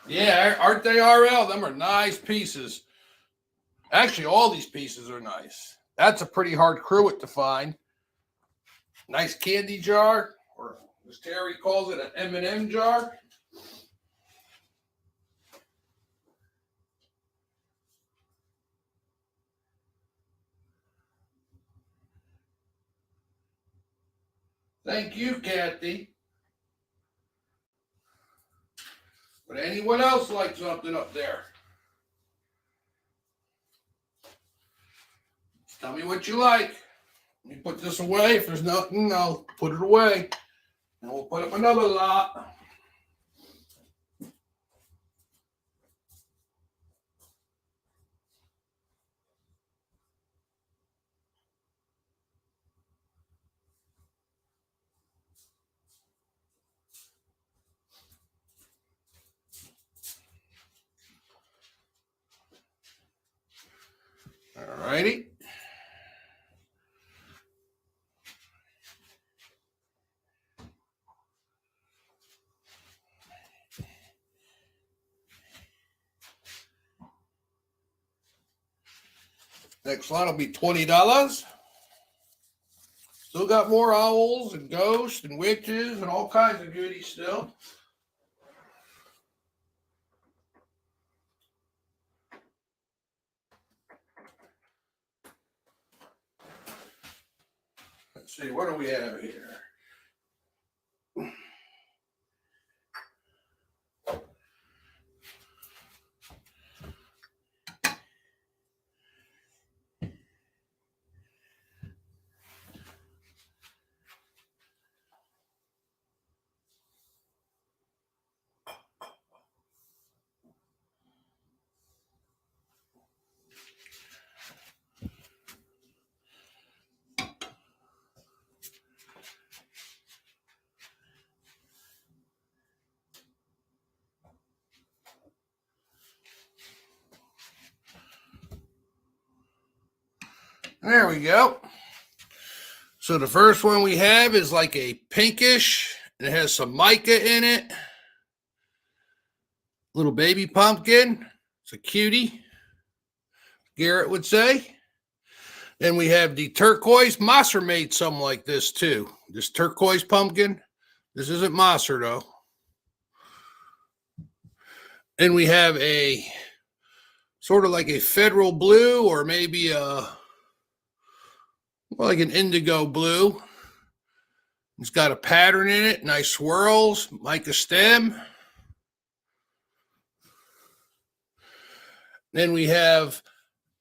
Yeah, aren't they, RL? Them are nice pieces. Actually, all these pieces are nice. That's a pretty hard cruet to find. Nice candy jar, or as Terry calls it, an M&M jar. Thank you, Kathy. Would anyone else like something up there? Tell me what you like. Let me put this away. If there's nothing, I'll put it away. And we'll put up another lot. All righty. Next lot will be $20. Still got more owls and ghosts and witches and all kinds of goodies still. Let's see, what do we have here? There we go. So the first one we have is like a pinkish, and it has some mica in it. Little baby pumpkin. It's a cutie, Garrett would say. Then we have the turquoise. Mosser made some like this too. This turquoise pumpkin. This isn't Mosser though. And we have a sort of like a federal blue, or maybe like an indigo blue. It's got a pattern in it, nice swirls, mica stem. Then we have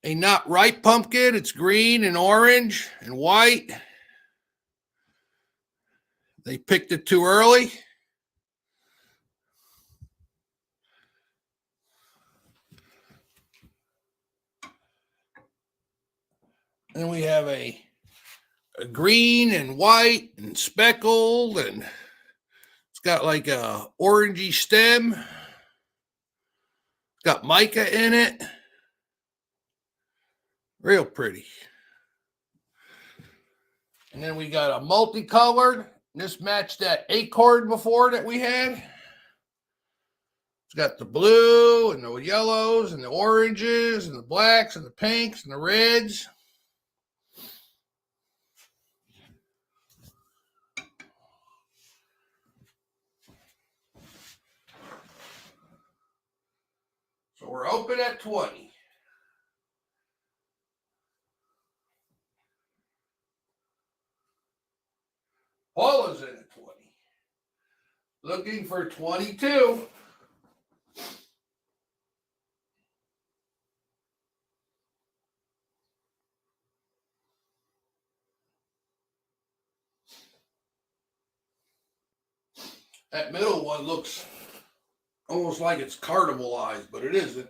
a not ripe pumpkin. It's green and orange and white. They picked it too early. Then we have a green and white and speckled, and it's got like a orangey stem. It's got mica in it. Real pretty. And then we got a multicolored. This matched that acorn before that we had. It's got the blue and the yellows and the oranges and the blacks and the pinks and the reds. So we're open at 20. Paula's in at 20. Looking for 22. That middle one looks almost like it's carnivalized, but it isn't.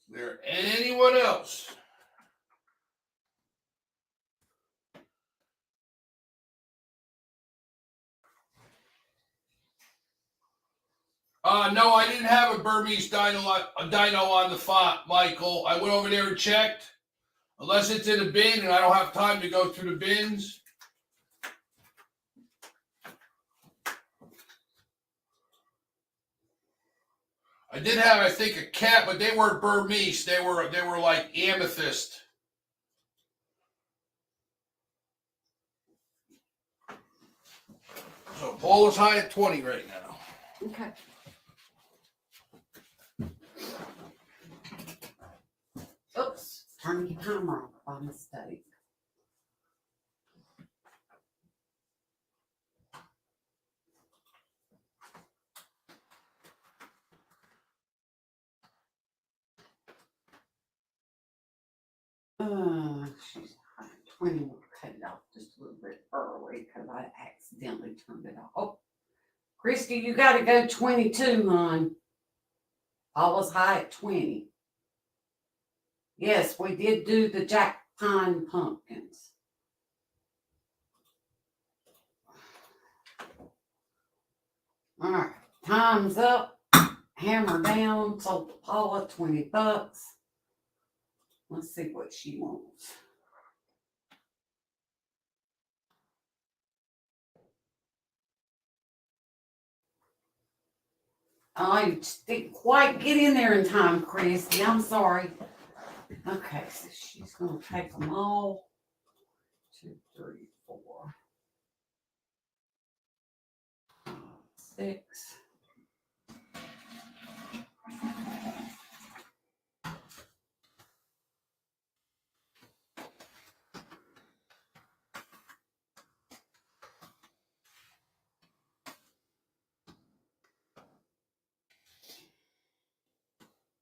Is there anyone else? No, I didn't have a Burmese dino on the font, Michael. I went over there and checked. Unless it's in a bin and I don't have time to go through the bins. I did have, I think, a cat, but they weren't Burmese. They were like amethyst. So Paul is high at 20 right now. Okay. Oops, turned the camera off by mistake. She's 20 will cut it off just a little bit early because I accidentally turned it off. Oh, Christy, you got to go 22, hon. I was high at 20. Yes, we did do the Jack Pine pumpkins. All right, time's up. Hammer down. Sold to Paula $20. Let's see what she wants. I didn't quite get in there in time, Christy. I'm sorry. Okay, so she's going to take them all. 2, 3, 4, 5, 6.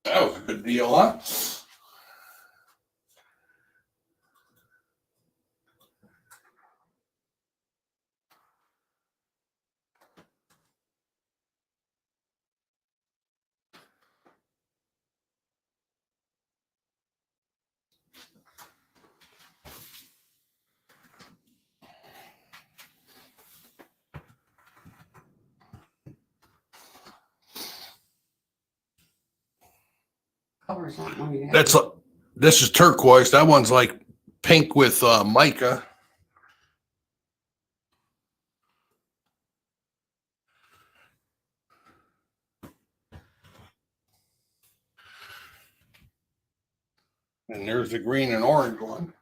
That was a good deal, huh? Colors aren't one you have. This is turquoise. That one's like pink with mica. And there's the green and orange one.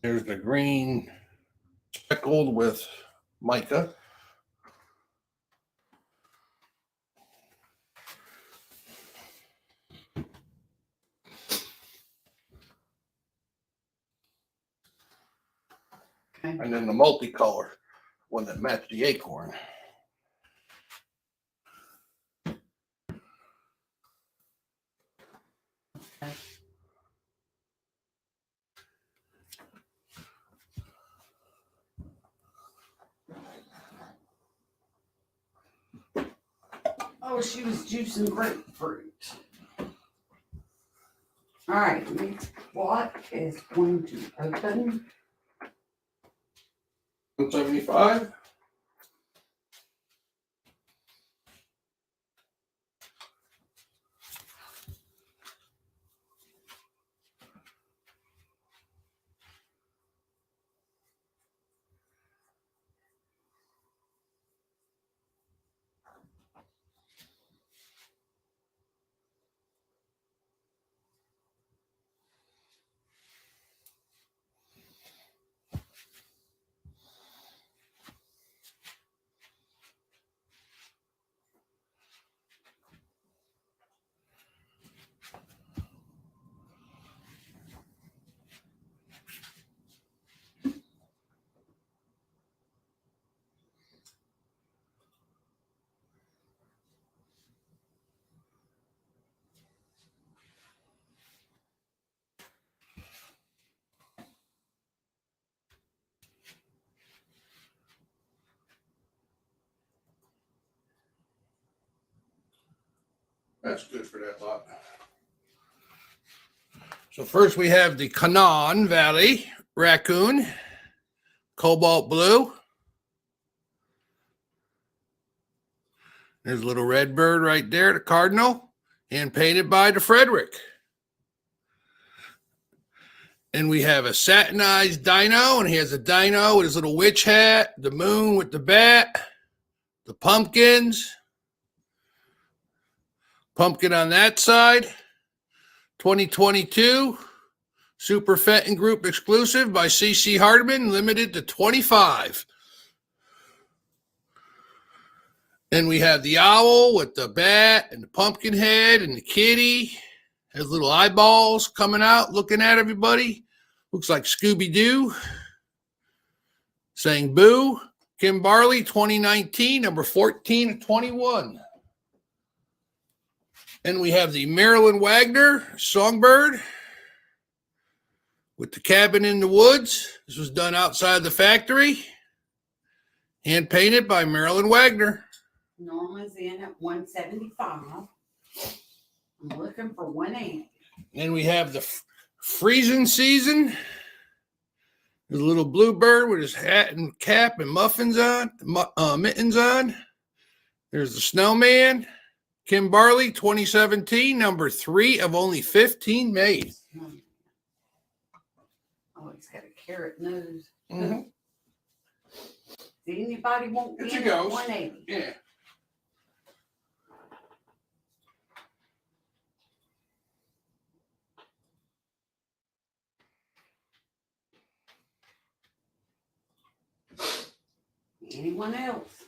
There's the green speckled with mica. Okay. And then the multicolor one that matched the acorn. Okay. Oh, she was juicing grapefruit. All right, next block is going to open. 175. That's good for that lot. So first we have the Canaan Valley raccoon, cobalt blue. There's a little red bird right there, the cardinal, and painted by the Frederick. And we have a satinized dino, and he has a dino with his little witch hat, the moon with the bat, the pumpkins, pumpkin on that side. 2022 Super Fenton Group exclusive by CC Hardeman, limited to 25. Then we have the owl with the bat and the pumpkin head and the kitty. Has little eyeballs coming out, looking at everybody. Looks like Scooby-Doo. Saying boo. Kim Barley, 2019, number 14 of 21. And we have the Marilyn Wagner Songbird with the cabin in the woods. This was done outside the factory. Hand painted by Marilyn Wagner. Norma's in at 175. I'm looking for 180. Then we have the freezing season. There's a little bluebird with his hat and cap and muffins on, mittens on. There's the snowman. Kim Barley, 2017, number 3 of only 15 made. Oh, he's got a carrot nose. Mm-hmm. Did anybody want It's a in at ghost. 180? Yeah. Anyone else?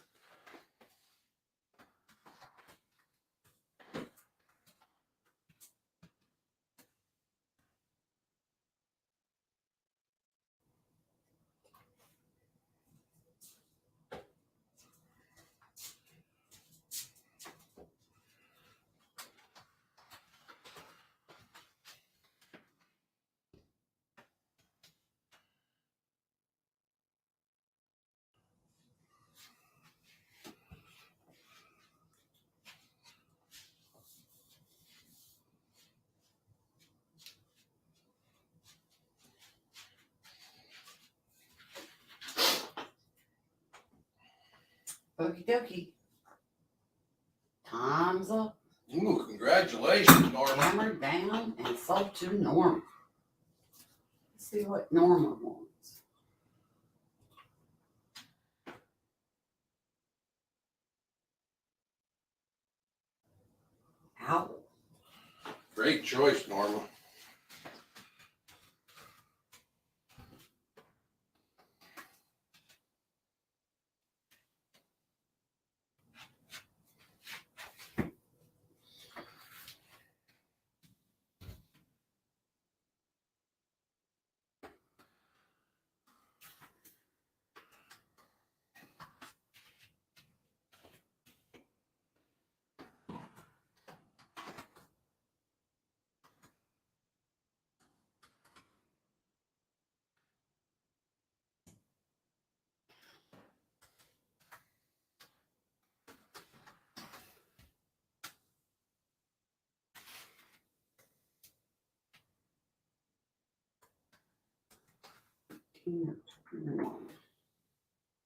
Okie dokie. Time's up. Ooh, congratulations, Norma. Hammered down and sold to Norma. Let's see what Norma wants. Ow. Great choice, Norma.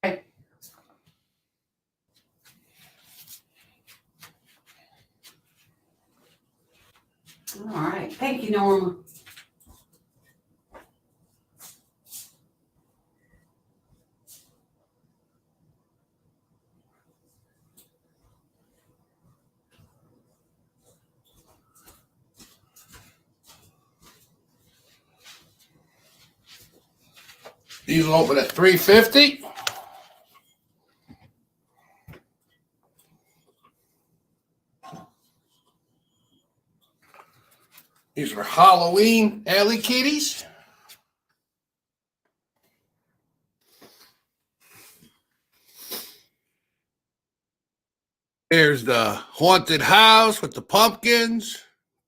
Okay. All right. Thank you, Norma. These will open at $3.50. These are Halloween alley kitties. There's the haunted house with the pumpkins.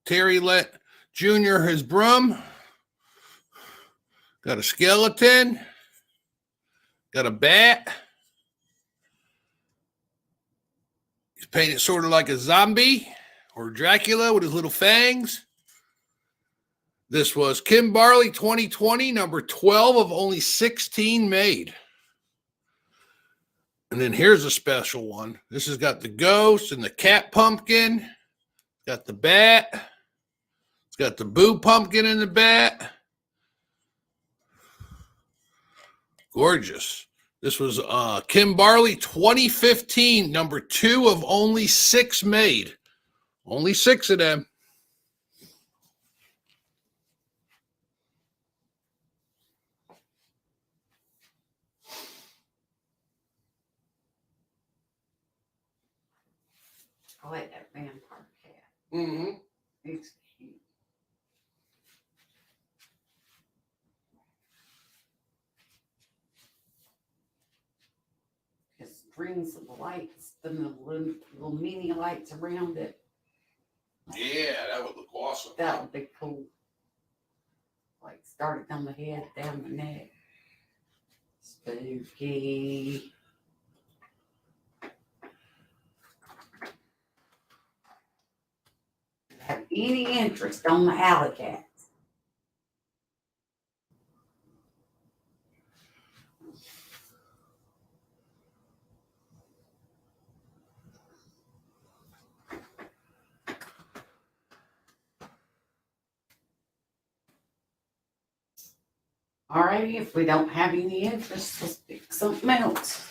Terry let Jr. his broom. Got a skeleton. Got a bat. He's painted sort of like a zombie or Dracula with his little fangs. This was Kim Barley 2020, number 12 of only 16 made. And then here's a special one. This has got the ghost and the cat pumpkin. Got the bat. It's got the boo pumpkin in the bat. Gorgeous. This was Kim Barley 2015, number 2 of only 6 made. Only 6 of them. I like that vampire cat. Mm-hmm. It's cute. Just strings of lights, the little mini lights around it. Yeah, that would look awesome. That would be cool. Like started on the head, down the neck. Spooky. Have any interest on the alley cats? Alrighty, if we don't have any interest, let's pick something else.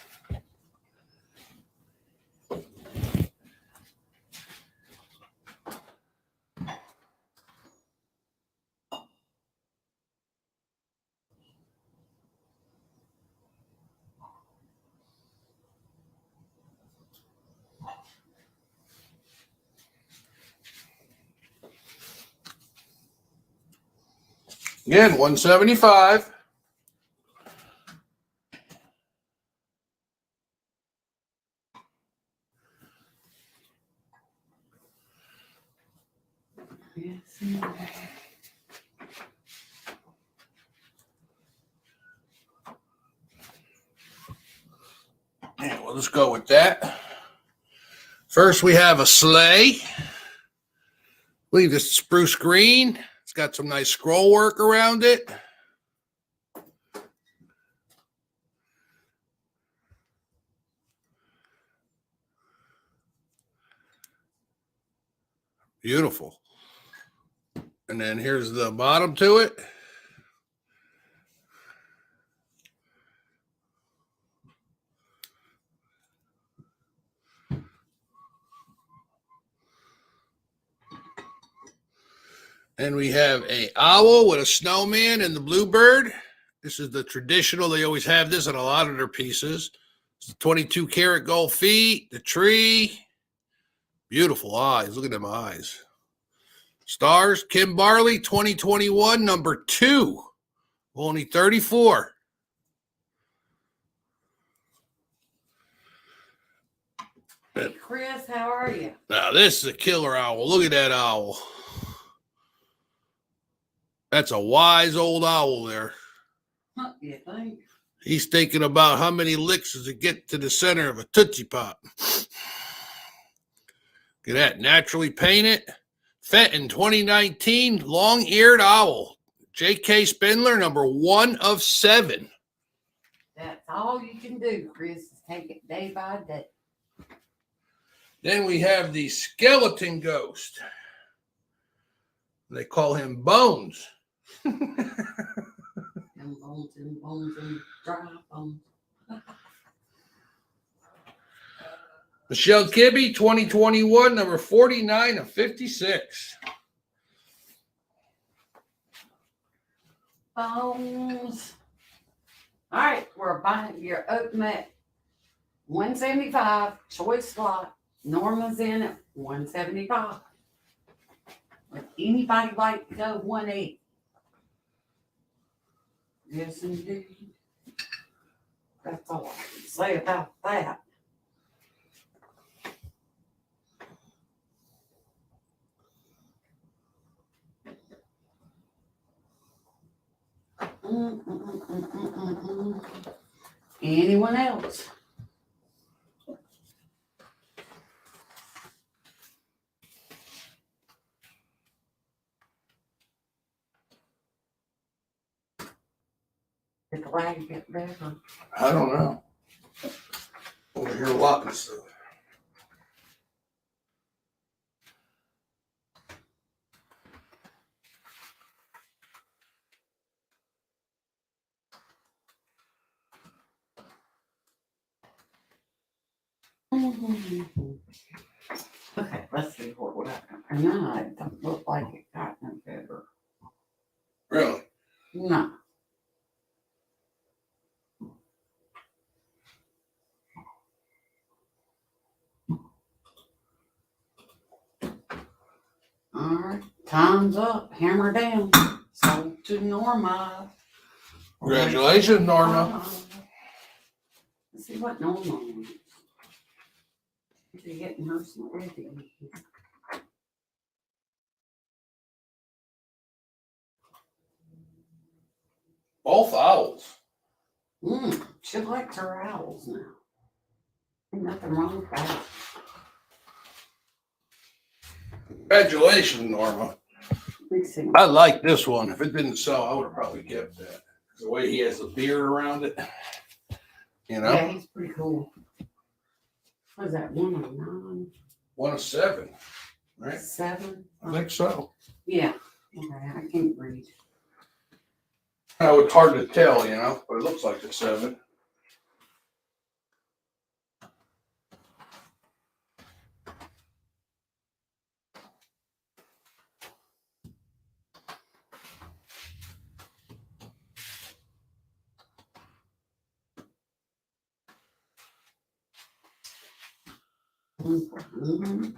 Again, 175. Yes. Yeah, we'll just go with that. First, we have a sleigh. I believe this is spruce green. It's got some nice scroll work around it. Beautiful. And then here's the bottom to it. And we have a owl with a snowman and the bluebird. This is the traditional. They always have this on a lot of their pieces. It's the 22 karat gold feet, the tree. Beautiful eyes. Look at them eyes. Stars, Kim Barley, 2021, number 2. Only 34. Hey, Chris, how are you? Now, this is a killer owl. Look at that owl. That's a wise old owl there. Huh, you think? He's thinking about how many licks does it get to the center of a Tootsie Pop. Look at that. Naturally painted. Fenton 2019 long-eared owl. J.K. Spindler, number 1 of 7. That's all you can do, Chris, is take it day by day. Then we have the skeleton ghost. They call him Bones. Them bones and dry bones. Michelle Kibbe, 2021, number 49 of 56. Bones. All right, we're buying your open at 175, choice slot. Norma's in at 175. Would anybody like to go 180? Yes, indeed. That's all I can say about that. Anyone else? Did the lag get better? I don't know. Over here, a lot of stuff. Okay, let's see what happened. No, it don't look like it got no better. Really? No. All right, time's up. Hammer down. So to Norma. Congratulations, Norma. Let's see what Norma wants. She's getting her some ready. Both owls. She likes her owls now. Ain't nothing wrong with that. Congratulations, Norma. Let me see. I like this one. If it didn't sell, I would have probably kept that. The way he has the beard around it. You know? Yeah, he's pretty cool. What is that, 109? 107, right? 7? I think so. Yeah. Okay, I can't read. Oh, it's hard to tell, you know, but it looks like it's 7.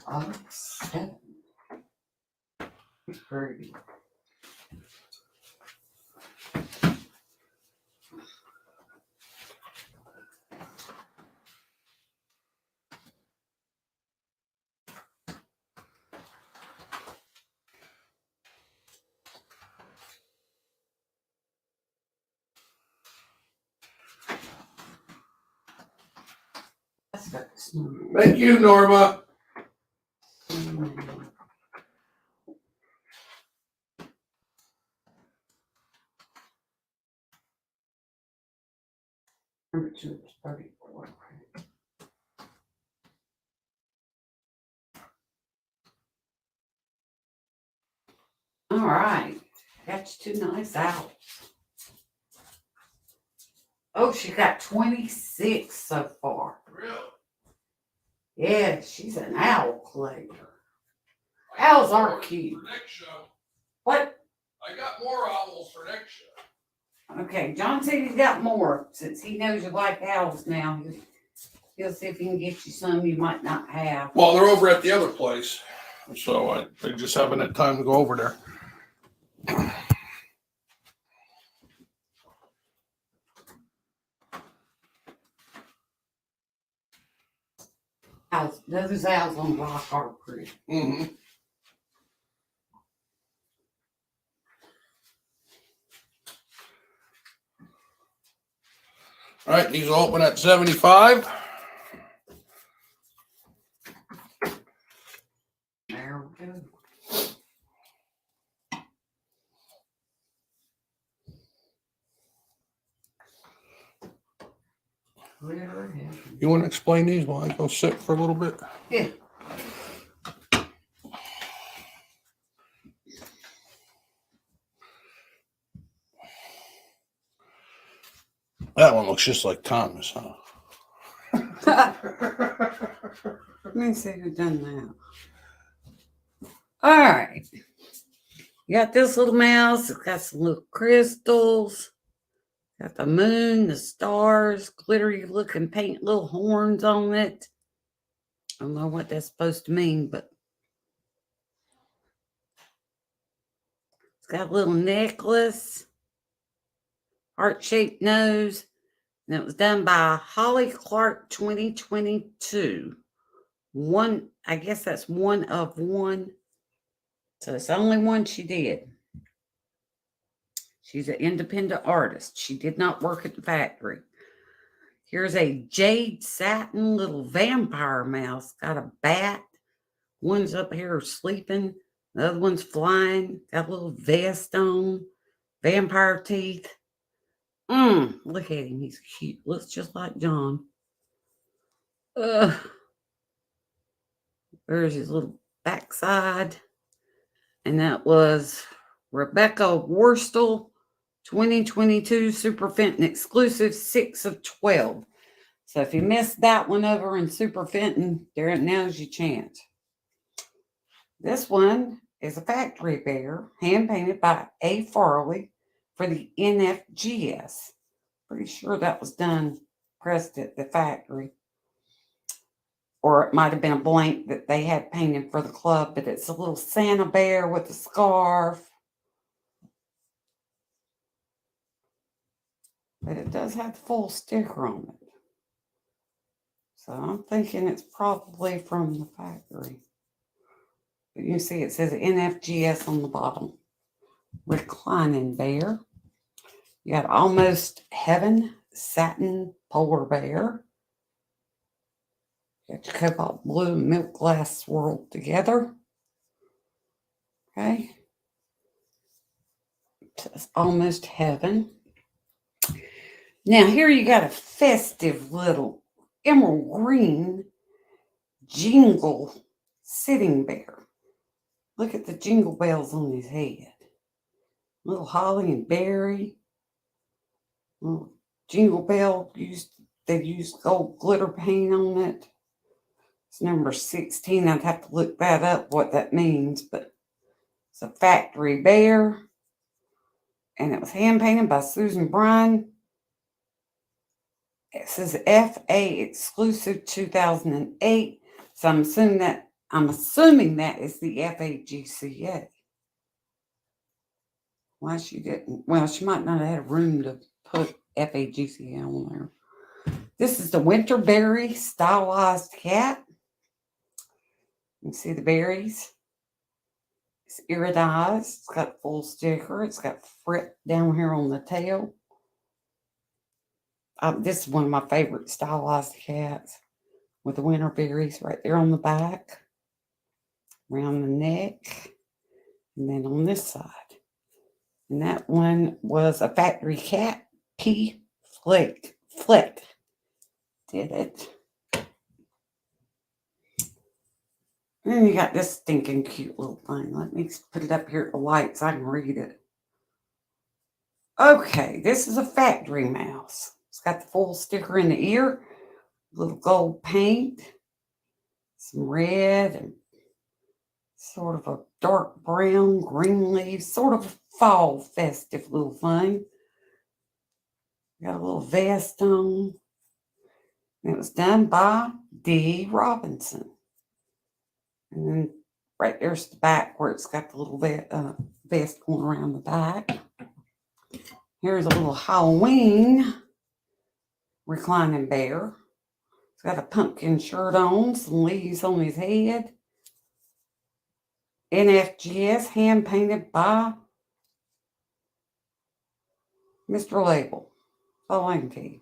Five, 7. It's pretty. That's got the snow. Thank you, Norma. Number 2 is 34. All right. That's 2 nice owls. Oh, she got 26 so far. Really? Yeah, she's an owl collector. Owls are cute. For next show. What? I got more owls for next show. Okay, John said he's got more. Since he knows you like owls now, he'll see if he can get you some you might not have. Well, they're over at the other place. So I just haven't had time to go over there. Owls, those owls on rock are pretty. Mm-hmm. All right, these will open at 75. There we go. Clear ahead. You want to explain these while I go sit for a little bit? Yeah. That one looks just like Thomas, huh? Let me see who done that. All right. You got this little mouse. It's got some little crystals. Got the moon, the stars, glittery looking paint little horns on it. I don't know what that's supposed to mean, but it's got a little necklace, heart-shaped nose, and it was done by Holly Clark 2022. I guess that's one of one. So it's the only one she did. She's an independent artist. She did not work at the factory. Here's a jade satin little vampire mouse. Got a bat. One's up here sleeping. The other one's flying. Got a little vest on. Vampire teeth. Look at him. He's cute. Looks just like John. Ugh. There's his little backside. And that was Rebecca Worstel, 2022 Super Fenton exclusive, 6 of 12. So if you missed that one over in Super Fenton, now's your chance. This one is a factory bear, hand painted by A. Farley for the NFGS. Pretty sure that was done, pressed at the factory. Or it might have been a blank that they had painted for the club, but it's a little Santa bear with a scarf. But it does have the full sticker on it. So I'm thinking it's probably from the factory. But you see it says NFGS on the bottom. Reclining bear. You got Almost Heaven satin polar bear. You got your cobalt blue and milk glass swirled together. Okay. It's Almost Heaven. Now here you got a festive little emerald green jingle sitting bear. Look at the jingle bells on his head. Little holly and berry. Little jingle bell they used gold glitter paint on it. It's number 16. I'd have to look that up, what that means, but it's a factory bear. And it was hand painted by Susan Bryan. It says FA exclusive 2008. So I'm assuming that is the FAGCA. Why she didn't? Well, she might not have had room to put FAGCA on there. This is the Winterberry stylized cat. You can see the berries. It's iridized. It's got full sticker. It's got fret down here on the tail. This is one of my favorite stylized cats with the winter berries right there on the back, around the neck, and then on this side. And that one was a factory cat, P. Fleck did it. And then you got this stinking cute little thing. Let me put it up here at the light so I can read it. Okay, this is a factory mouse. It's got the full sticker in the ear, little gold paint, some red, and sort of a dark brown, green leaves, sort of a fall festive little thing. Got a little vest on. And it was done by D. Robinson. And then right there's the back where it's got the little vest going around the back. Here's a little Halloween reclining bear. He's got a pumpkin shirt on, some leaves on his head. NFGS, hand painted by Mr. Label. That's all I can tell you.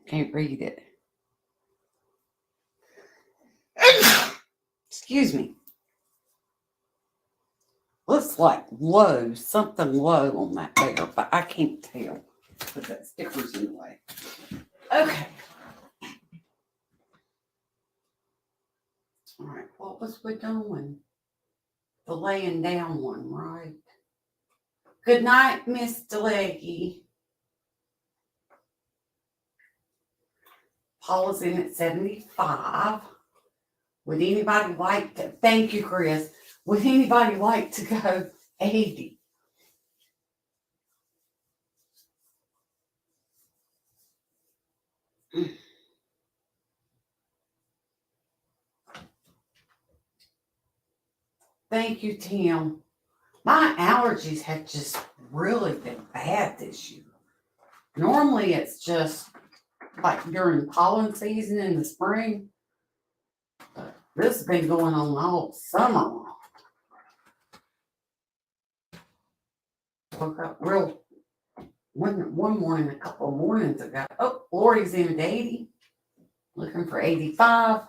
Can't read it. Excuse me. Looks like low, something low on that bear, but I can't tell because that sticker's in the way. Okay. All right, what was we doing? The laying down one, right? Good night, Miss DeLeggy. Paula's in at 75. Would anybody like to, thank you, Chris. Would anybody like to go 80? Thank you, Tim. My allergies have just really been bad this year. Normally it's just like during pollen season in the spring. But this has been going on all summer long. Woke up real one morning, a couple of mornings ago. Oh, Lori's in at 80, looking for 85.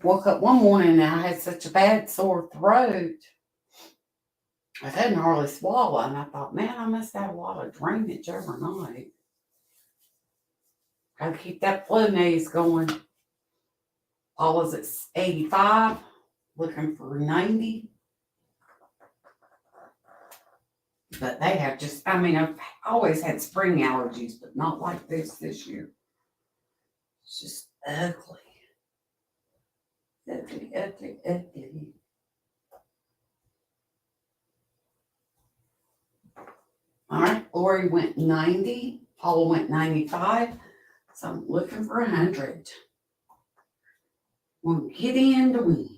Woke up one morning and I had such a bad sore throat. I couldn't hardly swallow, and I thought, man, I must have a lot of drainage overnight. Gotta keep that Flonase going. Paula's at 85, looking for 90. But they have just, I mean, I've always had spring allergies, but not like this year. It's just ugly. Ugly, ugly, ugly. All right, Lori went 90. Paula went 95. So I'm looking for 100. We'll get in to win.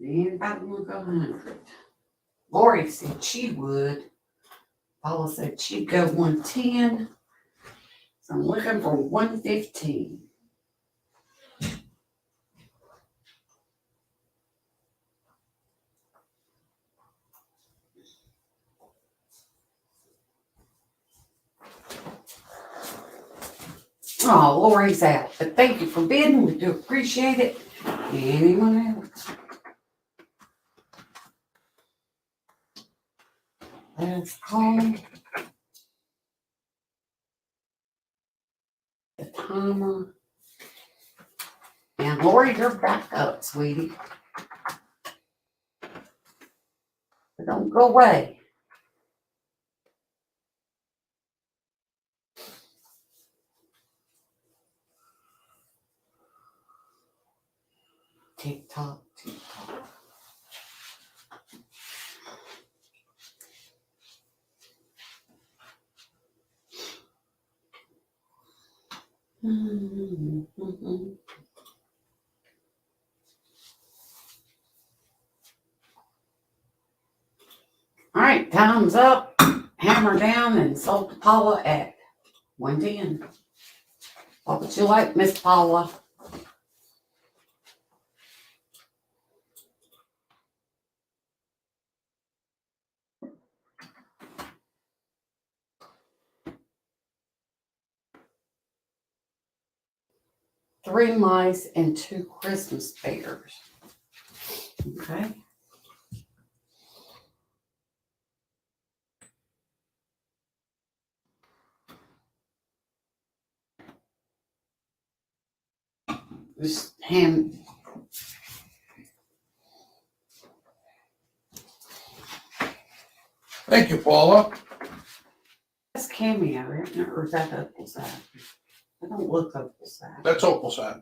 Anybody want to go 100? Lori said she would. Paula said she'd go 110. So I'm looking for 115. Oh, Lori's out. But thank you for bidding. We do appreciate it. Anyone else? Let's call the timer. And Lori, you're back up, sweetie. But don't go away. Tick tock, tick tock. All right, time's up. Hammer down and sold to Paula at 110. What would you like, Miss Paula? Three mice and 2 Christmas bears. Okay. Just ham. Thank you, Paula. That's cameo, isn't it? Or is that Opal side? I don't look Opal side. That's Opal side.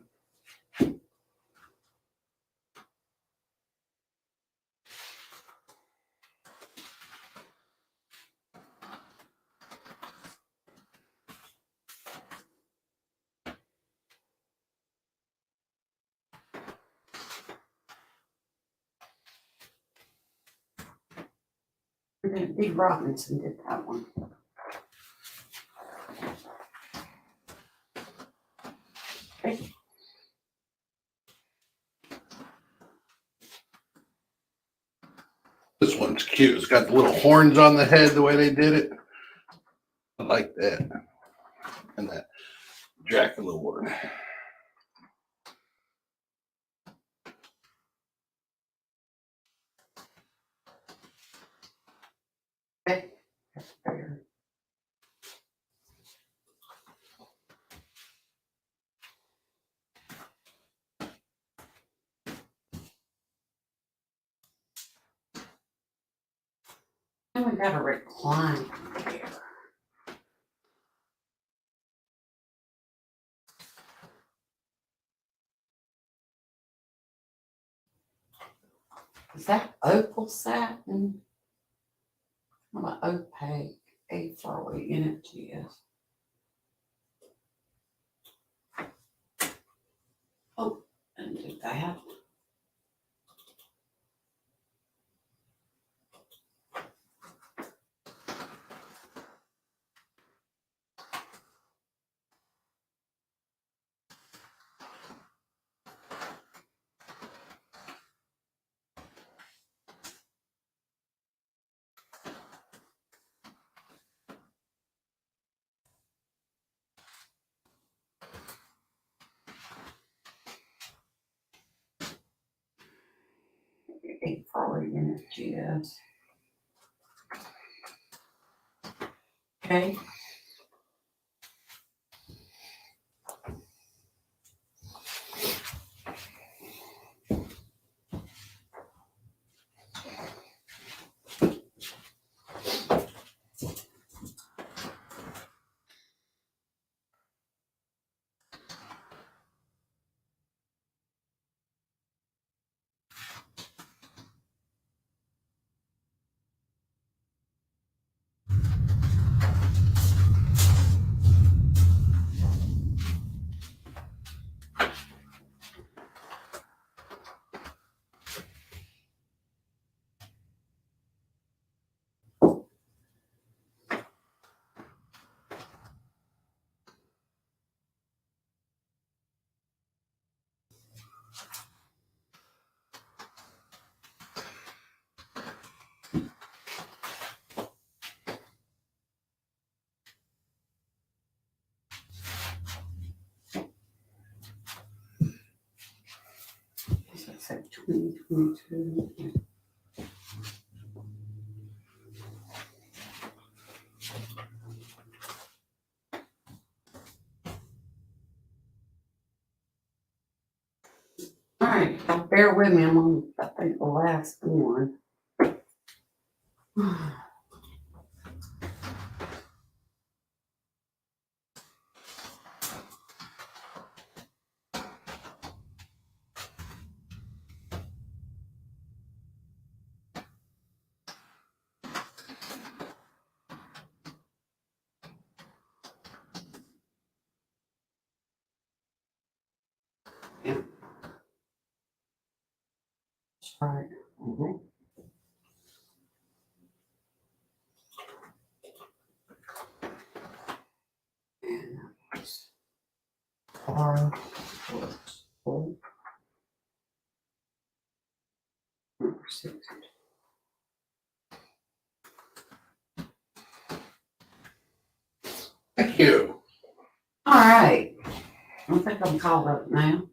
D. Robinson did that one. Okay. This one's cute. It's got the little horns on the head the way they did it. I like that. And that Dracula one. Okay. That's fair. And we got a recline here. Is that opal satin? What about opaque? AFROE Oh, and do that. images. Okay. Let's say 2022. All right, now bear with me. I'm on, I think, the last one. Yeah. Right. Mhm. And that was R. Number 6. Thank you. All right. I think I'm caught up now.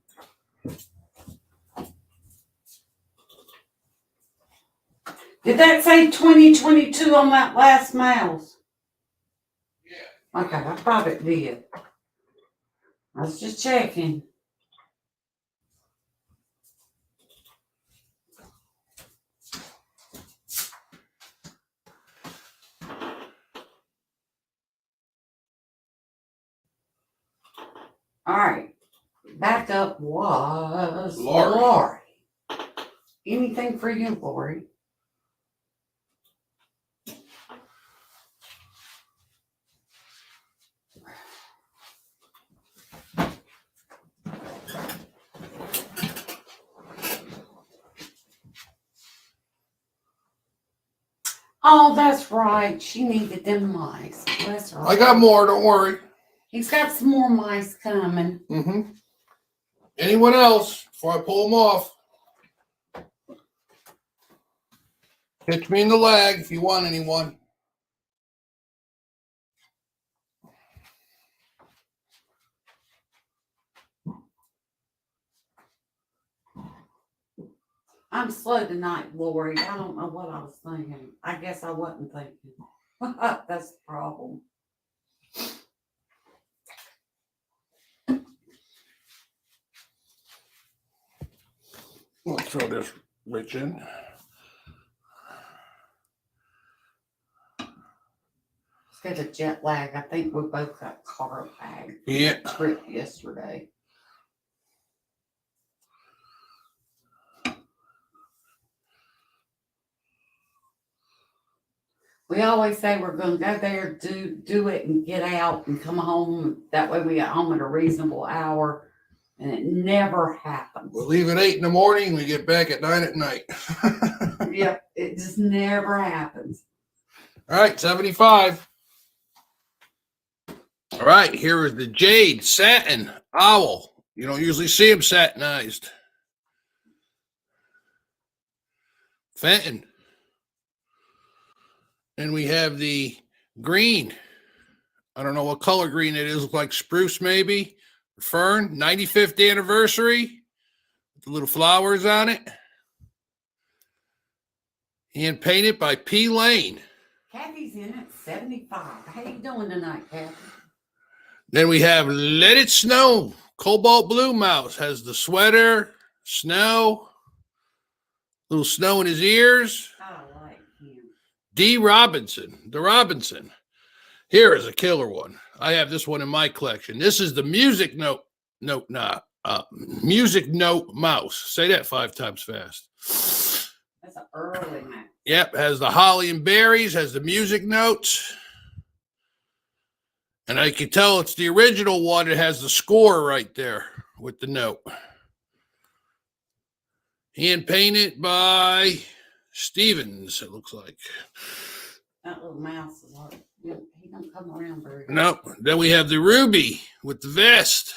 Did that say 2022 on that last mouse? Yeah. Okay, I thought it did. I was just checking. All right. Backup was Lori. Lori. Anything for you, Lori? Oh, that's right. She needed them mice. That's right. I got more, don't worry. He's got some more mice coming. Mm-hmm. Anyone else before I pull them off? Catch me in the lag if you want anyone. I'm slow tonight, Lori. I don't know what I was thinking. I guess I wasn't thinking. That's the problem. I'll throw this rich in. It's got a jet lag. I think we both got car lag. Yeah. Trip yesterday. We always say we're going to go there, do it, and get out and come home. That way we get home at a reasonable hour, and it never happens. We'll leave at 8 in the morning. We get back at 9 at night. Yep, it just never happens. All right, 75. All right, here is the Jade Satin Owl. You don't usually see them satinized. Fenton. And we have the green. I don't know what color green it is. Looks like spruce maybe. Fern, 95th anniversary. The little flowers on it. And painted by P. Lane. Kathy's in at 75. How you doing tonight, Kathy? Then we have Let It Snow. Cobalt Blue Mouse has the sweater, snow, little snow in his ears. I like him. D. Robinson, the Robinson. Here is a killer one. I have this one in my collection. This is the music note mouse. Say that 5 times fast. That's an early man. Yep, has the holly and berries, has the music notes. And I can tell it's the original one. It has the score right there with the note. Hand painted by Stevens, it looks like. That little mouse is hard. He don't come around very good. Nope. Then we have the Ruby with the vest.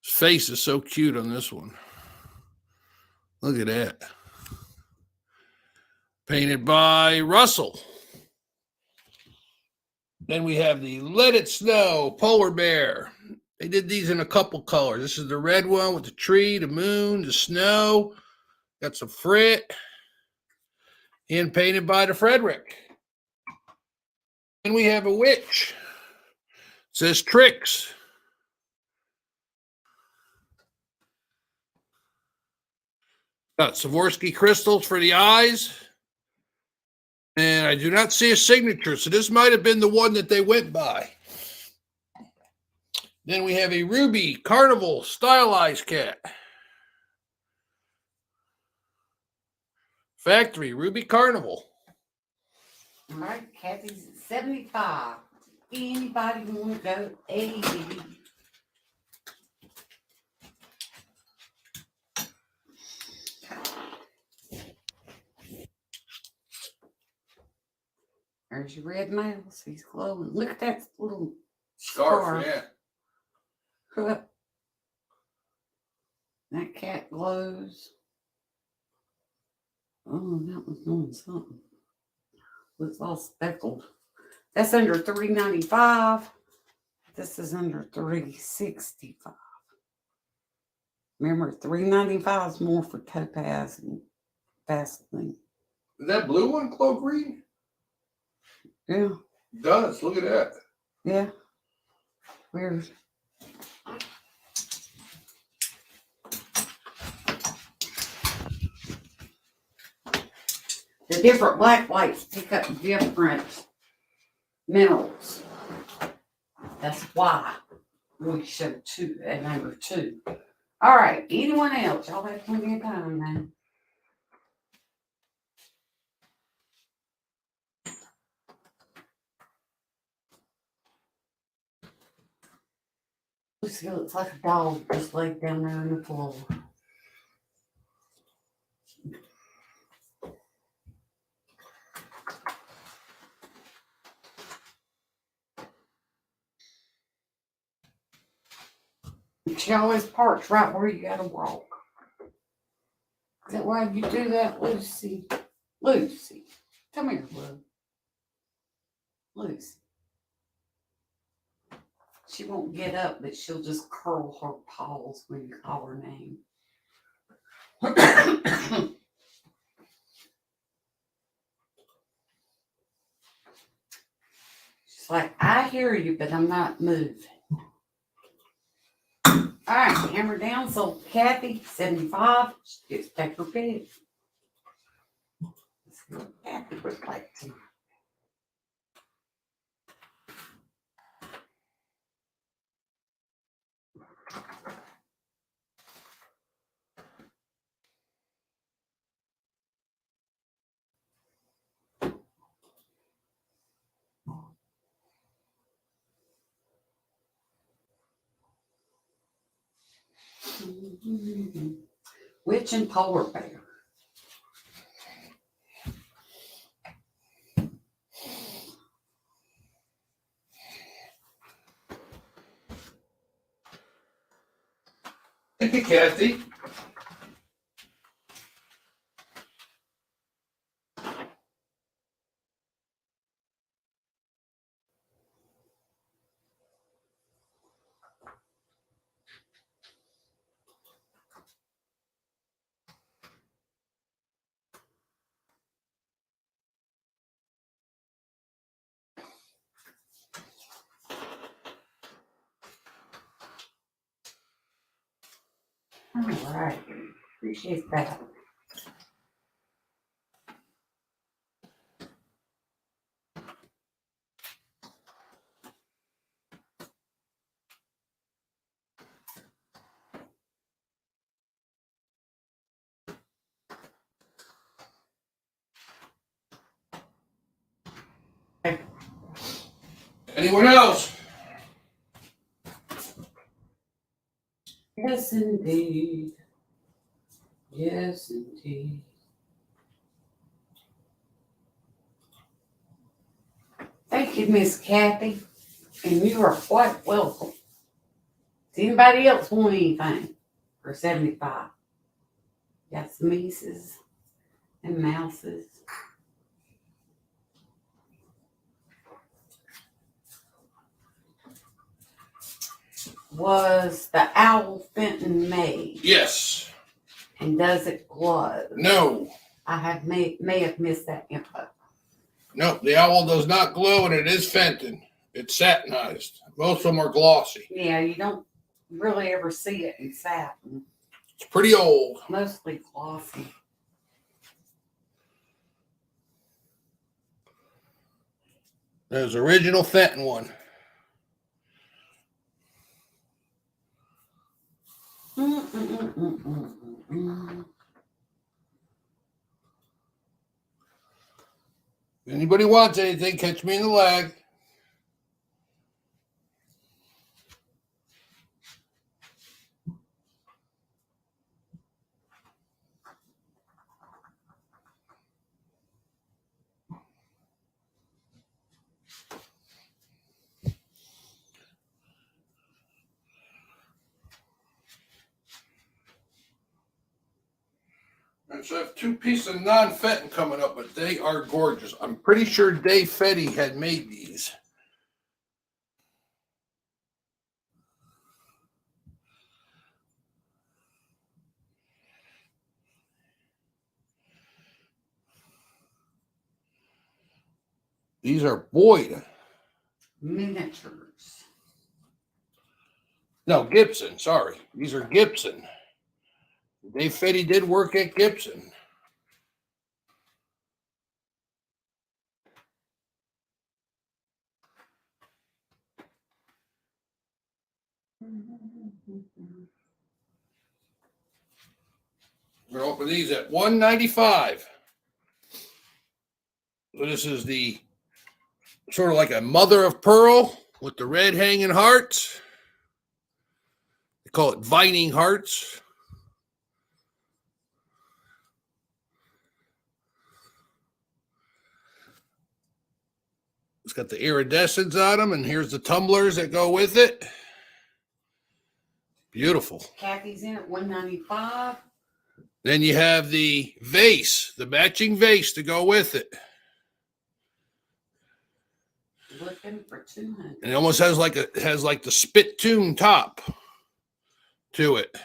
His face is so cute on this one. Look at that. Painted by Russell. Then we have the Let It Snow Polar Bear. They did these in a couple colors. This is the red one with the tree, the moon, the snow. Got some frit. Hand painted by the Frederick. And we have a witch. It says Tricks. Got Swarovski crystals for the eyes. And I do not see a signature, so this might have been the one that they went by. Then we have a Ruby Carnival stylized cat. Factory Ruby Carnival. All right, Kathy's at 75. Anybody want to go 80? There's your red mouse. He's glowing. Look at that little scarf. Yeah. Look. That cat glows. Oh, that was doing something. Looks all speckled. That's under $3.95. This is under $3.65. Remember, $3.95 is more for topaz and Vaseline. Is that blue one glow green? Yeah, It does. Look at that. yeah. Weird. The different black lights pick up different minerals. That's why we show two at number 2. All right, anyone else? Y'all have plenty of time now. Lucy looks like a dog just laid down there on the floor. She always parks right where you gotta walk. Is that why you do that, Lucy? Lucy, come here, love. Lucy. She won't get up, but she'll just curl her paws when you call her name. She's like, I hear you, but I'm not moving. All right, hammer down. So Kathy, 75. She gets back her bed. Let's see what Kathy was like tonight. Witch and polar bear. Thank you, Kathy. All right. Appreciate that. Anyone else? Yes, indeed. Yes, indeed. Thank you, Miss Kathy. And you are quite welcome. Does anybody else want anything for 75? Got some mices and mouses. Was the owl Fenton made? Yes. And does it glow? No. I may have missed that info. No, the owl does not glow, and it is Fenton. It's satinized. Most of them are glossy. Yeah, you don't really ever see it in satin. It's pretty old. Mostly glossy. There's original Fenton one. If anybody wants anything, catch me in the lag. And so I have two pieces of non-Fenton coming up, but they are gorgeous. I'm pretty sure Dave Fetty had made these. These are Boyd. Miniatures. No, Gibson. Sorry. These are Gibson. Dave Fetty did work at Gibson. We're going to open these at $195. So this is the sort of like a mother of pearl with the red hanging hearts. They call it vining hearts. It's got the iridescence on them, and here's the tumblers that go with it. Beautiful. Kathy's in at $195. Then you have the vase, the matching vase to go with it. Looking for 200. And it almost has like the spittoon top to it.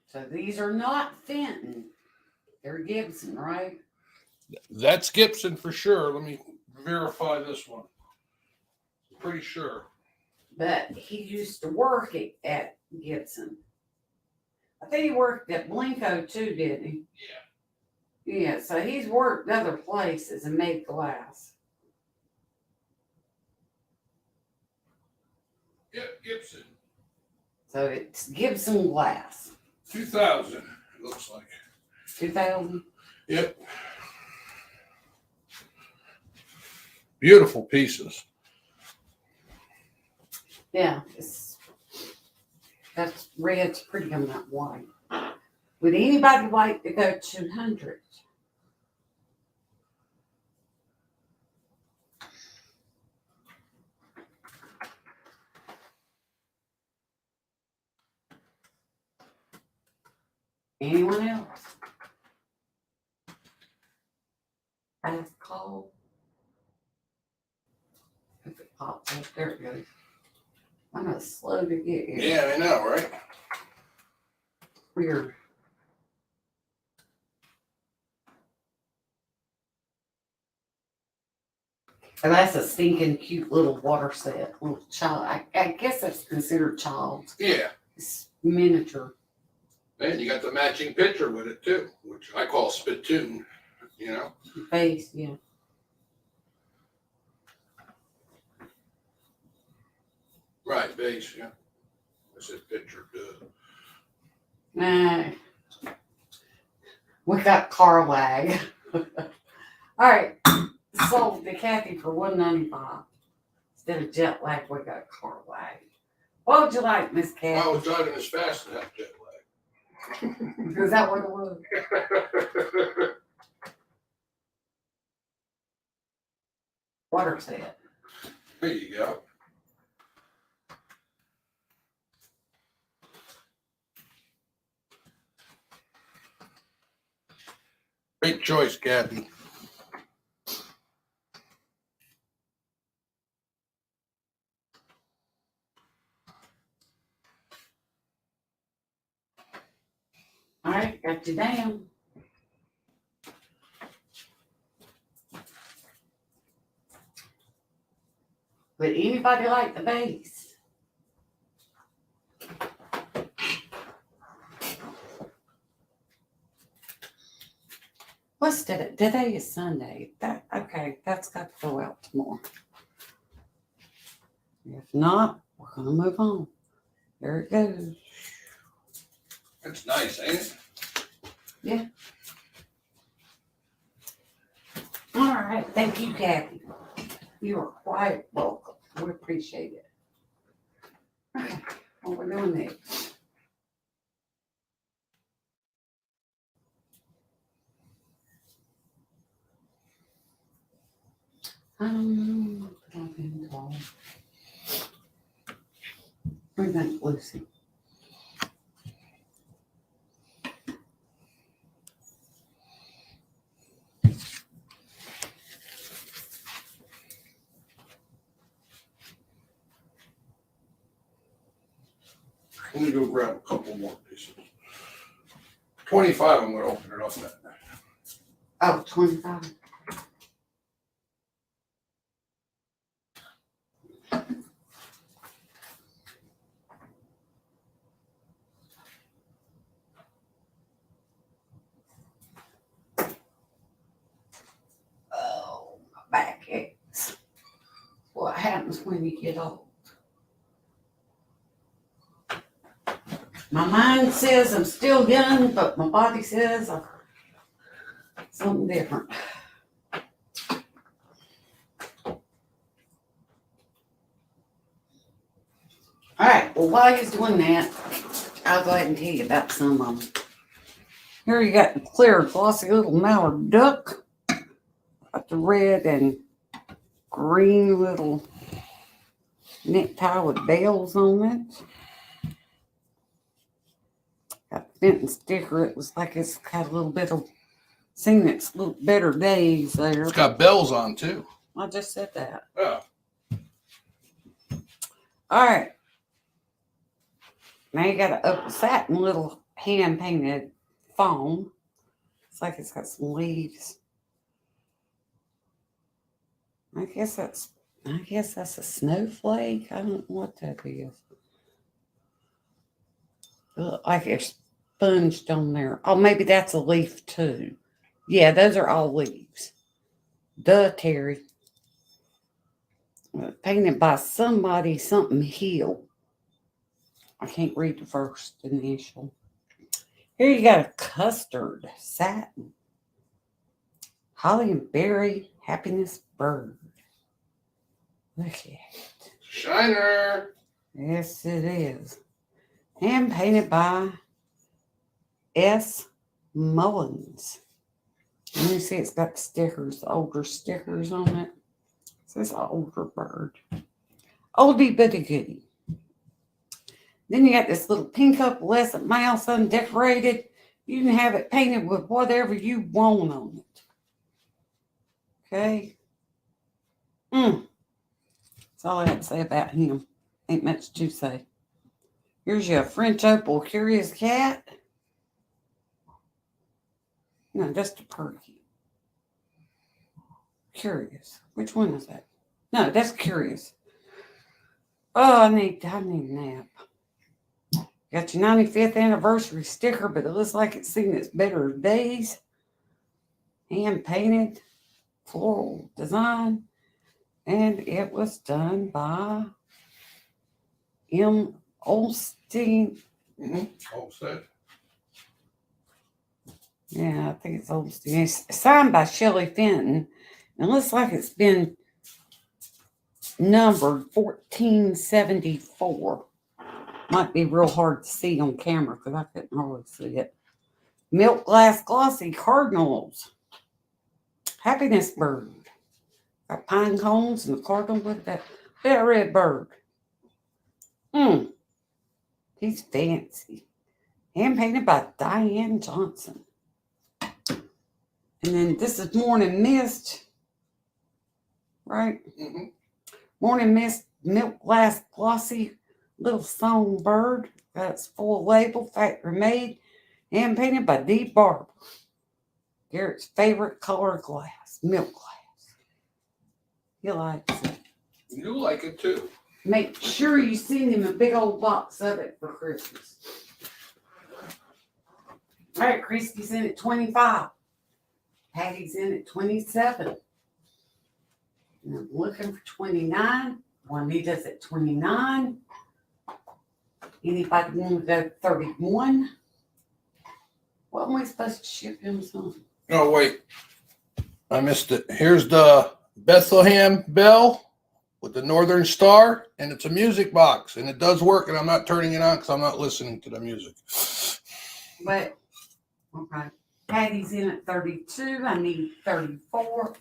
So these are not Fenton. They're Gibson, right? That's Gibson for sure. Let me verify this one. I'm pretty sure. But he used to work at Gibson. I think he worked at Blinko too, didn't he? Yeah. Yeah, so he's worked other places and made glass. Yep, Gibson. So it's Gibson glass. 2000, it looks like. 2000. Yep. Beautiful pieces. Yeah, that's red's pretty on that white. Would anybody like to go 200? Anyone else? Last call. If it pops up, there it goes. I'm not slow to get here. Yeah, I know, right? Weird. And that's a stinking cute little water set. Little child. I guess that's considered child. Yeah. It's miniature. And you got the matching picture with it too, which I call spittoon, you know. Face, yeah. Right, base, yeah. I said picture, duh. We got car lag. All right. Sold to Kathy for $195. Instead of jet lag, we got car lag. What would you like, Miss I Kathy? was driving as fast as that jet lag. Is that what it was? Water set. There you go. Great choice, Kathy. All right, got you down. Would anybody like the base? What's today? Today is Sunday. Okay, that's got to go out tomorrow. If not, we're gonna move on. There it goes. That's nice, ain't it? Yeah. All right, thank you, Kathy. You are quite welcome. We appreciate it. Okay, what we're doing next? What do you think, Lucy? Let me go grab a couple more pieces. 25, I'm gonna open it up then. Oh, 25. Oh, my back aches. What happens when you get old? My mind says I'm still young, but my body says I'm something different. All right, well, while you're doing that, I'll go ahead and tell you about some of them. Here you got the clear, glossy little mallard duck. Got the red and green little necktie with bells on it. Got the Fenton sticker. It was like it's got a little bit of, seen its little better days there. It's got bells on too. I just said that. Oh. All right. Now you got a satin little hand painted foam. It's like it's got some leaves. I guess that's a snowflake. I don't know what that is. Look like it's sponged on there. Oh, maybe that's a leaf too. Yeah, those are all leaves. Duh, Terry. Painted by somebody, something Hill. I can't read the first initial. Here you got a custard satin. Holly and berry happiness bird. Look at it. Shiner. Yes, it is. Hand painted by S. Mullins. And you see it's got stickers, older stickers on it. It says older bird. Oldie but a goodie. Then you got this little pink opalescent mouse undecorated. You can have it painted with whatever you want on it. Okay? That's all I have to say about him. Ain't much to say. Here's your French opal curious cat. No, just a perky. Curious. Which one is that? No, that's curious. Oh, I need a nap. Got your 95th anniversary sticker, but it looks like it's seen its better days. Hand painted, floral design, and it was done by M. Olstein. All set. Yeah, I think it's Olstein. It's signed by Shelley Fenton. It looks like it's been numbered 1474. Might be real hard to see on camera because I couldn't hardly see it. Milk Glass Glossy Cardinals. Happiness Bird. Got pine cones and the cardinal with that red bird. He's fancy. Hand painted by Diane Johnson. And then this is Morning Mist. Right? Mm-hmm. Morning Mist Milk Glass Glossy Little Songbird. That's full label, factory made. Hand painted by Dee Barber. Garrett's favorite color glass, milk glass. He likes it. You like it too. Make sure you send him a big old box of it for Christmas. All right, Christy's in at 25. Patty's in at 27. And I'm looking for 29. Juanita's at 29. Anybody want to go 31? What am I supposed to ship him some? Oh, wait. I missed it. Here's the Bethlehem bell with the Northern Star, and it's a music box, and it does work, and I'm not turning it on because I'm not listening to the music. But, okay. Patty's in at 32. I need 34.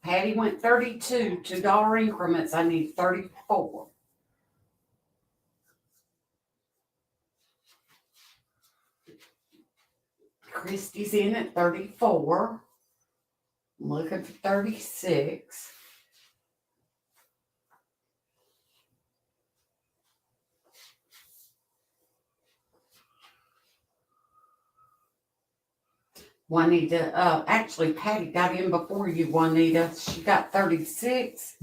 Patty went 32, $2 increments. I need 34. Christy's in at 34. I'm looking for 36. Juanita, actually, Patty got in before you, Juanita. She got 36.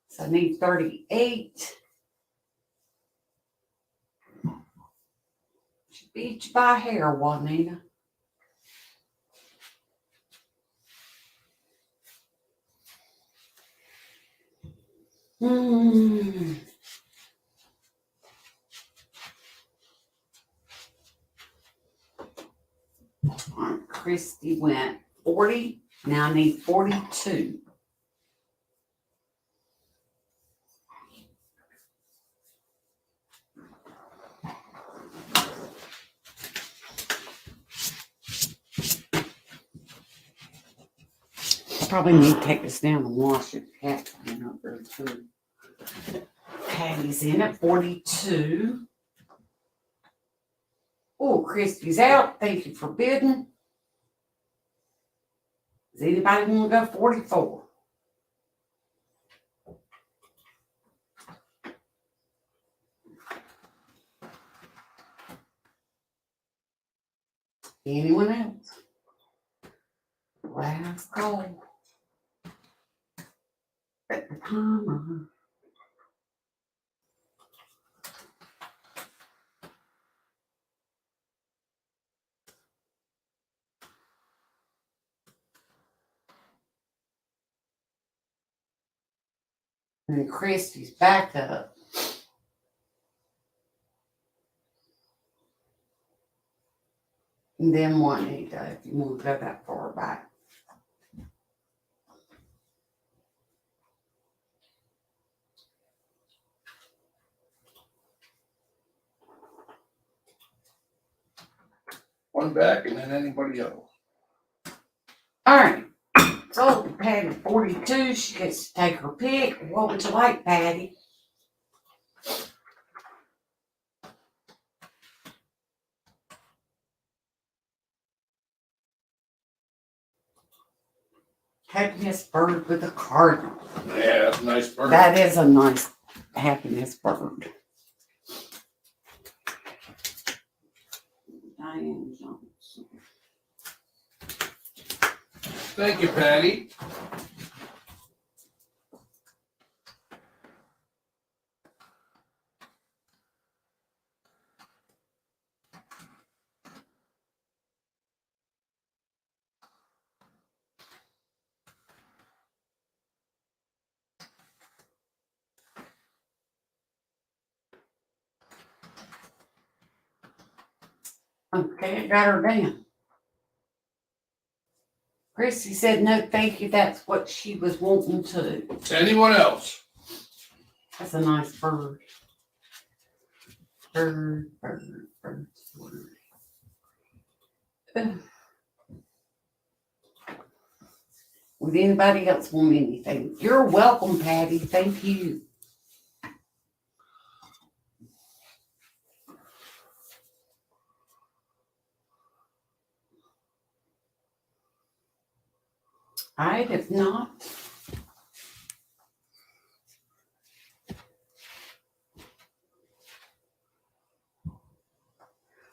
So I need 38. She beat you by a hair, Juanita. Christy went 40. Now I need 42. Probably need to take this down and wash it. Patty's in at 42. Oh, Christy's out. Thank you for bidding. Does anybody want to go 44? Anyone else? Last call. Set the timer. And Christy's back up. And then Juanita, if you want to go that far back. One back and then anybody else. All right. So Patty 42, she gets to take her pick. What would you like, Patty? Happiness bird with a cardinal. Yeah, that's a nice bird. That is a nice happiness bird. Diane Johnson. Thank you, Patty. Okay, I got her down. Chrissy said no, thank you. That's what she was wanting to. Anyone else? That's a nice bird. Bird, bird, bird, bird. Ugh. Would anybody else want anything? You're welcome, Patty. Thank you. I if not.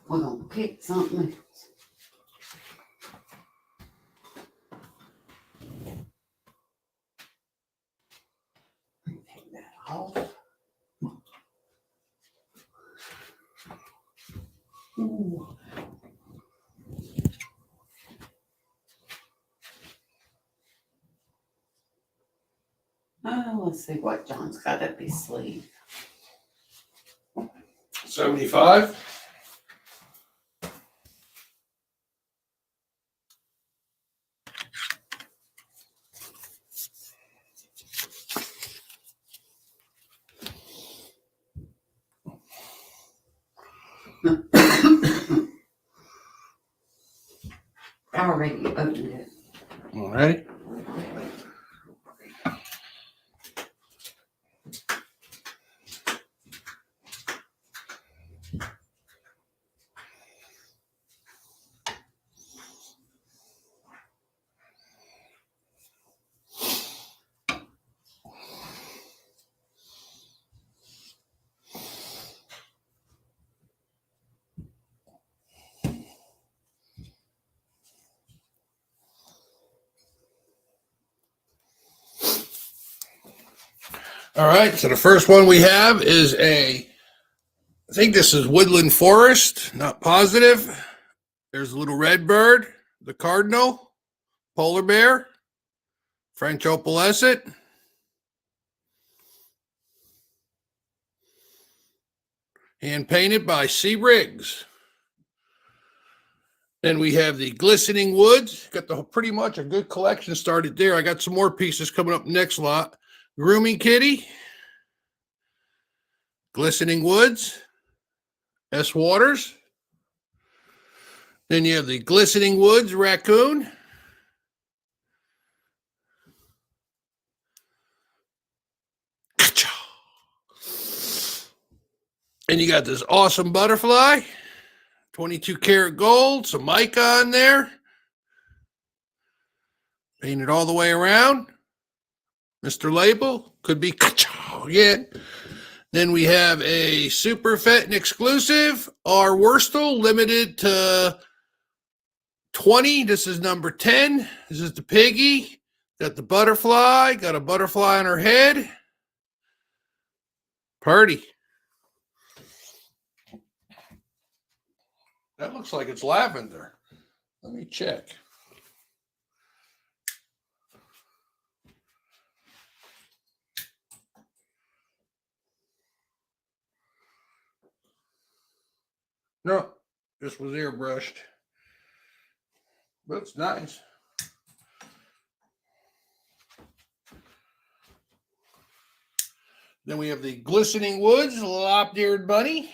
We're gonna pick something else. Take that off. Ooh. Oh, let's see what John's got up his sleeve. 75. I already opened it. All right. All right, so the first one we have is I think this is Woodland Forest, not positive. There's a little red bird, the cardinal, polar bear, French opalescent, hand painted by C. Riggs. Then we have the Glistening Woods. Got the pretty much a good collection started there. I got some more pieces coming up next lot. Grooming Kitty, Glistening Woods, S. Waters. Then you have the Glistening Woods Raccoon. And you got this awesome butterfly, 22 karat gold, some mica on there. Painted all the way around. Mr. Label, could be again. Then we have a Super Fenton exclusive, R. Wurstel, limited to 20. This is number 10. This is the piggy. Got the butterfly. Got a butterfly on her head. Party. That looks like it's lavender. Let me check. No, this was airbrushed. But it's nice. Then we have the Glistening Woods lop-eared bunny.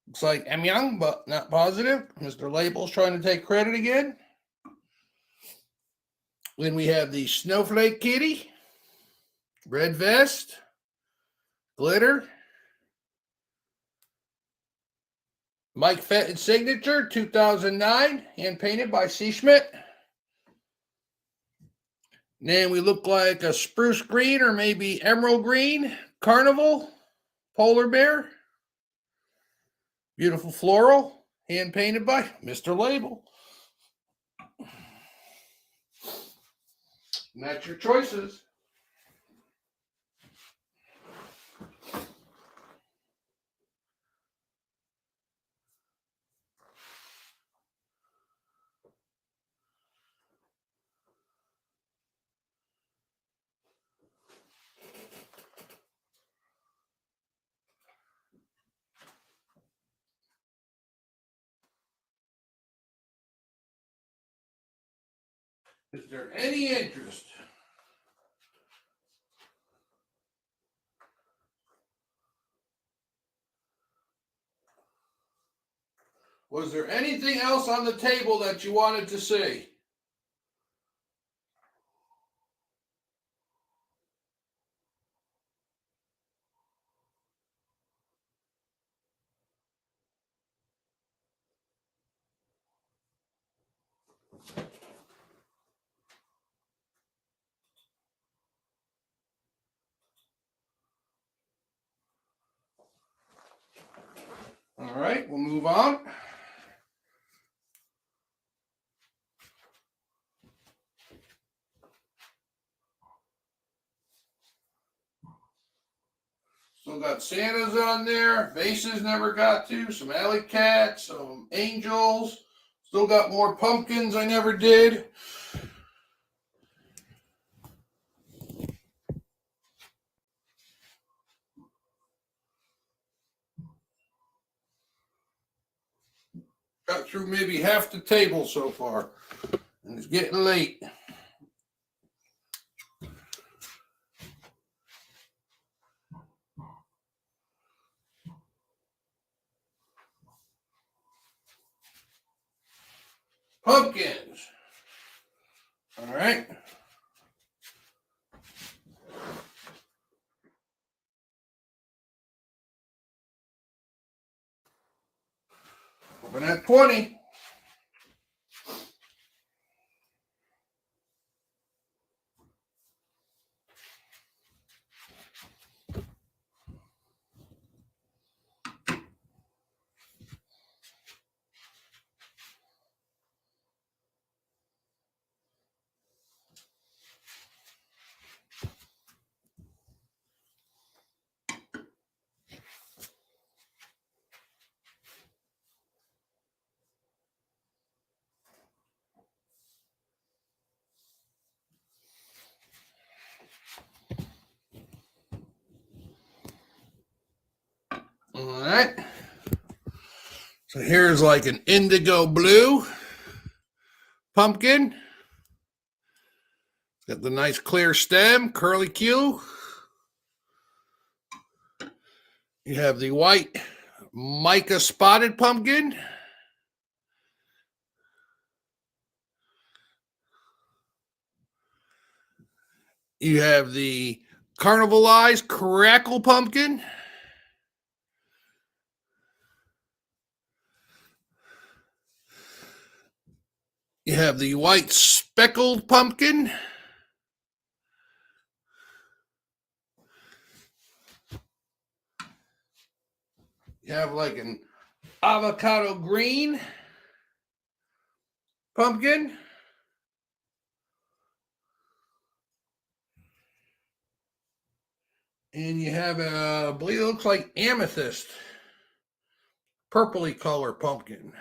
Looks like M. Young, but not positive. Mr. Label's trying to take credit again. Then we have the Snowflake Kitty. Red vest. Glitter. Mike Fenton signature, 2009. Hand painted by C. Schmidt. Then we look like a spruce green or maybe emerald green. Carnival. Polar bear. Beautiful floral, hand painted by Mr. Label. And that's your choices. Is there any interest? Was there anything else on the table that you wanted to see? All right, we'll move on. Still got Santas on there, vases never got to, some alley cats, some angels. Still got more pumpkins I never did. Got through maybe half the table so far, and it's getting late. Pumpkins. All right. Open at 20. All right. So here's like an indigo blue pumpkin. It's got the nice clear stem, curly Q. You have the white mica spotted pumpkin. You have the carnivalized crackle pumpkin. You have the white speckled pumpkin. You have like an avocado green pumpkin. And you have a, I believe it looks like amethyst, purpley color pumpkin.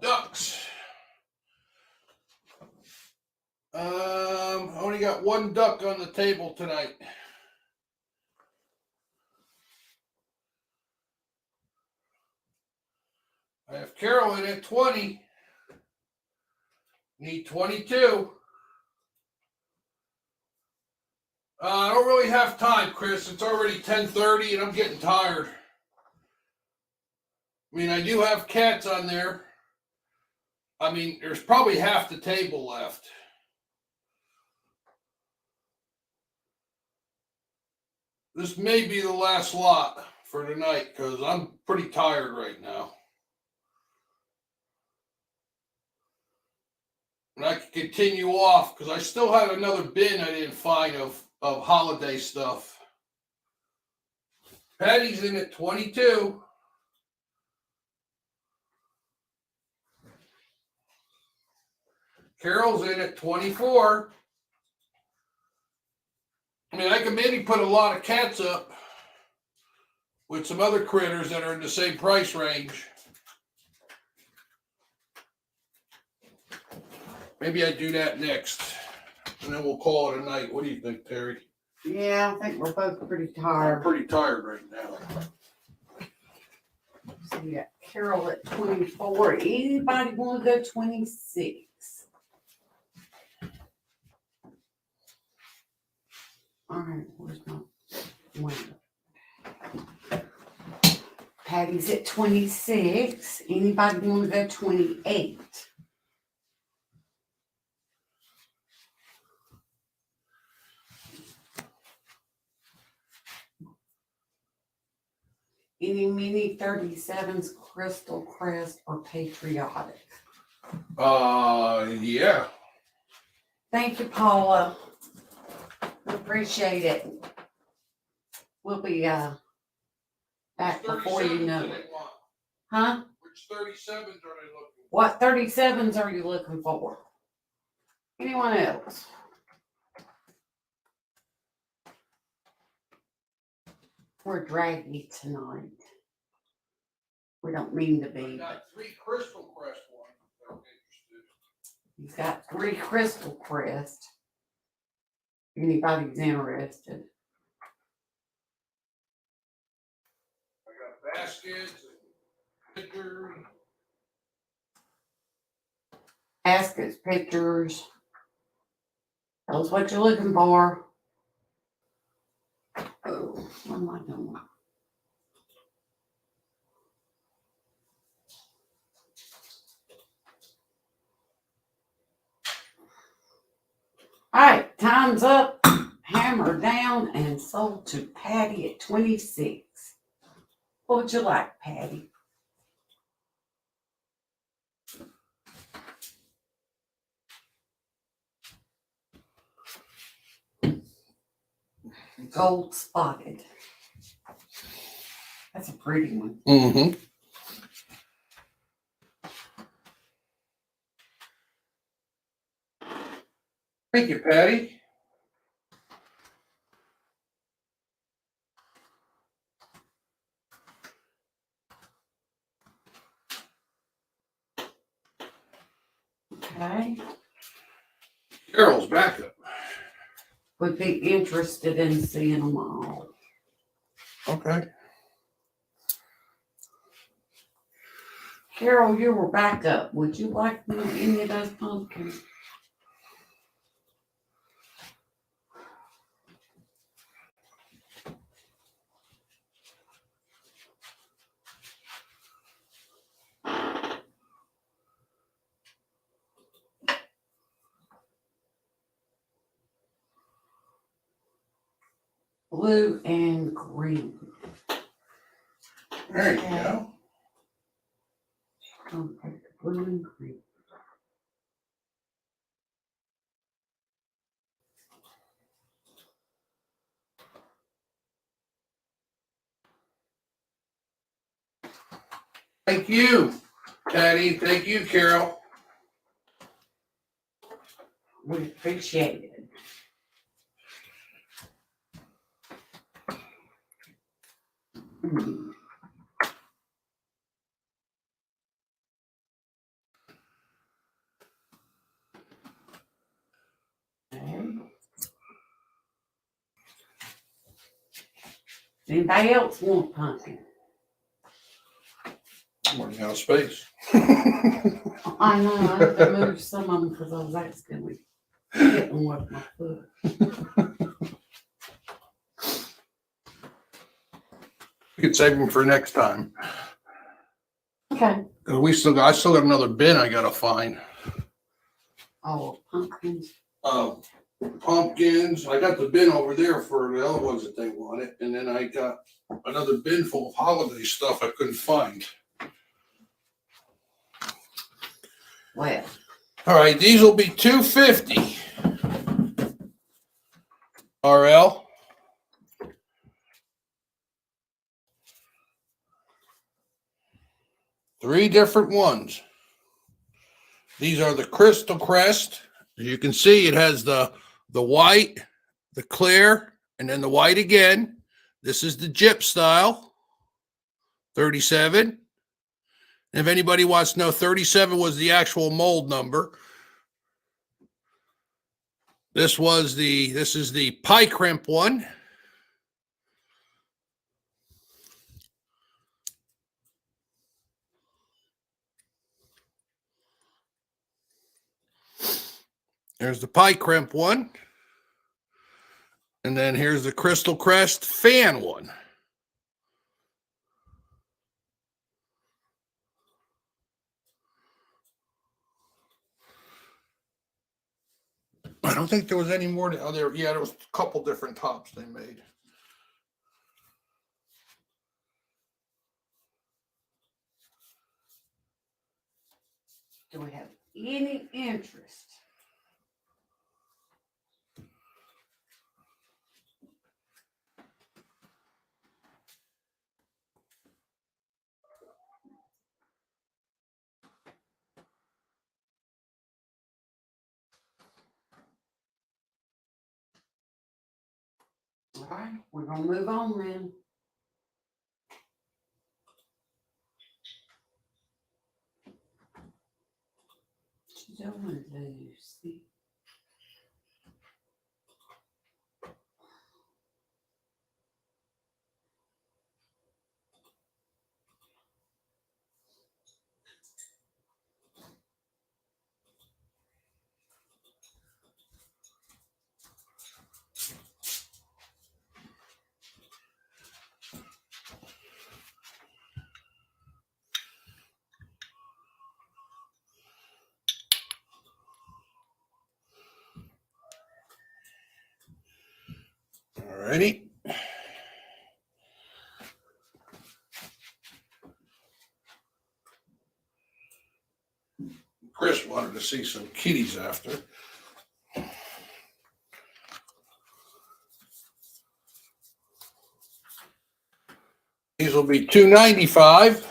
Ducks. I only got one duck on the table tonight. I have Carolyn at 20. Need 22. I don't really have time, Chris. It's already 10:30 and I'm getting tired. I mean, I do have cats on there. I mean, there's probably half the table left. This may be the last lot for tonight because I'm pretty tired right now. And I can continue off because I still had another bin I didn't find of holiday stuff. Patty's in at 22. Carol's in at 24. I mean, I could maybe put a lot of cats up with some other critters that are in the same price range. Maybe I do that next, and then we'll call it a night. What do you think, Terry? Yeah, I think we're both pretty I'm tired. pretty tired right now. So you got Carol at 24. Anybody want to go 26? All right, where's my window? Patty's at 26. Anybody want to go 28? Any mini 37s, Crystal Crest, or Patriotic? Yeah. Thank you, Paula. Appreciate it. We'll be back before you know it. Huh? Which 37s are they looking for? What 37s are you looking for? Anyone else? We're draggy tonight. We don't mean to I be. got 3 Crystal Crest ones. If they're interested. He's got 3 Crystal Crest. Anybody's interested. I got baskets and pictures. Baskets, pictures. Tell us what you're looking for. Oh, what am I doing? All right, time's up. Hammer down and sold to Patty at 26. What would you like, Patty? Gold spotted. That's a pretty one. Mm-hmm. Thank you, Patty. Okay. Carol's backup. Would be interested in seeing them all. Okay. Carol, you were back up. Would you like any of those pumpkins? Blue and green. There you go. Okay, blue and green. Thank you, Patty. Thank you, Carol. We appreciate it. Mm. Okay. Anybody else want pumpkin? I'm running out of space. I know, I have to move some of them because I was accidentally hitting with my foot. We could save them for next time. Okay. 'Cause I still got another bin I gotta find. Oh, pumpkins. Pumpkins. I got the bin over there for the other ones that they wanted, and then I got another bin full of holiday stuff I couldn't find. Well, All right, these will be $250. RL. Three different ones. These are the Crystal Crest. As you can see, it has the white, the clear, and then the white again. This is the Gyp style, 37. And if anybody wants to know, 37 was the actual mold number. This is the pie crimp one. There's the pie crimp one. And then here's the Crystal Crest fan one. I don't think there was any more. There was a couple different tops they made. Do we have any interest? All right, we're gonna move on then. I don't want to lose. All righty. Chris wanted to see some kitties after. These will be $295.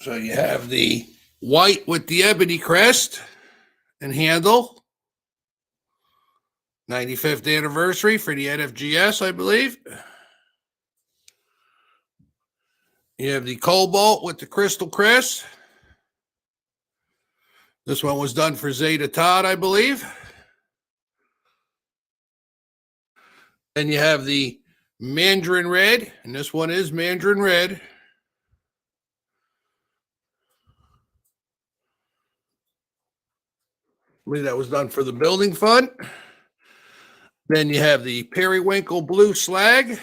So you have the white with the ebony crest and handle. 95th anniversary for the NFGS, I believe. You have the cobalt with the crystal crest. This one was done for Zeta Todd, I believe. Then you have the Mandarin red, and this one is Mandarin red. I believe that was done for the building fund. Then you have the periwinkle blue slag.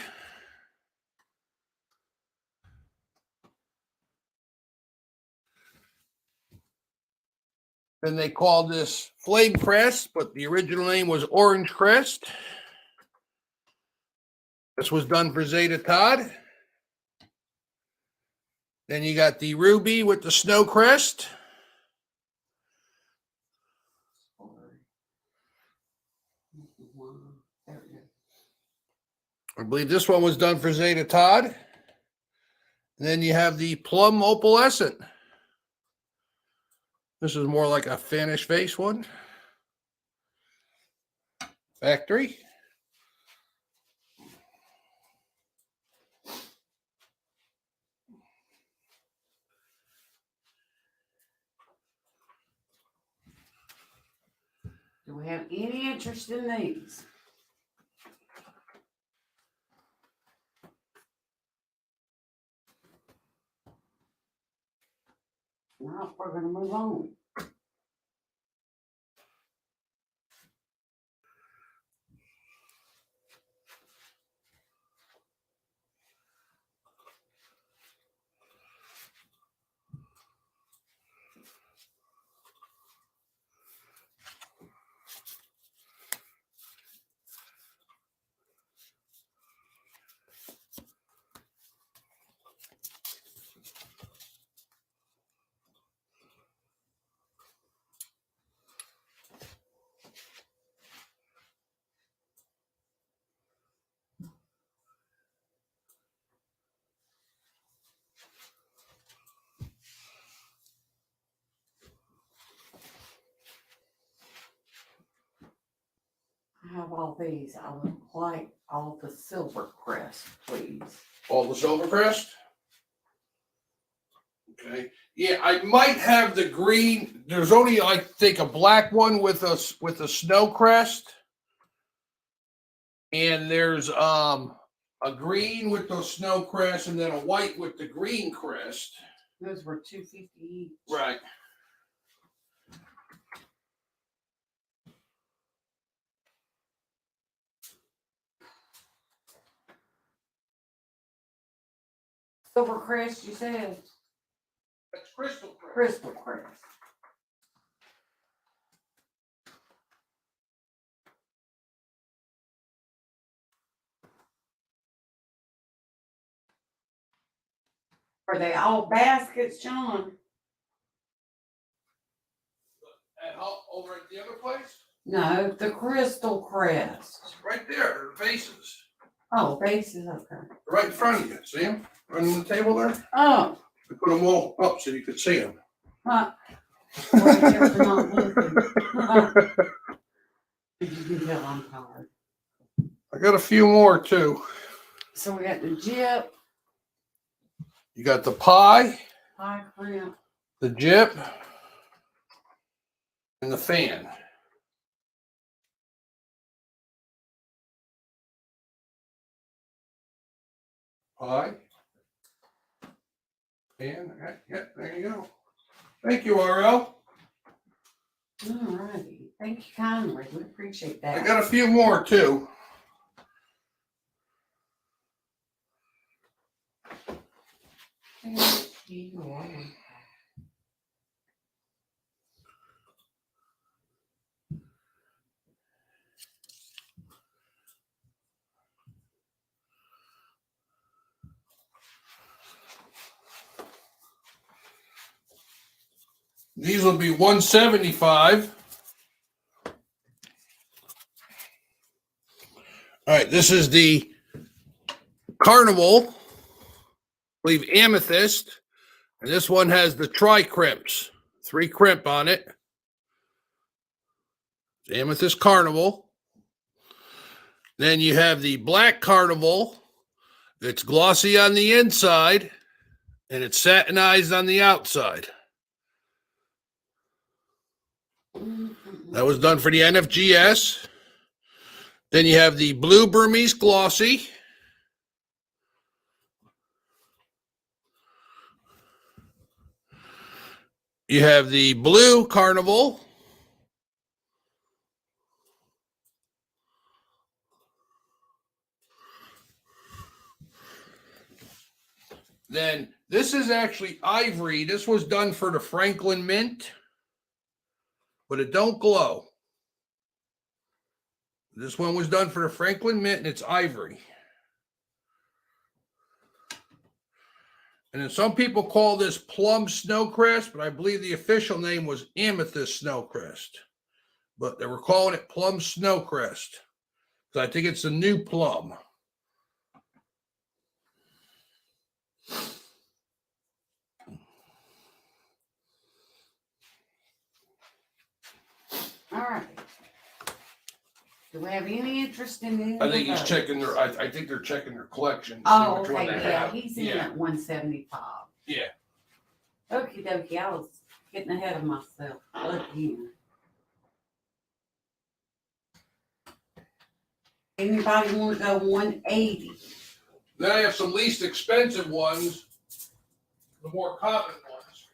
Then they called this flame crest, but the original name was orange crest. This was done for Zeta Todd. Then you got the ruby with the snow crest. I believe this one was done for Zeta Todd. And then you have the plum opalescent. This is more like a Fanish face one. Factory. Do we have any interest in these? No, we're gonna move on. have all these. I would like all the Silver Crest, please. All the Silvercrest? Okay. Yeah, I might have the green. There's only, I think, a black one with a snow crest. And there's a green with the snow crest and then a white with the green crest. Those were $2.50 each. Right. Silver Crest, you said? That's Crystal Crest. Crystal Crest. Are they all baskets, John? Over at the other place? No, the Crystal Crest. Right there, the vases. Oh, bases, okay. Right in front of you. See them? Right on the table there? Oh, We put them all up so you could see them. huh. Well, they're not looking. You can tell I'm tired. I got a few more too. So we got the Jip, You got the pie, pie crimp, the Jip, and the fan. Pie. Fan. Yeah, there you go. Thank you, RL. all righty. Thank you kindly. We appreciate that. I got a few more too. Thank you. These will be $175. All right, this is the Carnival, I believe Amethyst, and this one has the tri-crimps, 3 crimp on it. It's Amethyst Carnival. Then you have the Black Carnival. It's glossy on the inside, and it's satinized on the outside. That was done for the NFGS. Then you have the Blue Burmese Glossy. You have the Blue Carnival. Then this is actually ivory. This was done for the Franklin Mint, but it don't glow. This one was done for the Franklin Mint, and it's ivory. And then some people call this Plum Snowcrest, but I believe the official name was Amethyst Snowcrest. But they were calling it Plum Snowcrest, because I think it's a new plum. All right. Do we have any interest in any I think of he's those? checking their. I think they're checking their collection. To Oh, see which one okay, they yeah, have. he's in Yeah. at 175. Yeah. Okie dokie, I was getting ahead of myself again. Anybody want to go 180? Then I have some least expensive ones, the more common ones.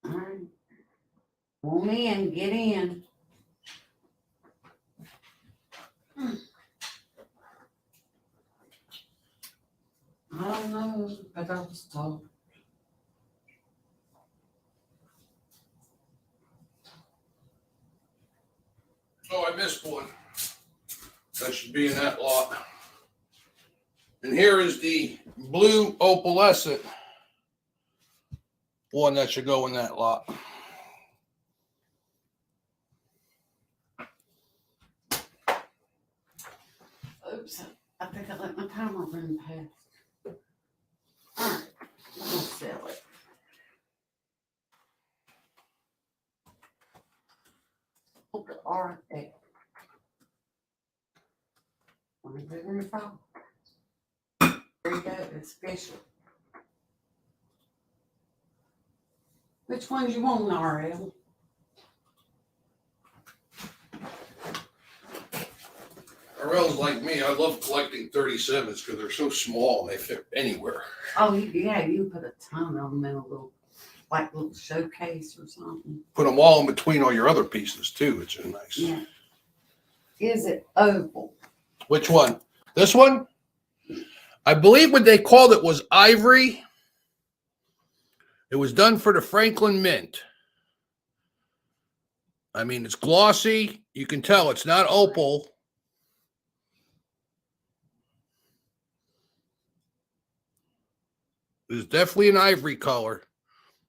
All right. Come in, get in. I don't know, but I was told. Oh, I missed one. That should be in that lot. And here is the blue opalescent one that should go in that lot. Oops, I think I let my timer run past. All right, I'm gonna sell it. Want to put it in the file? There you go, it's official. Which ones you want, RL? RL's like me. I love collecting 37s because they're so small and they fit anywhere. Oh, yeah, you can put a ton of them in a little, like little showcase or something. Put them all in between all your other pieces too, which is nice. Yeah. Is it oval? Which one? This one? I believe what they called it was ivory. It was done for the Franklin Mint. I mean, it's glossy. You can tell it's not opal. It's definitely an ivory color.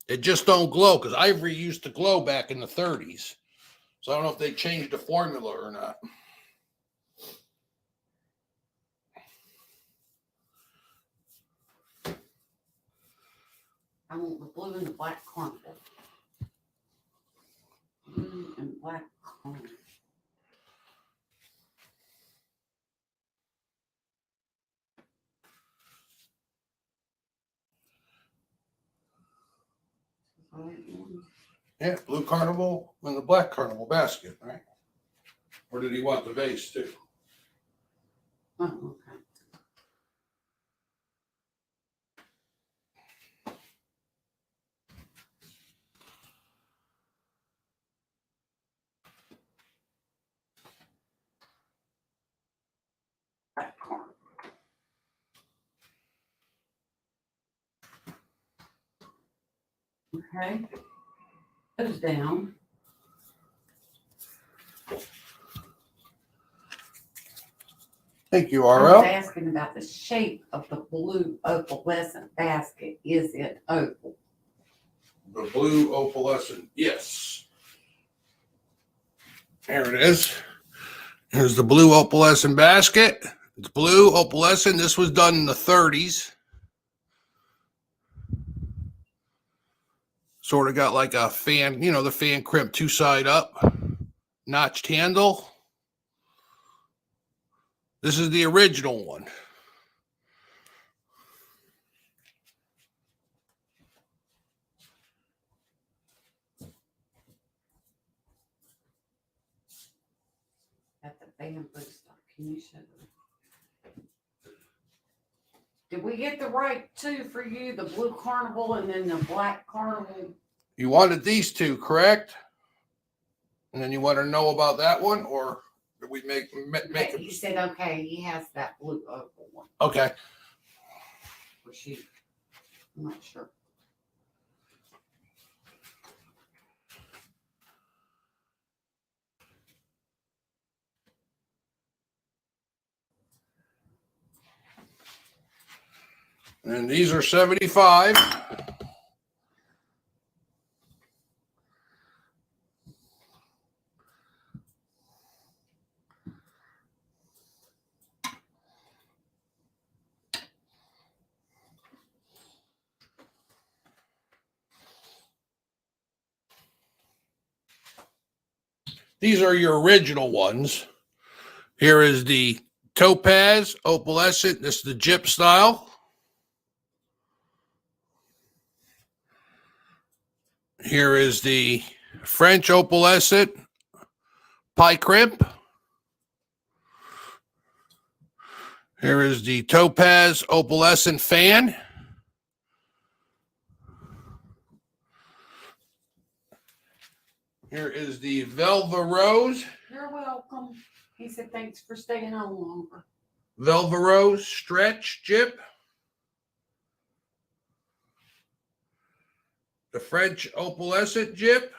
It just don't glow because ivory used to glow back in the 30s. So I don't know if they changed the formula or not. I want the blue and the black carnival. Blue and black carnival. Yeah, blue carnival and the black carnival basket, right? Or did he want the vase too? Oh, okay. Black carnival. Okay. Goes down. Thank you, I was RL. asking about the shape of the blue opalescent basket. Is it oval? The blue opalescent, yes. There it is. Here's the blue opalescent basket. It's blue opalescent. This was done in the 30s. Sort of got like a fan, the fan crimp 2-side up, notched handle. This is the original one. At the bamboo stuff. Can you show them? Did we get the right two for you? The blue carnival and then the black carnival? You wanted these two, correct? And then you want to know about that one, or did we make it? He said, okay, he has that blue oval one. Okay. For she, I'm not sure. And these are 75. These are your original ones. Here is the topaz opalescent. This is the gyp style. Here is the French opalescent pie crimp. Here is the topaz opalescent fan. Here is the Velva Rose. You're welcome. He said, thanks for staying on longer. Velva Rose stretch gyp. The French opalescent gyp.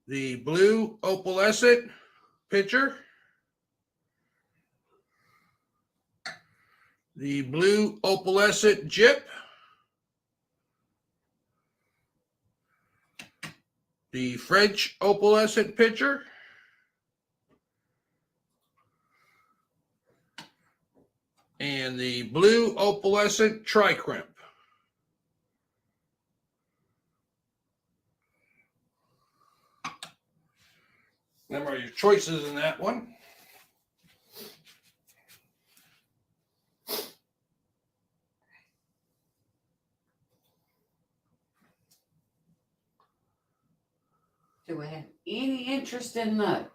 The blue opalescent pitcher. The blue opalescent gyp. The French opalescent pitcher. And the blue opalescent tricrimp. Them are your choices in that one. Do we have any interest in those?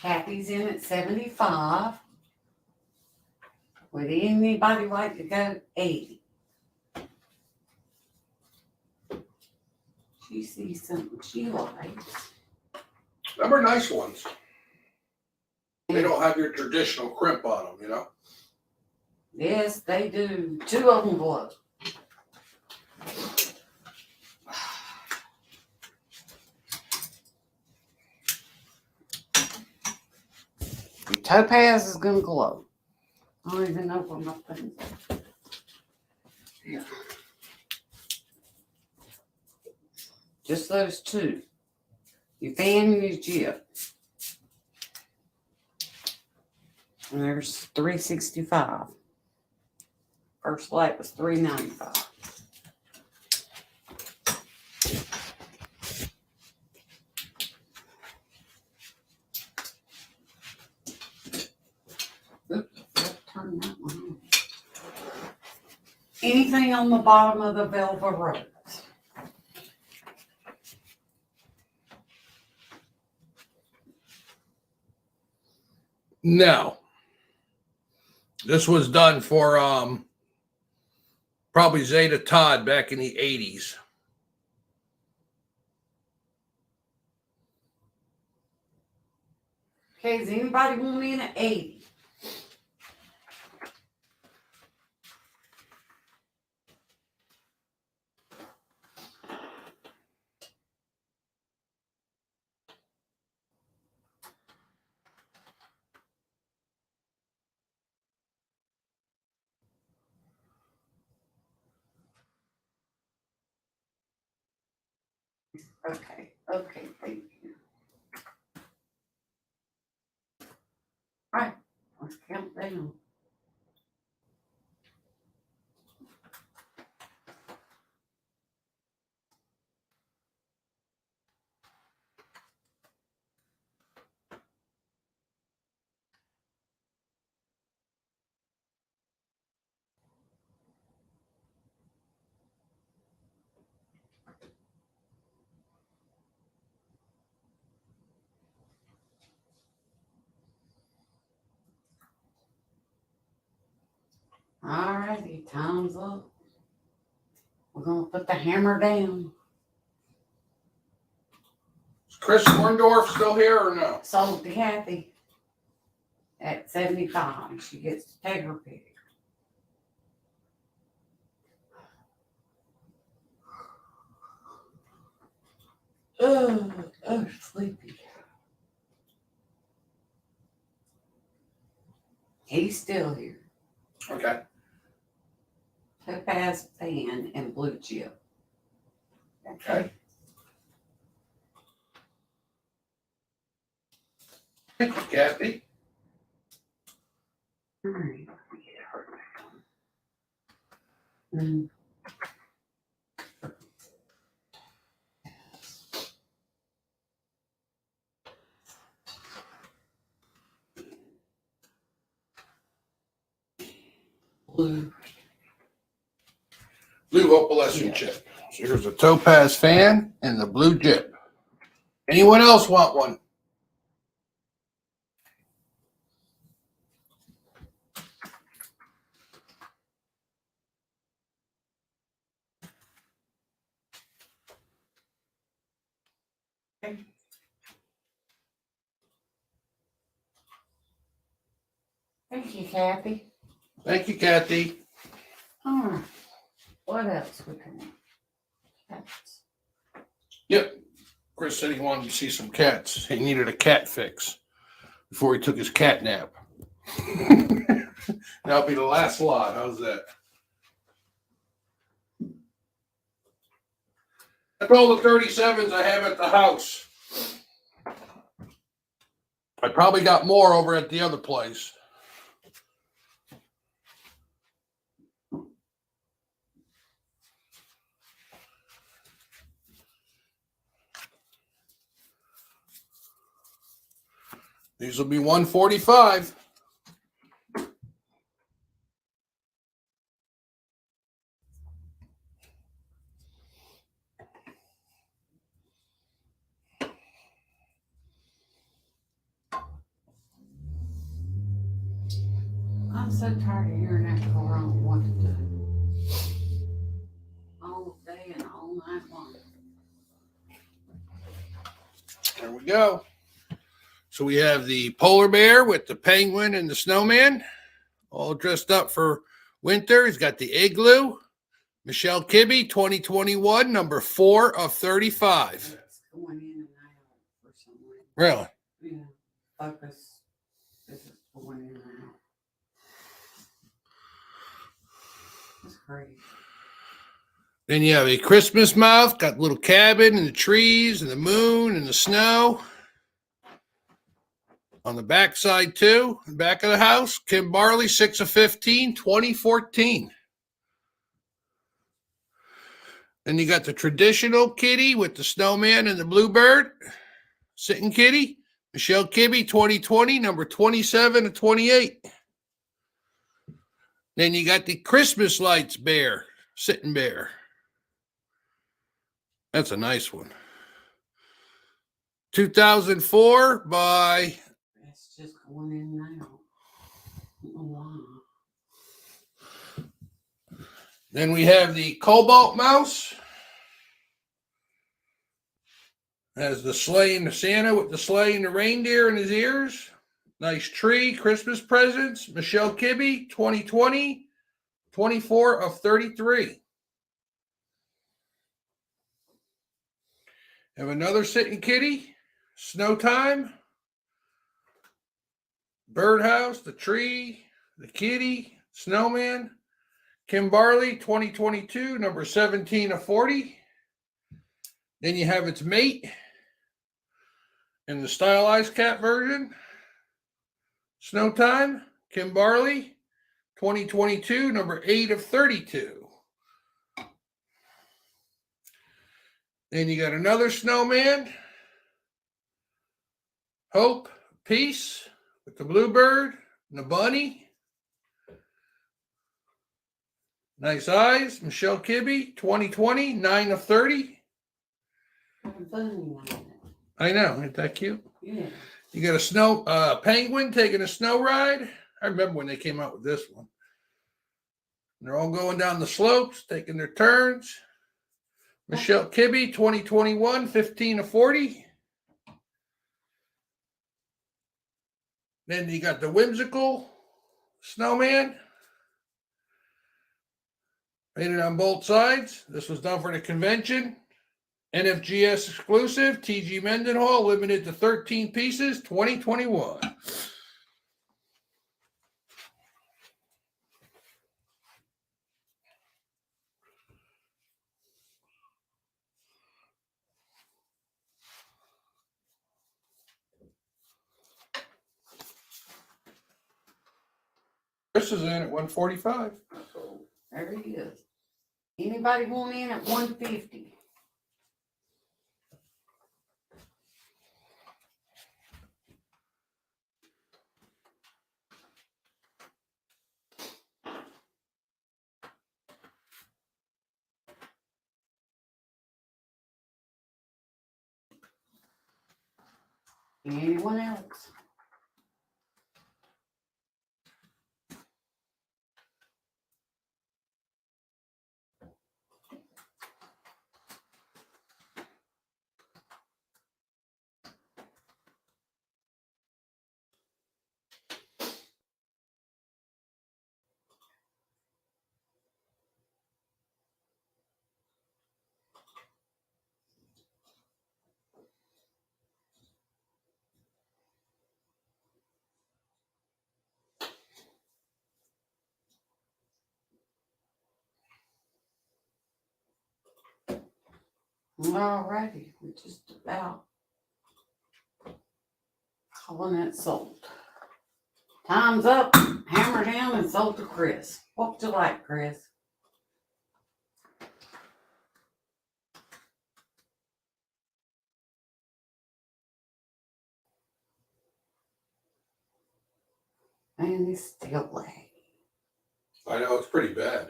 Kathy's in at 75. Would anybody like to go 80? She sees something she likes. Them are nice ones. They don't have your traditional crimp on them, you know? Yes, they do. 2 of them glow. Your topaz is gonna glow. I don't even know where my things are. Yeah. Just those 2. Your fan and your jib. And there's $365. First light was $395. Oops, I'll turn that one on. Anything on the bottom of the Velva Rose? No. This was done for probably Zeta Todd back in the 80s. Okay, does anybody want me in at 80? Okay, thank you. All right, let's count down. All righty, time's up. We're gonna put the hammer down. Is Chris Orndorff still here or no? Sold to Kathy at 75. She gets to take her pick. Oh, sleepy. He's still here. Okay. Topaz fan and blue jib. Okay. Thank you, Kathy. All right. Get her down. Blue. Blue opalescent chip. So here's a topaz fan and the blue jib. Anyone else want one? Thank you, Kathy. Thank you, Kathy. All right. What else we can? Cats. Yep. Chris said he wanted to see some cats. He needed a cat fix before he took his cat nap. That'll be the last lot. How's that? That's all the 37s I have at the house. I probably got more over at the other place. These will be $145. I'm so tired of hearing that car on what to do. All day and all night long. There we go. So we have the polar bear with the penguin and the snowman, all dressed up for winter. He's got the igloo. Michelle Kibbe, 2021, number 4 of 35. It's going in and out for some reason. Really? Yeah. Focus. This is going in and out. That's crazy. Then you have a Christmas mouth, got a little cabin and the trees and the moon and the snow. On the back side too, the back of the house, Kim Barley, 6 of 15, 2014. Then you got the traditional kitty with the snowman and the bluebird, sitting kitty. Michelle Kibbe, 2020, number 27 of 28. Then you got the Christmas lights bear, sitting bear. That's a nice one. 2004 by... It's just going in and out. Wow. Then we have the Cobalt Mouse. Has the sleigh and the Santa with the sleigh and the reindeer in his ears. Nice tree, Christmas presents. Michelle Kibbe, 2020, 24 of 33. Have another sitting kitty. Snow time. Birdhouse, the tree, the kitty, snowman. Kim Barley, 2022, number 17 of 40. Then you have its mate in the stylized cat version. Snow time, Kim Barley, 2022, number 8 of 32. Then you got another snowman. Hope, Peace, with the bluebird and the bunny. Nice eyes. Michelle Kibbe, 2020, 9 of 30. Having fun with it. I know. Ain't that cute? Yeah. You got a snow penguin taking a snow ride. I remember when they came out with this one. They're all going down the slopes, taking their turns. Michelle Kibbe, 2021, 15 of 40. Then you got the whimsical snowman. Painted on both sides. This was done for the convention. NFGS exclusive. TG Mendenhall, limited to 13 pieces, 2021. Chris is in at 145. There he is. Anybody want in at 150? Anyone else? Alrighty, we're just about calling it sold. Time's up. Hammer down and sold to Chris. What would you like, Chris? And it's still late. I know, it's pretty bad.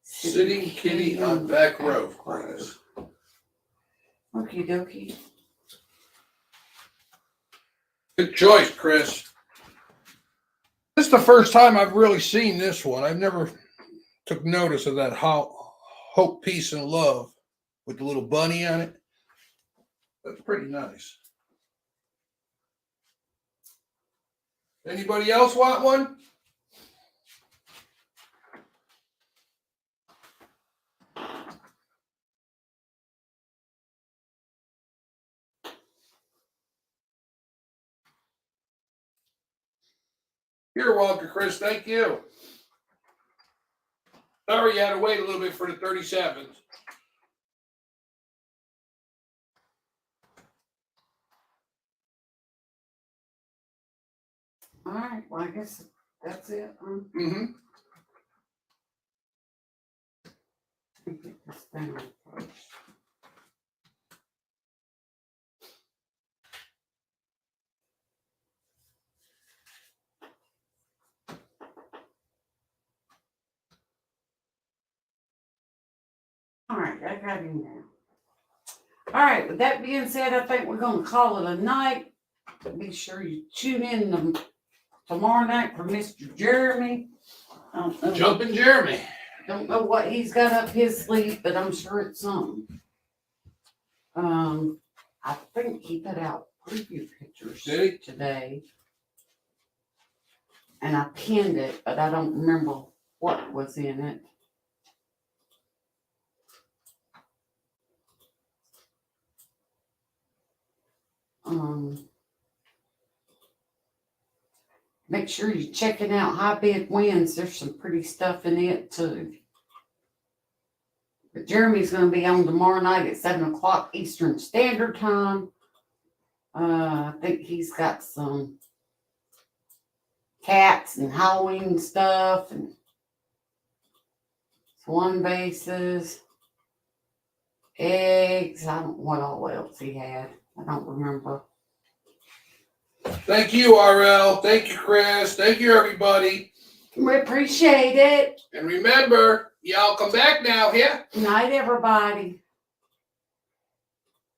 Sitting kitty on back row, Chris. Okie dokie. Good choice, Chris. This is the first time I've really seen this one. I've never took notice of that hope, peace, and love with the little bunny on it. That's pretty nice. Anybody else want one? You're welcome, Chris. Thank you. Sorry you had to wait a little bit for the 37s. All right, well, I guess that's it. Mm-hmm. Get this down first. All right, I got him now. All right, with that being said, I think we're going to call it a night. Be sure you tune in tomorrow night for Mr. Jeremy. Jumping Jeremy. Don't know what he's got up his sleeve, but I'm sure it's something. I think he put out preview pictures Did he? today. And I pinned it, but I don't remember what was in it. Make sure you're checking out High Bid Winds. There's some pretty stuff in it too. But Jeremy's going to be on tomorrow night at 7 o'clock Eastern Standard Time. I think he's got some cats and Halloween stuff and swan bases, eggs. I don't know what all else he had. I don't remember. Thank you, RL. Thank you, Chris. Thank you, everybody. We appreciate it. And remember, y'all come back now, yeah? Good night, everybody.